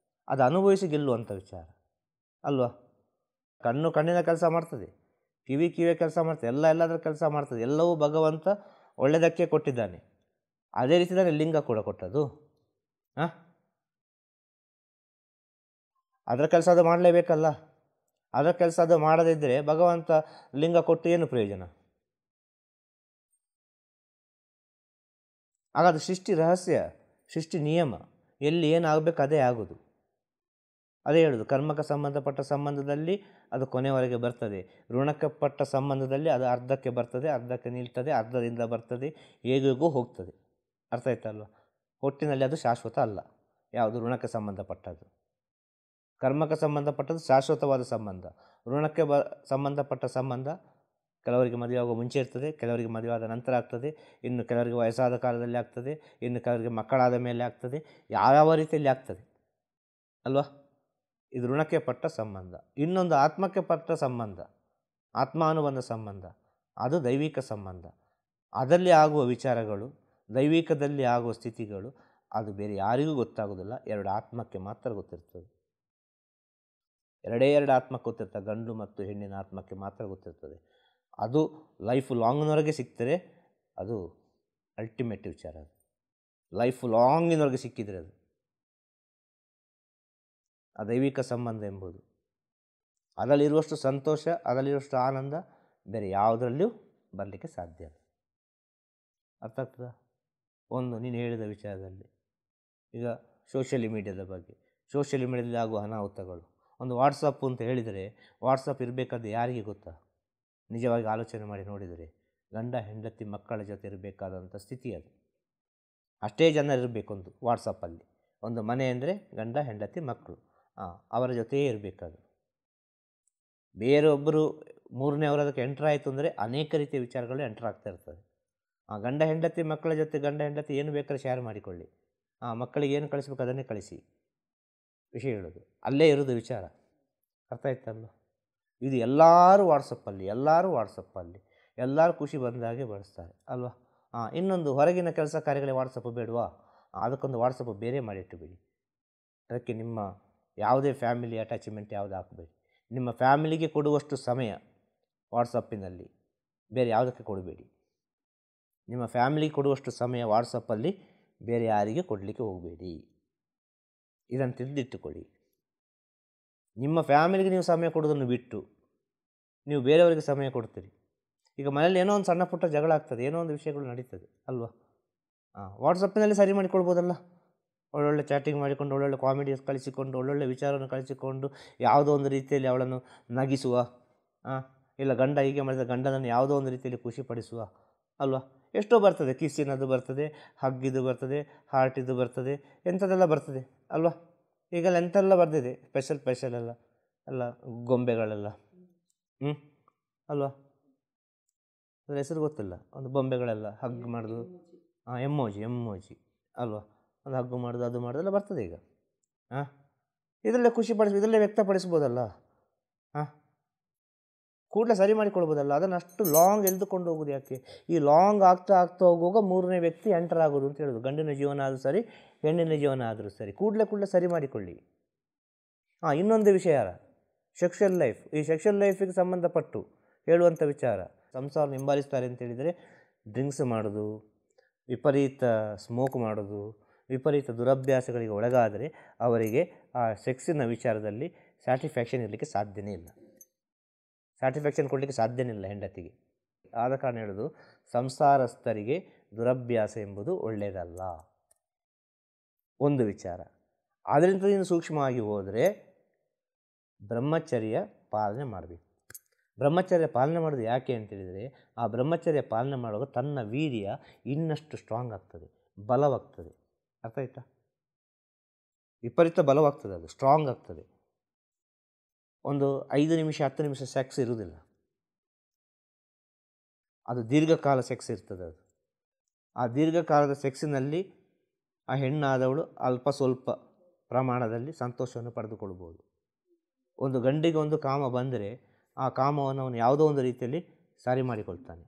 ಅದು ಅನುಭವಿಸಿ ಗೆಲ್ಲುವಂಥ ವಿಚಾರ ಅಲ್ವಾ? ಕಣ್ಣು ಕಣ್ಣಿನ ಕೆಲಸ ಮಾಡ್ತದೆ, ಕಿವಿಯ ಕೆಲಸ ಮಾಡ್ತದೆ, ಎಲ್ಲದರ ಕೆಲಸ ಮಾಡ್ತದೆ. ಎಲ್ಲವೂ ಭಗವಂತ ಒಳ್ಳೆಯದಕ್ಕೆ ಕೊಟ್ಟಿದ್ದಾನೆ. ಅದೇ ರೀತಿ ತಾನೇ ಲಿಂಗ ಕೂಡ ಕೊಟ್ಟದು. ಅದರ ಕೆಲಸ ಅದು ಮಾಡಲೇಬೇಕಲ್ಲ. ಅದರ ಕೆಲಸ ಅದು ಮಾಡದಿದ್ದರೆ ಭಗವಂತ ಲಿಂಗ ಕೊಟ್ಟು ಏನು ಪ್ರಯೋಜನ? ಆಗ ಅದು ಸೃಷ್ಟಿ ರಹಸ್ಯ, ಸೃಷ್ಟಿ ನಿಯಮ. ಎಲ್ಲಿ ಏನಾಗಬೇಕು ಅದೇ ಆಗೋದು. ಅದೇ ಹೇಳೋದು, ಕರ್ಮಕ್ಕೆ ಸಂಬಂಧಪಟ್ಟ ಸಂಬಂಧದಲ್ಲಿ ಅದು ಕೊನೆಯವರೆಗೆ ಬರ್ತದೆ. ಋಣಕ್ಕೆ ಪಟ್ಟ ಸಂಬಂಧದಲ್ಲಿ ಅದು ಅರ್ಧಕ್ಕೆ ಬರ್ತದೆ, ಅರ್ಧಕ್ಕೆ ನಿಲ್ತದೆ, ಅರ್ಧದಿಂದ ಬರ್ತದೆ, ಹೇಗೂ ಹೋಗ್ತದೆ. ಅರ್ಥ ಆಯ್ತಲ್ವ? ಒಟ್ಟಿನಲ್ಲಿ ಅದು ಶಾಶ್ವತ ಅಲ್ಲ. ಯಾವುದು ಋಣಕ್ಕೆ ಸಂಬಂಧಪಟ್ಟದ್ದು. ಕರ್ಮಕ್ಕೆ ಸಂಬಂಧಪಟ್ಟದ್ದು ಶಾಶ್ವತವಾದ ಸಂಬಂಧ. ಋಣಕ್ಕೆ ಸಂಬಂಧಪಟ್ಟ ಸಂಬಂಧ ಕೆಲವರಿಗೆ ಮದುವೆ ಆಗುವ ಮುಂಚೆ ಇರ್ತದೆ, ಕೆಲವರಿಗೆ ಮದುವೆ ಆದ ನಂತರ ಆಗ್ತದೆ, ಇನ್ನು ಕೆಲವರಿಗೆ ವಯಸ್ಸಾದ ಕಾಲದಲ್ಲಿ ಆಗ್ತದೆ, ಇನ್ನು ಕೆಲವರಿಗೆ ಮಕ್ಕಳಾದ ಮೇಲೆ ಆಗ್ತದೆ. ಯಾವ ರೀತಿಯಲ್ಲಿ ಆಗ್ತದೆ ಅಲ್ವಾ? ಇದು ಋಣಕ್ಕೆ ಪಟ್ಟ ಸಂಬಂಧ. ಇನ್ನೊಂದು ಆತ್ಮಕ್ಕೆ ಪಟ್ಟ ಸಂಬಂಧ, ಆತ್ಮಾನುಬಂಧ ಸಂಬಂಧ. ಅದು ದೈವಿಕ ಸಂಬಂಧ. ಅದರಲ್ಲಿ ಆಗುವ ವಿಚಾರಗಳು, ದೈವಿಕದಲ್ಲಿ ಆಗುವ ಸ್ಥಿತಿಗಳು ಅದು ಬೇರೆ ಯಾರಿಗೂ ಗೊತ್ತಾಗೋದಿಲ್ಲ. ಎರಡು ಆತ್ಮಕ್ಕೆ ಮಾತ್ರ ಗೊತ್ತಿರ್ತದೆ. ಎರಡು ಆತ್ಮಕ್ಕೆ ಗೊತ್ತಿರ್ತದೆ. ಗಂಡು ಮತ್ತು ಹೆಣ್ಣಿನ ಆತ್ಮಕ್ಕೆ ಮಾತ್ರ ಗೊತ್ತಿರ್ತದೆ. ಅದು ಲೈಫ್ ಲಾಂಗ್ನವರೆಗೆ ಸಿಗ್ತದೆ. ಅದು ಅಲ್ಟಿಮೇಟ್ ವಿಚಾರ. ಅದು ಲೈಫ್ ಲಾಂಗಿನವರೆಗೆ ಸಿಕ್ಕಿದರೆ ಅದು ಆ ದೈವಿಕ ಸಂಬಂಧ ಎಂಬುದು. ಅದರಲ್ಲಿರುವಷ್ಟು ಸಂತೋಷ, ಅದರಲ್ಲಿರುವಷ್ಟು ಆನಂದ ಬೇರೆ ಯಾವುದರಲ್ಲಿಯೂ ಬರಲಿಕ್ಕೆ ಸಾಧ್ಯ. ಅರ್ಥ ಆಗ್ತದ? ಒಂದು ನೀನು ಹೇಳಿದ ವಿಚಾರದಲ್ಲಿ ಈಗ ಸೋಷಿಯಲ್ ಮೀಡಿಯಾದ ಬಗ್ಗೆ, ಸೋಷಿಯಲ್ ಮೀಡಿಯಾದಲ್ಲಿ ಆಗುವ ಅನಾಹುತಗಳು. ಒಂದು ವಾಟ್ಸಪ್ ಅಂತ ಹೇಳಿದರೆ, ವಾಟ್ಸಪ್ ಇರಬೇಕಾದ್ರೆ ಯಾರಿಗೆ ಗೊತ್ತಾ? ನಿಜವಾಗಿ ಆಲೋಚನೆ ಮಾಡಿ ನೋಡಿದರೆ ಗಂಡ ಹೆಂಡತಿ ಮಕ್ಕಳ ಜೊತೆ ಇರಬೇಕಾದಂಥ ಸ್ಥಿತಿ ಅದು. ಅಷ್ಟೇ ಜನ ಇರಬೇಕು ಒಂದು ವಾಟ್ಸಪ್ಪಲ್ಲಿ. ಒಂದು ಮನೆ ಅಂದರೆ ಗಂಡ ಹೆಂಡತಿ ಮಕ್ಕಳು, ಅವರ ಜೊತೆಯೇ ಇರಬೇಕಾದ್ರು. ಬೇರೊಬ್ಬರು ಮೂರನೇವರು ಅದಕ್ಕೆ ಎಂಟ್ರ್ ಆಯಿತು ಅಂದರೆ ಅನೇಕ ರೀತಿಯ ವಿಚಾರಗಳು ಎಂಟ್ರ್ ಆಗ್ತಾ ಇರ್ತದೆ. ಗಂಡ ಹೆಂಡತಿ ಮಕ್ಕಳ ಜೊತೆ ಗಂಡ ಹೆಂಡತಿ ಏನು ಬೇಕಾದ್ರೆ ಶೇರ್ ಮಾಡಿಕೊಳ್ಳಿ. ಮಕ್ಕಳಿಗೆ ಏನು ಕಳಿಸ್ಬೇಕು ಅದನ್ನೇ ಕಳಿಸಿ. ವಿಷಯ ಹೇಳೋದು ಅಲ್ಲೇ ಇರೋದು ವಿಚಾರ. ಅರ್ಥ ಆಯ್ತಲ್ಲ? ಇದು ಎಲ್ಲರೂ ವಾಟ್ಸಪ್ಪಲ್ಲಿ, ಎಲ್ಲರೂ ಖುಷಿ ಬಂದಾಗೆ ಬಳಸ್ತಾರೆ ಅಲ್ವಾ? ಇನ್ನೊಂದು ಹೊರಗಿನ ಕೆಲಸ ಕಾರ್ಯಗಳಿಗೆ ವಾಟ್ಸಪ್ ಬೇಡವಾ? ಅದಕ್ಕೊಂದು ವಾಟ್ಸಪ್ ಬೇರೆ ಮಾಡಿಟ್ಟುಬಿಡಿ. ಅದಕ್ಕೆ ನಿಮ್ಮ ಯಾವುದೇ ಫ್ಯಾಮಿಲಿ ಅಟ್ಯಾಚ್ಮೆಂಟ್ ಯಾವುದು ಹಾಕಬೇಡಿ. ನಿಮ್ಮ ಫ್ಯಾಮಿಲಿಗೆ ಕೊಡುವಷ್ಟು ಸಮಯ ವಾಟ್ಸಪ್ಪಿನಲ್ಲಿ ಬೇರೆ ಯಾವುದಕ್ಕೆ ಕೊಡಬೇಡಿ. ನಿಮ್ಮ ಫ್ಯಾಮಿಲಿಗೆ ಕೊಡುವಷ್ಟು ಸಮಯ ವಾಟ್ಸಪ್ಪಲ್ಲಿ ಬೇರೆ ಯಾರಿಗೆ ಕೊಡಲಿಕ್ಕೆ ಹೋಗಬೇಡಿ. ಇದನ್ನು ತಿಳಿದಿಟ್ಟುಕೊಳ್ಳಿ. ನಿಮ್ಮ ಫ್ಯಾಮಿಲಿಗೆ ನೀವು ಸಮಯ ಕೊಡೋದನ್ನು ಬಿಟ್ಟು ನೀವು ಬೇರೆಯವರಿಗೆ ಸಮಯ ಕೊಡ್ತೀರಿ. ಈಗ ಮನೇಲಿ ಏನೋ ಒಂದು ಸಣ್ಣ ಪುಟ್ಟ ಜಗಳ ಆಗ್ತದೆ, ಏನೋ ಒಂದು ವಿಷಯಗಳು ನಡೀತದೆ ಅಲ್ವಾ? ವಾಟ್ಸಪ್ಪಿನಲ್ಲಿ ಸರಿ ಮಾಡಿಕೊಳ್ಬೋದಲ್ಲ. ಒಳ್ಳೊಳ್ಳೆ ಚಾಟಿಂಗ್ ಮಾಡಿಕೊಂಡು, ಒಳ್ಳೊಳ್ಳೆ ಕಾಮಿಡಿಯಸ್ ಕಳಿಸಿಕೊಂಡು, ಒಳ್ಳೊಳ್ಳೆ ವಿಚಾರವನ್ನು ಕಳಿಸಿಕೊಂಡು, ಯಾವುದೋ ಒಂದು ರೀತಿಯಲ್ಲಿ ಅವಳನ್ನು ನಗಿಸುವ, ಇಲ್ಲ ಗಂಡ ಹೀಗೆ ಮಾಡಿದ ಗಂಡನನ್ನು ಯಾವುದೋ ಒಂದು ರೀತಿಯಲ್ಲಿ ಖುಷಿಪಡಿಸುವ ಅಲ್ವಾ? ಎಷ್ಟೋ ಬರ್ತದೆ. ಕಿಸ್ಸಿನದು ಬರ್ತದೆ, ಹಗ್ಗಿದು ಬರ್ತದೆ, ಹಾರ್ಟಿದು ಬರ್ತದೆ, ಎಂಥದ್ದೆಲ್ಲ ಬರ್ತದೆ ಅಲ್ವಾ? ಈಗೆಲ್ಲ ಎಂತೆಲ್ಲ ಬರ್ತಿದೆ, ಸ್ಪೆಷಲ್ ಎಲ್ಲ ಗೊಂಬೆಗಳೆಲ್ಲ ಅಲ್ವಾ? ಅದರ ಹೆಸರು ಗೊತ್ತಿಲ್ಲ. ಒಂದು ಬೊಂಬೆಗಳೆಲ್ಲ ಹಗ್ ಮಾಡೋದು, ಎಮ್ಮೋಜಿ ಅಲ್ವಾ? ಒಂದು ಹಗ್ಗು ಮಾಡೋದು, ಅದು ಮಾಡೋದೆಲ್ಲ ಬರ್ತದೆ ಈಗ. ಇದರಲ್ಲೇ ಖುಷಿಪಡಿಸ್ಬೋದು, ಇದರಲ್ಲೇ ವ್ಯಕ್ತಪಡಿಸ್ಬೋದಲ್ಲ. ಕೂಡಲೇ ಸರಿ ಮಾಡಿಕೊಳ್ಬೋದಲ್ಲ. ಅದನ್ನು ಅಷ್ಟು ಲಾಂಗ್ ಎಳೆದುಕೊಂಡು ಹೋಗೋದು ಯಾಕೆ? ಈ ಲಾಂಗ್ ಆಗ್ತಾ ಆಗ್ತಾ ಹೋಗುವಾಗ ಮೂರನೇ ವ್ಯಕ್ತಿ ಎಂಟರ್ ಆಗೋದು ಅಂತ ಹೇಳೋದು. ಗಂಡಿನ ಜೀವನ ಆದರೂ ಸರಿ, ಹೆಣ್ಣಿನ ಜೀವನ ಆದರೂ ಸರಿ, ಕೂಡಲೇ ಸರಿ ಮಾಡಿಕೊಳ್ಳಿ. ಇನ್ನೊಂದು ವಿಷಯ, ಸೆಕ್ಷುವಲ್ ಲೈಫ್. ಈ ಸೆಕ್ಷುವಲ್ ಲೈಫಿಗೆ ಸಂಬಂಧಪಟ್ಟು ಹೇಳುವಂಥ ವಿಚಾರ, ಸಂಸಾರ ಹಿಂಬಾಲಿಸ್ತಾರೆ ಅಂತೇಳಿದರೆ ಡ್ರಿಂಕ್ಸ್ ಮಾಡೋದು, ವಿಪರೀತ ಸ್ಮೋಕ್ ಮಾಡೋದು, ವಿಪರೀತ ದುರಭ್ಯಾಸಗಳಿಗೆ ಒಳಗಾದರೆ ಅವರಿಗೆ ಆ ಸೆಕ್ಸಿನ ವಿಚಾರದಲ್ಲಿ ಸ್ಯಾಟಿಸ್ಫ್ಯಾಕ್ಷನ್ ಇರಲಿಕ್ಕೆ ಸಾಧ್ಯನೇ ಇಲ್ಲ, ಸ್ಯಾಟಿಸ್ಫ್ಯಾಕ್ಷನ್ ಕೊಡಲಿಕ್ಕೆ ಸಾಧ್ಯನೇ ಇಲ್ಲ ಹೆಂಡತಿಗೆ. ಆದ ಕಾರಣ ಹೇಳೋದು, ಸಂಸಾರಸ್ಥರಿಗೆ ದುರಭ್ಯಾಸ ಎಂಬುದು ಒಳ್ಳೆಯದಲ್ಲ. ಒಂದು ವಿಚಾರ. ಅದರಿಂದ ನೀನು ಸೂಕ್ಷ್ಮವಾಗಿ ಹೋದರೆ ಬ್ರಹ್ಮಚರ್ಯ ಪಾಲನೆ ಮಾಡಬೇಕು. ಬ್ರಹ್ಮಚರ್ಯ ಪಾಲನೆ ಮಾಡೋದು ಯಾಕೆ ಅಂತೇಳಿದರೆ, ಆ ಬ್ರಹ್ಮಚರ್ಯ ಪಾಲನೆ ಮಾಡುವಾಗ ತನ್ನ ವೀರ್ಯ ಇನ್ನಷ್ಟು ಸ್ಟ್ರಾಂಗ್ ಆಗ್ತದೆ, ಬಲವಾಗ್ತದೆ. ಅರ್ಥ ಆಯ್ತಾ? ವಿಪರೀತ ಬಲವಾಗ್ತದೆ, ಅದು ಸ್ಟ್ರಾಂಗ್ ಆಗ್ತದೆ. ಒಂದು 5 ನಿಮಿಷ 10 ನಿಮಿಷ ಸೆಕ್ಸ್ ಇರುವುದಿಲ್ಲ, ಅದು ದೀರ್ಘಕಾಲ ಸೆಕ್ಸ್ ಇರ್ತದೆ. ಅದು ಆ ದೀರ್ಘಕಾಲದ ಸೆಕ್ಸಿನಲ್ಲಿ ಆ ಹೆಣ್ಣಾದವಳು ಅಲ್ಪ ಸ್ವಲ್ಪ ಪ್ರಮಾಣದಲ್ಲಿ ಸಂತೋಷವನ್ನು ಪಡೆದುಕೊಳ್ಬೋದು. ಒಂದು ಗಂಡಿಗೆ ಒಂದು ಕಾಮ ಬಂದರೆ ಆ ಕಾಮವನ್ನು ಅವನು ಯಾವುದೋ ಒಂದು ರೀತಿಯಲ್ಲಿ ಸರಿ ಮಾಡಿಕೊಳ್ತಾನೆ.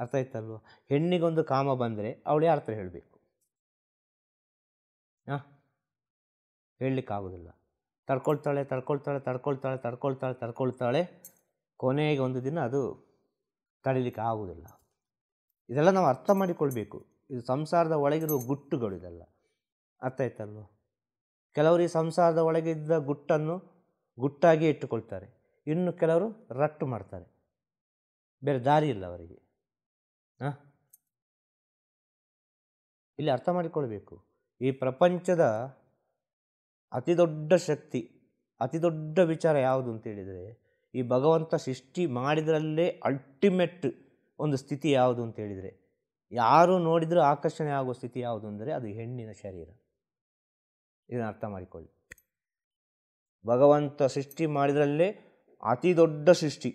ಅರ್ಥ ಆಯ್ತಲ್ವ? ಹೆಣ್ಣಿಗೊಂದು ಕಾಮ ಬಂದರೆ ಅವಳು ಯಾರ ಹತ್ರ ಹೇಳಬೇಕು? ಹೇಳಲಿಕ್ಕಾಗೋದಿಲ್ಲ. ತಡ್ಕೊಳ್ತಾಳೆ. ಕೊನೆಗೆ ಒಂದು ದಿನ ಅದು ತಡಿಲಿಕ್ಕೆ ಆಗುವುದಿಲ್ಲ. ಇದೆಲ್ಲ ನಾವು ಅರ್ಥ ಮಾಡಿಕೊಳ್ಬೇಕು. ಇದು ಸಂಸಾರದ ಒಳಗಿರುವ ಗುಟ್ಟುಗಳು ಇದೆಲ್ಲ. ಅರ್ಥ ಆಯ್ತಲ್ವ? ಕೆಲವರು ಈ ಸಂಸಾರದ ಒಳಗಿದ್ದ ಗುಟ್ಟನ್ನು ಗುಟ್ಟಾಗಿ ಇಟ್ಟುಕೊಳ್ತಾರೆ, ಇನ್ನು ಕೆಲವರು ರಟ್ಟು ಮಾಡ್ತಾರೆ. ಬೇರೆ ದಾರಿ ಇಲ್ಲ ಅವರಿಗೆ. ಇಲ್ಲಿ ಅರ್ಥ ಮಾಡಿಕೊಳ್ಬೇಕು, ಈ ಪ್ರಪಂಚದ ಅತಿ ದೊಡ್ಡ ಶಕ್ತಿ, ಅತಿ ದೊಡ್ಡ ವಿಚಾರ ಯಾವುದು ಅಂತೇಳಿದರೆ, ಈ ಭಗವಂತ ಸೃಷ್ಟಿ ಮಾಡಿದ್ರಲ್ಲೇ ಅಲ್ಟಿಮೇಟ್ ಒಂದು ಸ್ಥಿತಿ ಯಾವುದು ಅಂತೇಳಿದರೆ, ಯಾರು ನೋಡಿದರೂ ಆಕರ್ಷಣೆ ಆಗುವ ಸ್ಥಿತಿ ಯಾವುದು ಅಂದರೆ ಅದು ಹೆಣ್ಣಿನ ಶರೀರ. ಇದನ್ನು ಅರ್ಥ ಮಾಡಿಕೊಳ್ಳಿ. ಭಗವಂತ ಸೃಷ್ಟಿ ಮಾಡಿದ್ರಲ್ಲೇ ಅತಿ ದೊಡ್ಡ ಸೃಷ್ಟಿ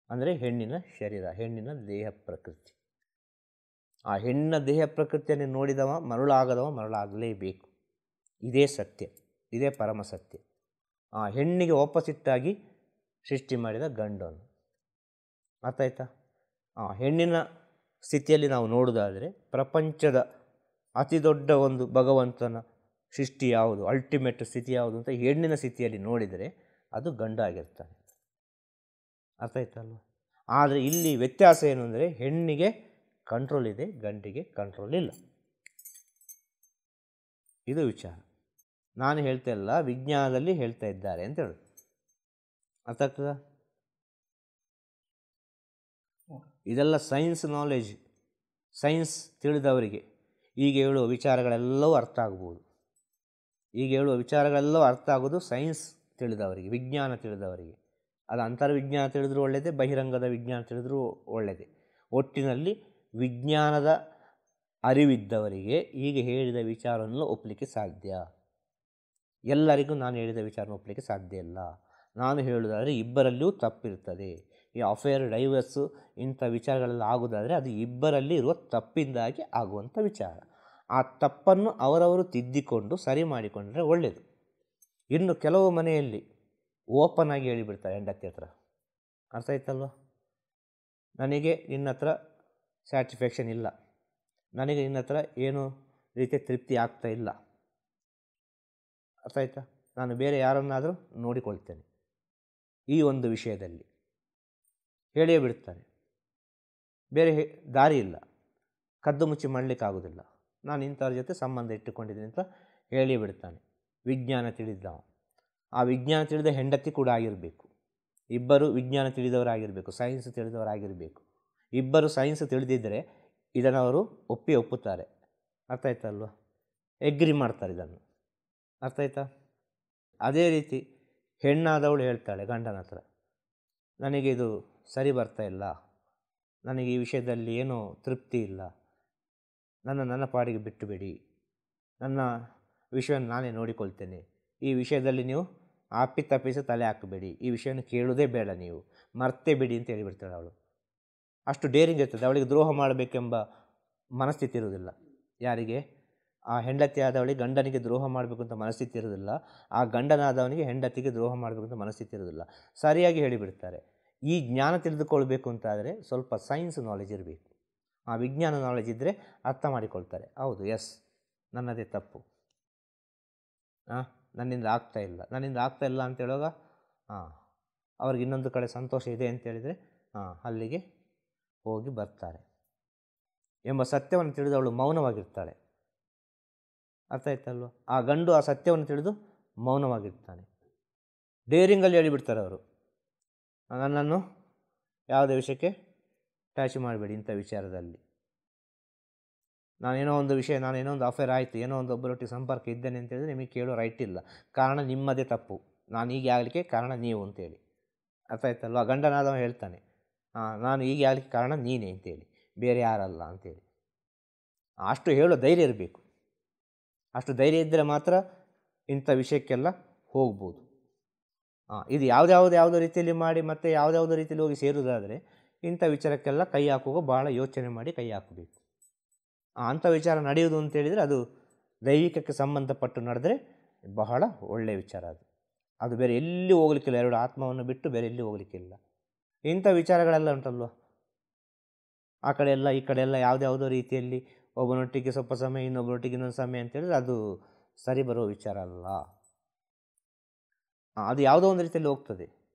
ಅಂದರೆ ಹೆಣ್ಣಿನ ಶರೀರ, ಹೆಣ್ಣಿನ ದೇಹ ಪ್ರಕೃತಿ. ಆ ಹೆಣ್ಣಿನ ದೇಹ ಪ್ರಕೃತಿಯನ್ನು ನೋಡಿದವ ಮರಳಾಗಲೇಬೇಕು. ಇದೇ ಸತ್ಯ, ಇದೇ ಪರಮ ಸತ್ಯ. ಆ ಹೆಣ್ಣಿಗೆ ಆಪೋಸಿಟ್ಟಾಗಿ ಸೃಷ್ಟಿ ಮಾಡಿದ ಗಂಡನು. ಅರ್ಥ ಆಯ್ತಾ? ಆ ಹೆಣ್ಣಿನ ಸ್ಥಿತಿಯಲ್ಲಿ ನಾವು ನೋಡೋದಾದರೆ ಪ್ರಪಂಚದ ಅತಿ ದೊಡ್ಡ ಒಂದು ಭಗವಂತನ ಸೃಷ್ಟಿ ಯಾವುದು, ಅಲ್ಟಿಮೇಟ್ ಸ್ಥಿತಿ ಯಾವುದು ಅಂತ ಹೆಣ್ಣಿನ ಸ್ಥಿತಿಯಲ್ಲಿ ನೋಡಿದರೆ ಅದು ಗಂಡ ಆಗಿರ್ತಾನೆ. ಅರ್ಥ ಆಯ್ತಲ್ವ? ಆದರೆ ಇಲ್ಲಿ ವ್ಯತ್ಯಾಸ ಏನು ಅಂದರೆ, ಹೆಣ್ಣಿಗೆ ಕಂಟ್ರೋಲ್ ಇದೆ, ಗಂಡಿಗೆ ಕಂಟ್ರೋಲ್ ಇಲ್ಲ. ಇದು ವಿಚಾರ. ನಾನು ಹೇಳ್ತಾ ಇಲ್ಲ, ವಿಜ್ಞಾನದಲ್ಲಿ ಹೇಳ್ತಾ ಇದ್ದಾರೆ ಅಂತ ಹೇಳೋದು. ಅರ್ಥ ಆಗ್ತದ? ಇದೆಲ್ಲ ಸೈನ್ಸ್ ನಾಲೆಜ್. ಸೈನ್ಸ್ ತಿಳಿದವರಿಗೆ ಈಗ ಹೇಳುವ ವಿಚಾರಗಳೆಲ್ಲವೂ ಅರ್ಥ ಆಗ್ಬೋದು. ಈಗ ಹೇಳುವ ವಿಚಾರಗಳೆಲ್ಲವೂ ಅರ್ಥ ಆಗೋದು ಸೈನ್ಸ್ ತಿಳಿದವರಿಗೆ, ವಿಜ್ಞಾನ ತಿಳಿದವರಿಗೆ. ಅದು ಅಂತರ್ವಿಜ್ಞಾನ ತಿಳಿದ್ರೂ ಒಳ್ಳೆಯದೇ, ಬಹಿರಂಗದ ವಿಜ್ಞಾನ ತಿಳಿದ್ರೂ ಒಳ್ಳೆಯದೇ. ಒಟ್ಟಿನಲ್ಲಿ ವಿಜ್ಞಾನದ ಅರಿವಿದ್ದವರಿಗೆ ಈಗ ಹೇಳಿದ ವಿಚಾರವನ್ನು ಒಪ್ಪಲಿಕ್ಕೆ ಸಾಧ್ಯ. ಎಲ್ಲರಿಗೂ ನಾನು ಹೇಳಿದ ವಿಚಾರನ ಒಪ್ಪಲಿಕ್ಕೆ ಸಾಧ್ಯ ಇಲ್ಲ. ನಾನು ಹೇಳುವುದಾದರೆ ಇಬ್ಬರಲ್ಲಿಯೂ ತಪ್ಪಿರ್ತದೆ. ಈ ಅಫೇರ್, ಡೈವರ್ಸು ಇಂಥ ವಿಚಾರಗಳೆಲ್ಲ ಆಗೋದಾದರೆ ಅದು ಇಬ್ಬರಲ್ಲಿ ಇರುವ ತಪ್ಪಿಂದಾಗಿ ಆಗುವಂಥ ವಿಚಾರ. ಆ ತಪ್ಪನ್ನು ಅವರವರು ತಿದ್ದಿಕೊಂಡು ಸರಿ ಮಾಡಿಕೊಂಡ್ರೆ ಒಳ್ಳೆಯದು. ಇನ್ನು ಕೆಲವು ಮನೆಯಲ್ಲಿ ಓಪನ್ ಆಗಿ ಹೇಳಿಬಿಡ್ತಾರೆ ಹೆಂಡತಿ ಹತ್ರ. ಅರ್ಥ ಆಯ್ತಲ್ವ? ನನಗೆ ನಿನ್ನ ಹತ್ರ ಸ್ಯಾಟಿಸ್ಫ್ಯಾಕ್ಷನ್ ಇಲ್ಲ, ನನಗೆ ನಿನ್ನ ಹತ್ರ ಏನೂ ರೀತಿಯ ತೃಪ್ತಿ ಆಗ್ತಾ ಇಲ್ಲ. ಅರ್ಥ ಆಯ್ತಾ? ನಾನು ಬೇರೆ ಯಾರನ್ನಾದರೂ ನೋಡಿಕೊಳ್ತೇನೆ. ಈ ಒಂದು ವಿಷಯದಲ್ಲಿ ಹೇಳಿಯೇ ಬಿಡ್ತಾರೆ. ಬೇರೆ ದಾರಿ ಇಲ್ಲ, ಕದ್ದು ಮುಚ್ಚಿ ಮಾಡಲಿಕ್ಕಾಗೋದಿಲ್ಲ. ನಾನು ಇಂಥವ್ರ ಜೊತೆ ಸಂಬಂಧ ಇಟ್ಟುಕೊಂಡಿದ್ದೀನಿ ಅಂತ ಹೇಳಿಯೇ ಬಿಡ್ತಾನೆ. ವಿಜ್ಞಾನ ತಿಳಿದವ. ಆ ವಿಜ್ಞಾನ ತಿಳಿದ ಹೆಂಡತಿ ಕೂಡ ಆಗಿರಬೇಕು. ಇಬ್ಬರು ವಿಜ್ಞಾನ ತಿಳಿದವರಾಗಿರಬೇಕು, ಸೈನ್ಸ್ ತಿಳಿದವರಾಗಿರಬೇಕು. ಇಬ್ಬರು ಸೈನ್ಸ್ ತಿಳಿದಿದ್ದರೆ ಇದನ್ನು ಅವರು ಒಪ್ಪುತ್ತಾರೆ. ಅರ್ಥ ಆಯ್ತಲ್ವ? ಎಗ್ರಿ ಮಾಡ್ತಾರೆ ಇದನ್ನು. ಅರ್ಥ ಆಯ್ತಾ? ಅದೇ ರೀತಿ ಹೆಣ್ಣಾದವಳು ಹೇಳ್ತಾಳೆ ಗಂಡನ ಹತ್ರ, ನನಗೆ ಇದು ಸರಿ ಬರ್ತಾ ಇಲ್ಲ, ನನಗೆ ಈ ವಿಷಯದಲ್ಲಿ ಏನೋ ತೃಪ್ತಿ ಇಲ್ಲ, ನನ್ನ ಪಾಡಿಗೆ ಬಿಟ್ಟುಬಿಡಿ, ನನ್ನ ವಿಷಯವನ್ನು ನಾನೇ ನೋಡಿಕೊಳ್ತೇನೆ, ಈ ವಿಷಯದಲ್ಲಿ ನೀವು ಆಪಿತಪ್ಪಿಸಿ ತಲೆ ಹಾಕಬೇಡಿ, ಈ ವಿಷಯವನ್ನು ಕೇಳೋದೇ ಬೇಡ, ನೀವು ಮರ್ತೇ ಬಿಡಿ ಅಂತ ಹೇಳಿಬಿಡ್ತಾಳೆ ಅವಳು. ಅಷ್ಟು ಡೇರಿಂಗ್ ಇರ್ತದೆ. ಅವಳಿಗೆ ದ್ರೋಹ ಮಾಡಬೇಕೆಂಬ ಮನಸ್ಥಿತಿ ಇರುವುದಿಲ್ಲ. ಯಾರಿಗೆ? ಆ ಹೆಂಡತಿ ಆದವಳಿಗೆ ಗಂಡನಿಗೆ ದ್ರೋಹ ಮಾಡಬೇಕು ಅಂತ ಮನಸ್ಥಿತಿ ಇರೋದಿಲ್ಲ. ಆ ಗಂಡನಾದವನಿಗೆ ಹೆಂಡತಿಗೆ ದ್ರೋಹ ಮಾಡಬೇಕು ಅಂತ ಮನಸ್ಥಿತಿ ಇರೋದಿಲ್ಲ. ಸರಿಯಾಗಿ ಹೇಳಿಬಿಡ್ತಾರೆ. ಈ ಜ್ಞಾನ ತಿಳಿದುಕೊಳ್ಬೇಕು ಅಂತಾದರೆ ಸ್ವಲ್ಪ ಸೈನ್ಸ್ ನಾಲೆಜ್ ಇರಬೇಕು. ಆ ವಿಜ್ಞಾನ ನಾಲೆಜ್ ಇದ್ದರೆ ಅರ್ಥ ಮಾಡಿಕೊಳ್ತಾರೆ. ಹೌದು, ಎಸ್, ನನ್ನದೇ ತಪ್ಪು, ನನ್ನಿಂದ ಆಗ್ತಾ ಇಲ್ಲ ಅಂತ ಹೇಳುವಾಗ ಅವ್ರಿಗೆ ಇನ್ನೊಂದು ಕಡೆ ಸಂತೋಷ ಇದೆ ಅಂತೇಳಿದರೆ ಅಲ್ಲಿಗೆ ಹೋಗಿ ಬರ್ತಾರೆ ಎಂಬ ಸತ್ಯವನ್ನು ತಿಳಿದು ಅವಳು ಮೌನವಾಗಿರ್ತಾಳೆ. ಅರ್ಥ ಆಯ್ತಲ್ವ? ಆ ಗಂಡು ಆ ಸತ್ಯವನ್ನು ತಿಳಿದು ಮೌನವಾಗಿರ್ತಾನೆ. ಡೇರಿಂಗಲ್ಲಿ ಹೇಳಿಬಿಡ್ತಾರೆ ಅವರು, ನನ್ನನ್ನು ಯಾವುದೇ ವಿಷಯಕ್ಕೆ ಟ್ಯಾಚ್ ಮಾಡಬೇಡಿ, ಇಂಥ ವಿಚಾರದಲ್ಲಿ ನಾನೇನೋ ಒಂದು ಅಫೇರ್ ಆಯಿತು, ಏನೋ ಒಂದು ಒಬ್ಬರೊಟ್ಟಿಗೆ ಸಂಪರ್ಕ ಇದ್ದೇನೆ ಅಂತೇಳಿದ್ರೆ ನಿಮಗೆ ಕೇಳೋ ರೈಟ್ ಇಲ್ಲ, ಕಾರಣ ನಿಮ್ಮದೇ ತಪ್ಪು, ನಾನು ಹೀಗೆ ಆಗಲಿಕ್ಕೆ ಕಾರಣ ನೀವು ಅಂತೇಳಿ. ಅರ್ಥ ಆಯ್ತಲ್ವ? ಗಂಡನಾದವ ಹೇಳ್ತಾನೆ, ನಾನು ಹೀಗೆ ಆಗಲಿಕ್ಕೆ ಕಾರಣ ನೀನೇ ಅಂತೇಳಿ, ಬೇರೆ ಯಾರಲ್ಲ ಅಂತೇಳಿ. ಅಷ್ಟು ಹೇಳೋ ಧೈರ್ಯ ಇರಬೇಕು. ಅಷ್ಟು ಧೈರ್ಯ ಇದ್ದರೆ ಮಾತ್ರ ಇಂಥ ವಿಷಯಕ್ಕೆಲ್ಲ ಹೋಗ್ಬೋದು. ಇದು ಯಾವುದೋ ರೀತಿಯಲ್ಲಿ ಮಾಡಿ ಮತ್ತು ಯಾವುದ್ಯಾವುದೋ ರೀತಿಯಲ್ಲಿ ಹೋಗಿ ಸೇರುವುದಾದರೆ ಇಂಥ ವಿಚಾರಕ್ಕೆಲ್ಲ ಕೈ ಹಾಕುವಾಗ ಭಾಳ ಯೋಚನೆ ಮಾಡಿ ಕೈ ಹಾಕಬೇಕು. ಅಂಥ ವಿಚಾರ ನಡೆಯುವುದು ಅಂತೇಳಿದರೆ ಅದು ದೈವಿಕಕ್ಕೆ ಸಂಬಂಧಪಟ್ಟು ನಡೆದರೆ ಬಹಳ ಒಳ್ಳೆಯ ವಿಚಾರ. ಅದು ಬೇರೆ ಎಲ್ಲಿ ಹೋಗ್ಲಿಕ್ಕಿಲ್ಲ, ಎರಡು ಆತ್ಮವನ್ನು ಬಿಟ್ಟು ಬೇರೆ ಎಲ್ಲಿ ಹೋಗ್ಲಿಕ್ಕಿಲ್ಲ. ಇಂಥ ವಿಚಾರಗಳೆಲ್ಲ ಉಂಟಲ್ವ, ಆ ಕಡೆ ಎಲ್ಲ ಈ ಕಡೆ ಎಲ್ಲ ಯಾವುದ್ಯಾವುದೋ ರೀತಿಯಲ್ಲಿ ಒಬ್ಬನೊಟ್ಟಿಗೆ ಸ್ವಲ್ಪ ಸಮಯ, ಇನ್ನೊಬ್ಬರೊಟ್ಟಿಗೆ ಇನ್ನೊಂದು ಸಮಯ ಅಂತೇಳಿದ್ರೆ ಅದು ಸರಿ ಬರೋ ವಿಚಾರ ಅಲ್ಲ. ಅದು ಯಾವುದೋ ಒಂದು ರೀತಿಯಲ್ಲಿ ಹೋಗ್ತದೆ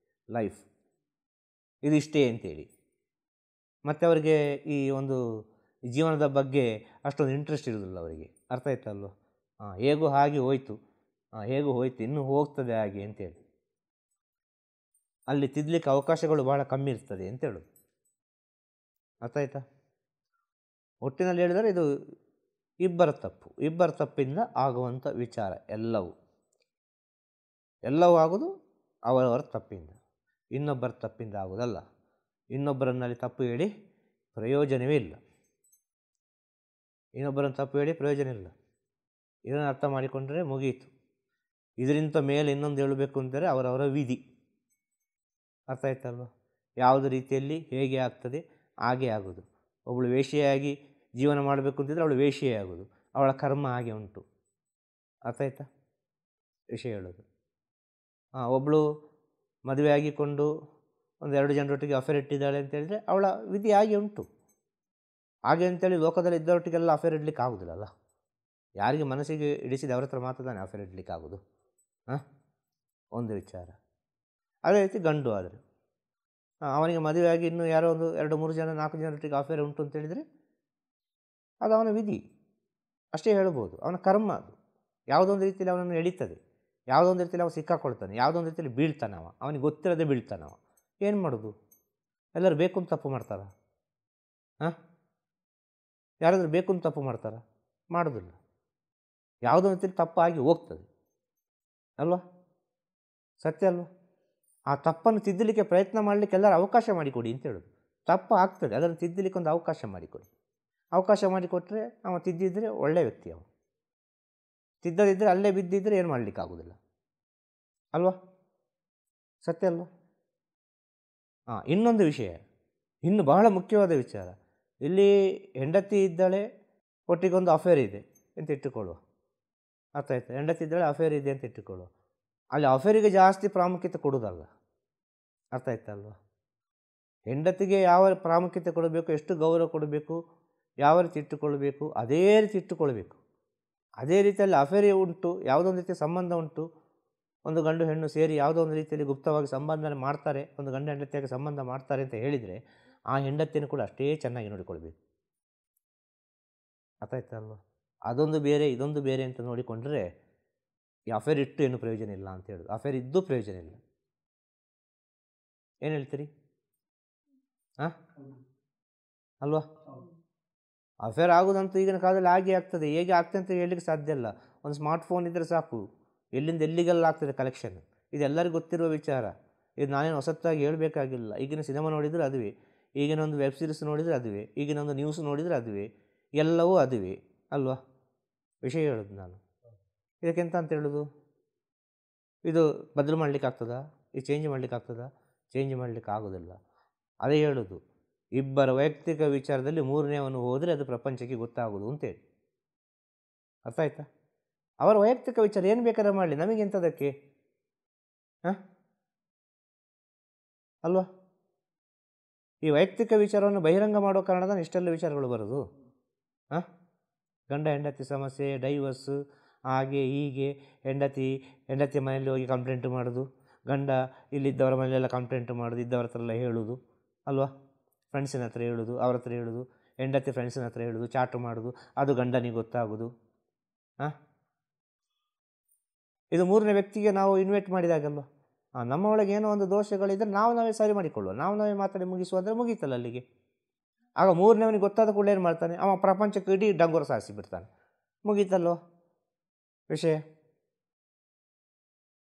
ಲೈಫ್, ಇದು ಇಷ್ಟೇ ಅಂತೇಳಿ. ಮತ್ತು ಅವರಿಗೆ ಈ ಒಂದು ಜೀವನದ ಬಗ್ಗೆ ಅಷ್ಟೊಂದು ಇಂಟ್ರೆಸ್ಟ್ ಇರೋದಿಲ್ಲ ಅವರಿಗೆ. ಅರ್ಥ ಆಯ್ತಲ್ವ? ಹೇಗೂ ಹಾಗೆ ಹೋಯ್ತು, ಇನ್ನೂ ಹೋಗ್ತದೆ ಹಾಗೆ ಅಂತೇಳಿ ಅಲ್ಲಿ ತಿದ್ದಲಿಕ್ಕೆ ಅವಕಾಶಗಳು ಭಾಳ ಕಮ್ಮಿ ಇರ್ತದೆ ಅಂತೇಳು. ಅರ್ಥ ಆಯ್ತಾ? ಒಟ್ಟಿನಲ್ಲಿ ಹೇಳಿದರೆ ಇದು ಇಬ್ಬರ ತಪ್ಪಿಂದ ಆಗುವಂಥ ವಿಚಾರ. ಎಲ್ಲವೂ ಆಗೋದು ಅವರವರ ತಪ್ಪಿಂದ, ಇನ್ನೊಬ್ಬರ ತಪ್ಪಿಂದ ಆಗೋದಲ್ಲ. ಇನ್ನೊಬ್ಬರನ್ನಲ್ಲಿ ತಪ್ಪು ಹೇಳಿ ಪ್ರಯೋಜನವೇ ಇಲ್ಲ. ಇದನ್ನು ಅರ್ಥ ಮಾಡಿಕೊಂಡ್ರೆ ಮುಗಿಯಿತು. ಇದರಿಂದ ಮೇಲೆ ಇನ್ನೊಂದು ಹೇಳಬೇಕು ಅಂತಾರೆ ಅವರವರ ವಿಧಿ. ಅರ್ಥ ಆಯ್ತಲ್ವ? ಯಾವುದು ರೀತಿಯಲ್ಲಿ ಹೇಗೆ ಆಗ್ತದೆ ಹಾಗೆ ಆಗೋದು. ಒಬ್ಬಳು ವೇಶ್ಯೆಯಾಗಿ ಜೀವನ ಮಾಡಬೇಕು ಅಂತಿದ್ರೆ ಅವಳು ವೇಶ್ಯೆ ಆಗೋದು, ಅವಳ ಕರ್ಮ ಹಾಗೆ ಉಂಟು. ಅರ್ಥ ಆಯ್ತಾ ವಿಷಯ ಹೇಳೋದು? ಒಬ್ಬಳು ಮದುವೆ ಆಗಿಕೊಂಡು ಒಂದೆರಡು ಜನರೊಟ್ಟಿಗೆ ಅಫೇರ್ ಇಟ್ಟಿದ್ದಾಳೆ ಅಂತೇಳಿದರೆ ಅವಳ ವಿಧಿ ಹಾಗೆ ಉಂಟು. ಹಾಗೆ ಅಂತೇಳಿ ಲೋಕದಲ್ಲಿ ಇದ್ದವರೊಟ್ಟಿಗೆಲ್ಲ ಅಫೇರ್ ಇಡಲಿಕ್ಕೆ ಆಗೋದಿಲ್ಲಲ್ಲ. ಯಾರಿಗೆ ಮನಸ್ಸಿಗೆ ಇಡಿಸಿದ ಅವ್ರ ಹತ್ರ ಮಾತ್ರ ತಾನೆ ಅಫೇರ್ ಇಡಲಿಕ್ಕೆ ಆಗೋದು. ಒಂದು ವಿಚಾರ. ಅದೇ ರೀತಿ ಗಂಡು ಆದರೆ ಅವನಿಗೆ ಮದುವೆಯಾಗಿ ಇನ್ನೂ ಯಾರೋ ಒಂದು 2-3 ಜನ 4 ಜನರೊಟ್ಟಿಗೆ ಅಫೇರ್ ಉಂಟು ಅಂತೇಳಿದರೆ ಅದು ಅವನ ವಿಧಿ ಅಷ್ಟೇ ಹೇಳ್ಬೋದು. ಅವನ ಕರ್ಮ ಅದು. ಯಾವುದೊಂದು ರೀತಿಯಲ್ಲಿ ಅವನನ್ನು ಎಳೀತದೆ, ಯಾವುದೊಂದು ರೀತಿಯಲ್ಲಿ ಅವನು ಸಿಕ್ಕಾಕೊಳ್ತಾನೆ, ಯಾವುದೊಂದು ರೀತಿಯಲ್ಲಿ ಬೀಳ್ತಾನವ, ಅವನಿಗೆ ಗೊತ್ತಿರದೆ ಬೀಳ್ತಾನವ. ಏನು ಮಾಡೋದು? ಎಲ್ಲರೂ ಬೇಕು ಅಂತ ತಪ್ಪು ಮಾಡ್ತಾರ? ಯಾರಾದರೂ ಬೇಕು ಅಂತ ತಪ್ಪು ಮಾಡ್ತಾರ? ಮಾಡೋದಿಲ್ಲ. ಯಾವುದೋ ರೀತಿಯಲ್ಲಿ ತಪ್ಪಾಗಿ ಹೋಗ್ತದೆ ಅಲ್ವಾ? ಸತ್ಯ ಅಲ್ವಾ? ಆ ತಪ್ಪನ್ನು ತಿದ್ದಲಿಕ್ಕೆ ಪ್ರಯತ್ನ ಮಾಡಲಿಕ್ಕೆ ಎಲ್ಲರೂ ಅವಕಾಶ ಮಾಡಿಕೊಡಿ ಅಂತ ಹೇಳೋದು. ತಪ್ಪು ಆಗ್ತದೆ, ಅದನ್ನು ತಿದ್ದಲಿಕ್ಕೆ ಒಂದು ಅವಕಾಶ ಮಾಡಿಕೊಡಿ. ಅವಕಾಶ ಮಾಡಿಕೊಟ್ರೆ ಅವ ತಿದ್ದಿದ್ರೆ ಒಳ್ಳೆಯ ವ್ಯಕ್ತಿ. ಅವ ತಿದ್ದದಿದ್ದರೆ ಅಲ್ಲೇ ಬಿದ್ದಿದ್ದರೆ ಏನು ಮಾಡಲಿಕ್ಕೆ ಆಗೋದಿಲ್ಲ ಅಲ್ವಾ? ಸತ್ಯ ಅಲ್ವಾ? ಇನ್ನೊಂದು ವಿಷಯ, ಇನ್ನು ಬಹಳ ಮುಖ್ಯವಾದ ವಿಚಾರ. ಇಲ್ಲಿ ಹೆಂಡತಿ ಇದ್ದಾಳೆ, ಒಟ್ಟಿಗೊಂದು ಅಫೇರ್ ಇದೆ ಅಂತ ಇಟ್ಟುಕೊಳ್ಳುವ. ಅರ್ಥ ಆಯ್ತು? ಹೆಂಡತಿ ಇದ್ದಾಳೆ, ಅಫೇರ್ ಇದೆ ಅಂತ ಇಟ್ಟುಕೊಳ್ಳುವ. ಅಲ್ಲಿ ಅಫೇರಿಗೆ ಜಾಸ್ತಿ ಪ್ರಾಮುಖ್ಯತೆ ಕೊಡೋದಲ್ಲ. ಅರ್ಥ ಆಯ್ತಲ್ವ? ಹೆಂಡತಿಗೆ ಯಾವ ಪ್ರಾಮುಖ್ಯತೆ ಕೊಡಬೇಕು, ಎಷ್ಟು ಗೌರವ ಕೊಡಬೇಕು, ಯಾವ ರೀತಿ ಇಟ್ಟುಕೊಳ್ಬೇಕು ಅದೇ ರೀತಿ ಇಟ್ಟುಕೊಳ್ಬೇಕು. ಅದೇ ರೀತಿಯಲ್ಲಿ ಅಫೇರಿ ಉಂಟು, ಯಾವುದೊಂದು ರೀತಿಯ ಸಂಬಂಧ ಉಂಟು, ಒಂದು ಗಂಡು ಹೆಣ್ಣು ಸೇರಿ ಯಾವುದೋ ಒಂದು ರೀತಿಯಲ್ಲಿ ಗುಪ್ತವಾಗಿ ಸಂಬಂಧನೆ ಮಾಡ್ತಾರೆ, ಒಂದು ಗಂಡು ಹೆಂಡತಿಯಾಗಿ ಸಂಬಂಧ ಮಾಡ್ತಾರೆ ಅಂತ ಹೇಳಿದರೆ ಆ ಹೆಂಡತಿಯನ್ನು ಕೂಡ ಅಷ್ಟೇ ಚೆನ್ನಾಗಿ ನೋಡಿಕೊಳ್ಬೇಕು. ಅರ್ಥ ಆಯ್ತಲ್ವ? ಅದೊಂದು ಬೇರೆ ಇದೊಂದು ಬೇರೆ ಅಂತ ನೋಡಿಕೊಂಡ್ರೆ ಈ ಅಫೇರ್ ಇಟ್ಟು ಏನು ಪ್ರಯೋಜನ ಇಲ್ಲ ಅಂತ ಹೇಳೋದು. ಅಫೇರ್ ಇದ್ದು ಪ್ರಯೋಜನ ಇಲ್ಲ. ಏನು ಹೇಳ್ತೀರಿ? ಅಲ್ವಾ? ಅಫೇರ್ ಆಗೋದಂತೂ ಈಗಿನ ಕಾಲದಲ್ಲಿ ಹಾಗೆ ಆಗ್ತದೆ. ಹೇಗೆ ಆಗ್ತದೆ ಅಂತ ಹೇಳಲಿಕ್ಕೆ ಸಾಧ್ಯ ಇಲ್ಲ. ಒಂದು ಸ್ಮಾರ್ಟ್ಫೋನ್ ಇದ್ದರೆ ಸಾಕು, ಎಲ್ಲಿಂದ ಎಲ್ಲಿಗೆಲ್ಲ ಆಗ್ತದೆ ಕಲೆಕ್ಷನ್. ಇದೆಲ್ಲರಿಗೂ ಗೊತ್ತಿರುವ ವಿಚಾರ. ಇದು ನಾನೇನು ಹೊಸತ್ತಾಗಿ ಹೇಳಬೇಕಾಗಿಲ್ಲ. ಈಗಿನ ಸಿನಿಮಾ ನೋಡಿದರೆ ಅದುವೇ, ಈಗಿನ ಒಂದು ವೆಬ್ ಸೀರೀಸ್ ನೋಡಿದರೆ ಅದುವೇ, ಈಗಿನ ಒಂದು ನ್ಯೂಸ್ ನೋಡಿದರೆ ಅದುವೇ, ಎಲ್ಲವೂ ಅದುವೇ ಅಲ್ವಾ? ವಿಷಯ ಹೇಳೋದು ನಾನು. ಇದಕ್ಕೆಂತ ಅಂತ ಹೇಳೋದು? ಇದು ಬದಲು ಮಾಡಲಿಕ್ಕೆ ಆಗ್ತದಾ? ಇದು ಚೇಂಜ್ ಮಾಡಲಿಕ್ಕೆ ಆಗ್ತದಾ? ಚೇಂಜ್ ಮಾಡಲಿಕ್ಕೆ ಆಗೋದಿಲ್ಲ. ಅದೇ ಹೇಳೋದು, ಇಬ್ಬರ ವೈಯಕ್ತಿಕ ವಿಚಾರದಲ್ಲಿ ಮೂರನೇವನು ಹೋದರೆ ಅದು ಪ್ರಪಂಚಕ್ಕೆ ಗೊತ್ತಾಗೋದು ಅಂತೇಳಿ. ಅರ್ಥ ಆಯ್ತಾ? ಅವರ ವೈಯಕ್ತಿಕ ವಿಚಾರ ಏನು ಬೇಕಾದ್ರೆ ಮಾಡಲಿ, ನಮಗೆಂಥದಕ್ಕೆ? ಅಲ್ವಾ? ಈ ವೈಯಕ್ತಿಕ ವಿಚಾರವನ್ನು ಬಹಿರಂಗ ಮಾಡೋ ಕಾರಣದ ಇಷ್ಟೆಲ್ಲ ವಿಚಾರಗಳು ಬರೋದು. ಗಂಡ ಹೆಂಡತಿ ಸಮಸ್ಯೆ, ಡೈವರ್ಸು, ಹಾಗೆ ಹೀಗೆ, ಹೆಂಡತಿ ಮನೆಯಲ್ಲಿ ಹೋಗಿ ಕಂಪ್ಲೇಂಟ್ ಮಾಡೋದು, ಗಂಡ ಇಲ್ಲಿದ್ದವರ ಮನೆಯೆಲ್ಲ ಕಂಪ್ಲೇಂಟ್ ಮಾಡೋದು, ಇದ್ದವ್ರ ಹತ್ರ ಎಲ್ಲ ಹೇಳೋದು ಅಲ್ವಾ, ಫ್ರೆಂಡ್ಸಿನ ಹತ್ರ ಹೇಳೋದು, ಅವ್ರ ಹತ್ರ ಹೇಳೋದು, ಹೆಂಡತಿ ಫ್ರೆಂಡ್ಸಿನ ಹತ್ರ ಹೇಳೋದು, ಚಾಟು ಮಾಡೋದು, ಅದು ಗಂಡನಿಗೆ ಗೊತ್ತಾಗೋದು. ಇದು ಮೂರನೇ ವ್ಯಕ್ತಿಗೆ ನಾವು ಇನ್ವೈಟ್ ಮಾಡಿದಾಗಲ್ವ. ನಮ್ಮ ಒಳಗೆ ಏನೋ ಒಂದು ದೋಷಗಳಿದ್ದರೆ ನಾವೇ ಸರಿ ಮಾಡಿಕೊಳ್ಳುವ, ನಾವೇ ಮಾತಾಡಿ ಮುಗಿಸುವ ಅಂದರೆ ಮುಗೀತಲ್ಲ ಅಲ್ಲಿಗೆ. ಆಗ ಮೂರನೇವನಿಗೆ ಗೊತ್ತಾದ ಕೂಡಲೇ ಏನು ಮಾಡ್ತಾನೆ, ಅವ ಪ್ರಪಂಚಕ್ಕೆ ಇಡೀ ಡಂಗೋರ ಸಾರಿಸಿ ಬಿಡ್ತಾನೆ, ಮುಗೀತಲ್ಲೋ ವಿಷಯ.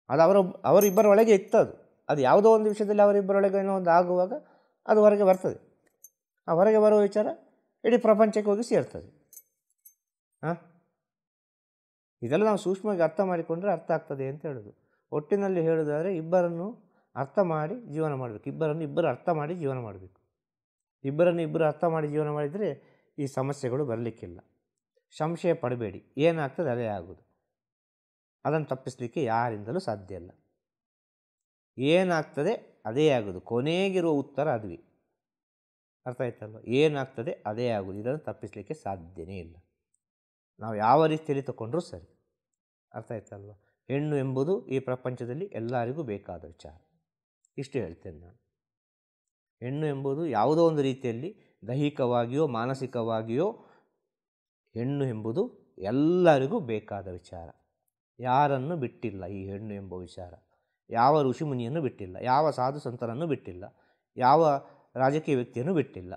ಅದು ಅವರಿಬ್ಬರ ಒಳಗೆ ಇತ್ತದು. ಅದು ಯಾವುದೋ ಒಂದು ವಿಷಯದಲ್ಲಿ ಅವರಿಬ್ಬರೊಳಗೆ ಏನೋ ಒಂದು ಆಗುವಾಗ ಅದು ಹೊರಗೆ ಬರ್ತದೆ. ಆ ಹೊರಗೆ ಬರುವ ವಿಚಾರ ಇಡೀ ಪ್ರಪಂಚಕ್ಕೆ ಹೋಗಿ ಸೇರ್ತದೆ. ಇದೆಲ್ಲ ನಾವು ಸೂಕ್ಷ್ಮವಾಗಿ ಅರ್ಥ ಮಾಡಿಕೊಂಡ್ರೆ ಅರ್ಥ ಆಗ್ತದೆ ಅಂತ ಹೇಳೋದು. ಒಟ್ಟಿನಲ್ಲಿ ಹೇಳೋದಾದರೆ ಇಬ್ಬರನ್ನು ಅರ್ಥ ಮಾಡಿ ಜೀವನ ಮಾಡಬೇಕು, ಇಬ್ಬರು ಅರ್ಥ ಮಾಡಿ ಜೀವನ ಮಾಡಬೇಕು. ಇಬ್ಬರು ಅರ್ಥ ಮಾಡಿ ಜೀವನ ಮಾಡಿದರೆ ಈ ಸಮಸ್ಯೆಗಳು ಬರಲಿಕ್ಕಿಲ್ಲ. ಸಂಶಯ ಪಡಬೇಡಿ, ಏನಾಗ್ತದೆ ಅದೇ ಆಗೋದು. ಅದನ್ನು ತಪ್ಪಿಸಲಿಕ್ಕೆ ಯಾರಿಂದಲೂ ಸಾಧ್ಯ ಇಲ್ಲ. ಏನಾಗ್ತದೆ ಅದೇ ಆಗೋದು, ಕೊನೆಗಿರುವ ಉತ್ತರ ಅದುವೇ. ಅರ್ಥ ಆಯ್ತಲ್ವ? ಏನಾಗ್ತದೆ ಅದೇ ಆಗೋದು, ಇದನ್ನು ತಪ್ಪಿಸಲಿಕ್ಕೆ ಸಾಧ್ಯನೇ ಇಲ್ಲ. ನಾವು ಯಾವ ರೀತಿಯಲ್ಲಿ ತಗೊಂಡ್ರೂ ಸರಿ. ಅರ್ಥ ಆಯ್ತಲ್ವ? ಹೆಣ್ಣು ಎಂಬುದು ಈ ಪ್ರಪಂಚದಲ್ಲಿ ಎಲ್ಲರಿಗೂ ಬೇಕಾದ ವಿಚಾರ. ಇಷ್ಟು ಹೇಳ್ತೇನೆ ನಾನು. ಹೆಣ್ಣು ಎಂಬುದು ಯಾವುದೋ ಒಂದು ರೀತಿಯಲ್ಲಿ ದೈಹಿಕವಾಗಿಯೋ ಮಾನಸಿಕವಾಗಿಯೋ ಹೆಣ್ಣು ಎಂಬುದು ಎಲ್ಲರಿಗೂ ಬೇಕಾದ ವಿಚಾರ. ಯಾರನ್ನು ಬಿಟ್ಟಿಲ್ಲ ಈ ಹೆಣ್ಣು ಎಂಬ ವಿಚಾರ. ಯಾವ ಋಷಿಮುನಿಯನ್ನು ಬಿಟ್ಟಿಲ್ಲ, ಯಾವ ಸಾಧು ಸಂತರನ್ನು ಬಿಟ್ಟಿಲ್ಲ, ಯಾವ ರಾಜಕೀಯ ವ್ಯಕ್ತಿಯನ್ನು ಬಿಟ್ಟಿಲ್ಲ.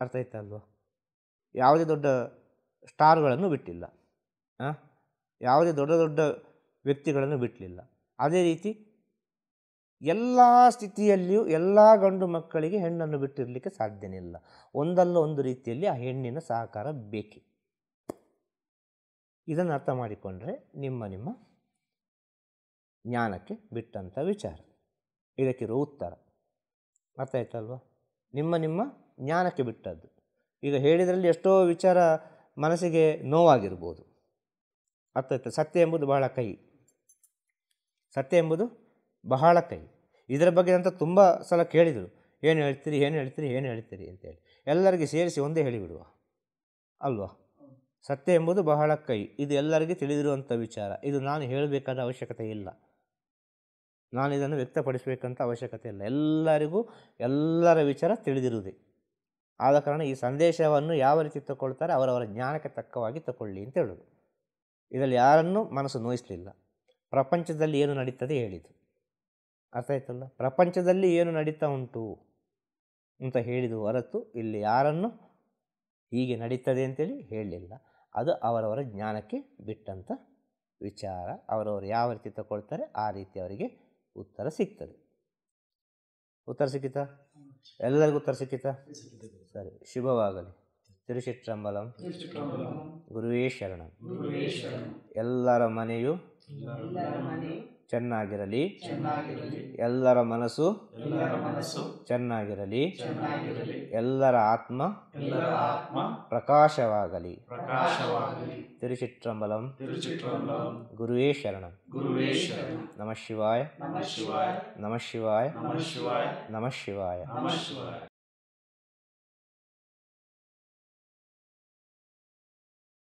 ಅರ್ಥ ಆಯ್ತಲ್ವ? ಯಾವುದೇ ದೊಡ್ಡ ಸ್ಟಾರ್ಗಳನ್ನು ಬಿಟ್ಟಿಲ್ಲ, ಯಾವುದೇ ದೊಡ್ಡ ದೊಡ್ಡ ವ್ಯಕ್ತಿಗಳನ್ನು ಬಿಟ್ಟಲಿಲ್ಲ. ಅದೇ ರೀತಿ ಎಲ್ಲ ಸ್ಥಿತಿಯಲ್ಲಿಯೂ ಎಲ್ಲ ಗಂಡು ಮಕ್ಕಳಿಗೆ ಹೆಣ್ಣನ್ನು ಬಿಟ್ಟಿರಲಿಕ್ಕೆ ಸಾಧ್ಯನೇ ಇಲ್ಲ. ಒಂದಲ್ಲ ಒಂದು ರೀತಿಯಲ್ಲಿ ಆ ಹೆಣ್ಣಿನ ಸಹಕಾರ ಬೇಕೇ. ಇದನ್ನು ಅರ್ಥ ಮಾಡಿಕೊಂಡ್ರೆ ನಿಮ್ಮ ಜ್ಞಾನಕ್ಕೆ ಬಿಟ್ಟಂಥ ವಿಚಾರ, ಇದಕ್ಕಿರೋ ಉತ್ತರ. ಅರ್ಥ ಆಯ್ತಲ್ವ? ನಿಮ್ಮ ಜ್ಞಾನಕ್ಕೆ ಬಿಟ್ಟದ್ದು. ಈಗ ಹೇಳಿದ್ರಲ್ಲಿ ಎಷ್ಟೋ ವಿಚಾರ ಮನಸ್ಸಿಗೆ ನೋವಾಗಿರ್ಬೋದು. ಅರ್ಥ ಆಯ್ತು? ಸತ್ಯ ಎಂಬುದು ಬಹಳ ಕಹಿ, ಸತ್ಯ ಎಂಬುದು ಬಹಳ ಕಹಿ. ಇದರ ಬಗ್ಗೆ ಅಂತ ತುಂಬ ಸಲ ಕೇಳಿದರು, ಏನು ಹೇಳ್ತೀರಿ ಅಂತೇಳಿ. ಎಲ್ಲರಿಗೆ ಸೇರಿಸಿ ಒಂದೇ ಹೇಳಿಬಿಡುವ ಅಲ್ವಾ? ಸತ್ಯ ಎಂಬುದು ಬಹಳ ಕಹಿ, ಇದು ಎಲ್ಲರಿಗೂ ತಿಳಿದಿರುವಂಥ ವಿಚಾರ. ಇದು ನಾನು ಹೇಳಬೇಕಾದ ಅವಶ್ಯಕತೆ ಇಲ್ಲ, ನಾನು ಇದನ್ನು ವ್ಯಕ್ತಪಡಿಸಬೇಕಂತ ಅವಶ್ಯಕತೆ ಇಲ್ಲ. ಎಲ್ಲರಿಗೂ ಎಲ್ಲರ ವಿಚಾರ ತಿಳಿದಿರುವುದೇ. ಆದ ಕಾರಣ ಈ ಸಂದೇಶವನ್ನು ಯಾವ ರೀತಿ ತಗೊಳ್ತಾರೆ ಅವರವರ ಜ್ಞಾನಕ್ಕೆ ತಕ್ಕವಾಗಿ ತಗೊಳ್ಳಿ ಅಂತ ಹೇಳೋದು. ಇದರಲ್ಲಿ ಯಾರನ್ನೂ ಮನಸ್ಸು ನೋಯಿಸಲಿಲ್ಲ. ಪ್ರಪಂಚದಲ್ಲಿ ಏನು ನಡೀತದೆ ಹೇಳಿದ್ದು. ಅರ್ಥ ಆಯ್ತಲ್ಲ? ಪ್ರಪಂಚದಲ್ಲಿ ಏನು ನಡೀತಾ ಉಂಟು ಅಂತ ಹೇಳಿದ ಹೊರತು ಇಲ್ಲಿ ಯಾರನ್ನು ಹೀಗೆ ನಡೀತದೆ ಅಂತೇಳಿ ಹೇಳಲಿಲ್ಲ. ಅದು ಅವರವರ ಜ್ಞಾನಕ್ಕೆ ಬಿಟ್ಟಂಥ ವಿಚಾರ. ಅವರವರು ಯಾವ ರೀತಿ ತಗೊಳ್ತಾರೆ ಆ ರೀತಿ ಅವರಿಗೆ ಉತ್ತರ ಸಿಗ್ತದೆ. ಉತ್ತರ ಸಿಕ್ಕಿತಾ? ಎಲ್ಲರಿಗೂ ಉತ್ತರ ಸಿಕ್ಕಿತಾ? ಸರಿ, ಶುಭವಾಗಲಿ. ತಿರುಚಿಟ್ರಂಬಲಂ. ಗುರುವೇ ಶರಣಂ. ಎಲ್ಲರ ಮನೆಯು ಚೆನ್ನಾಗಿರಲಿ, ಎಲ್ಲರ ಮನಸ್ಸು ಚೆನ್ನಾಗಿರಲಿ, ಎಲ್ಲರ ಆತ್ಮ ಪ್ರಕಾಶವಾಗಲಿ. ತಿರುಚಿಟ್ರಂಬಲಂ. ಗುರುವೇ ಶರಣಂ. ನಮಃ ಶಿವಾಯ. ನಮಃ ಶಿವಾಯ. ನಮಃ ಶಿವಾಯ.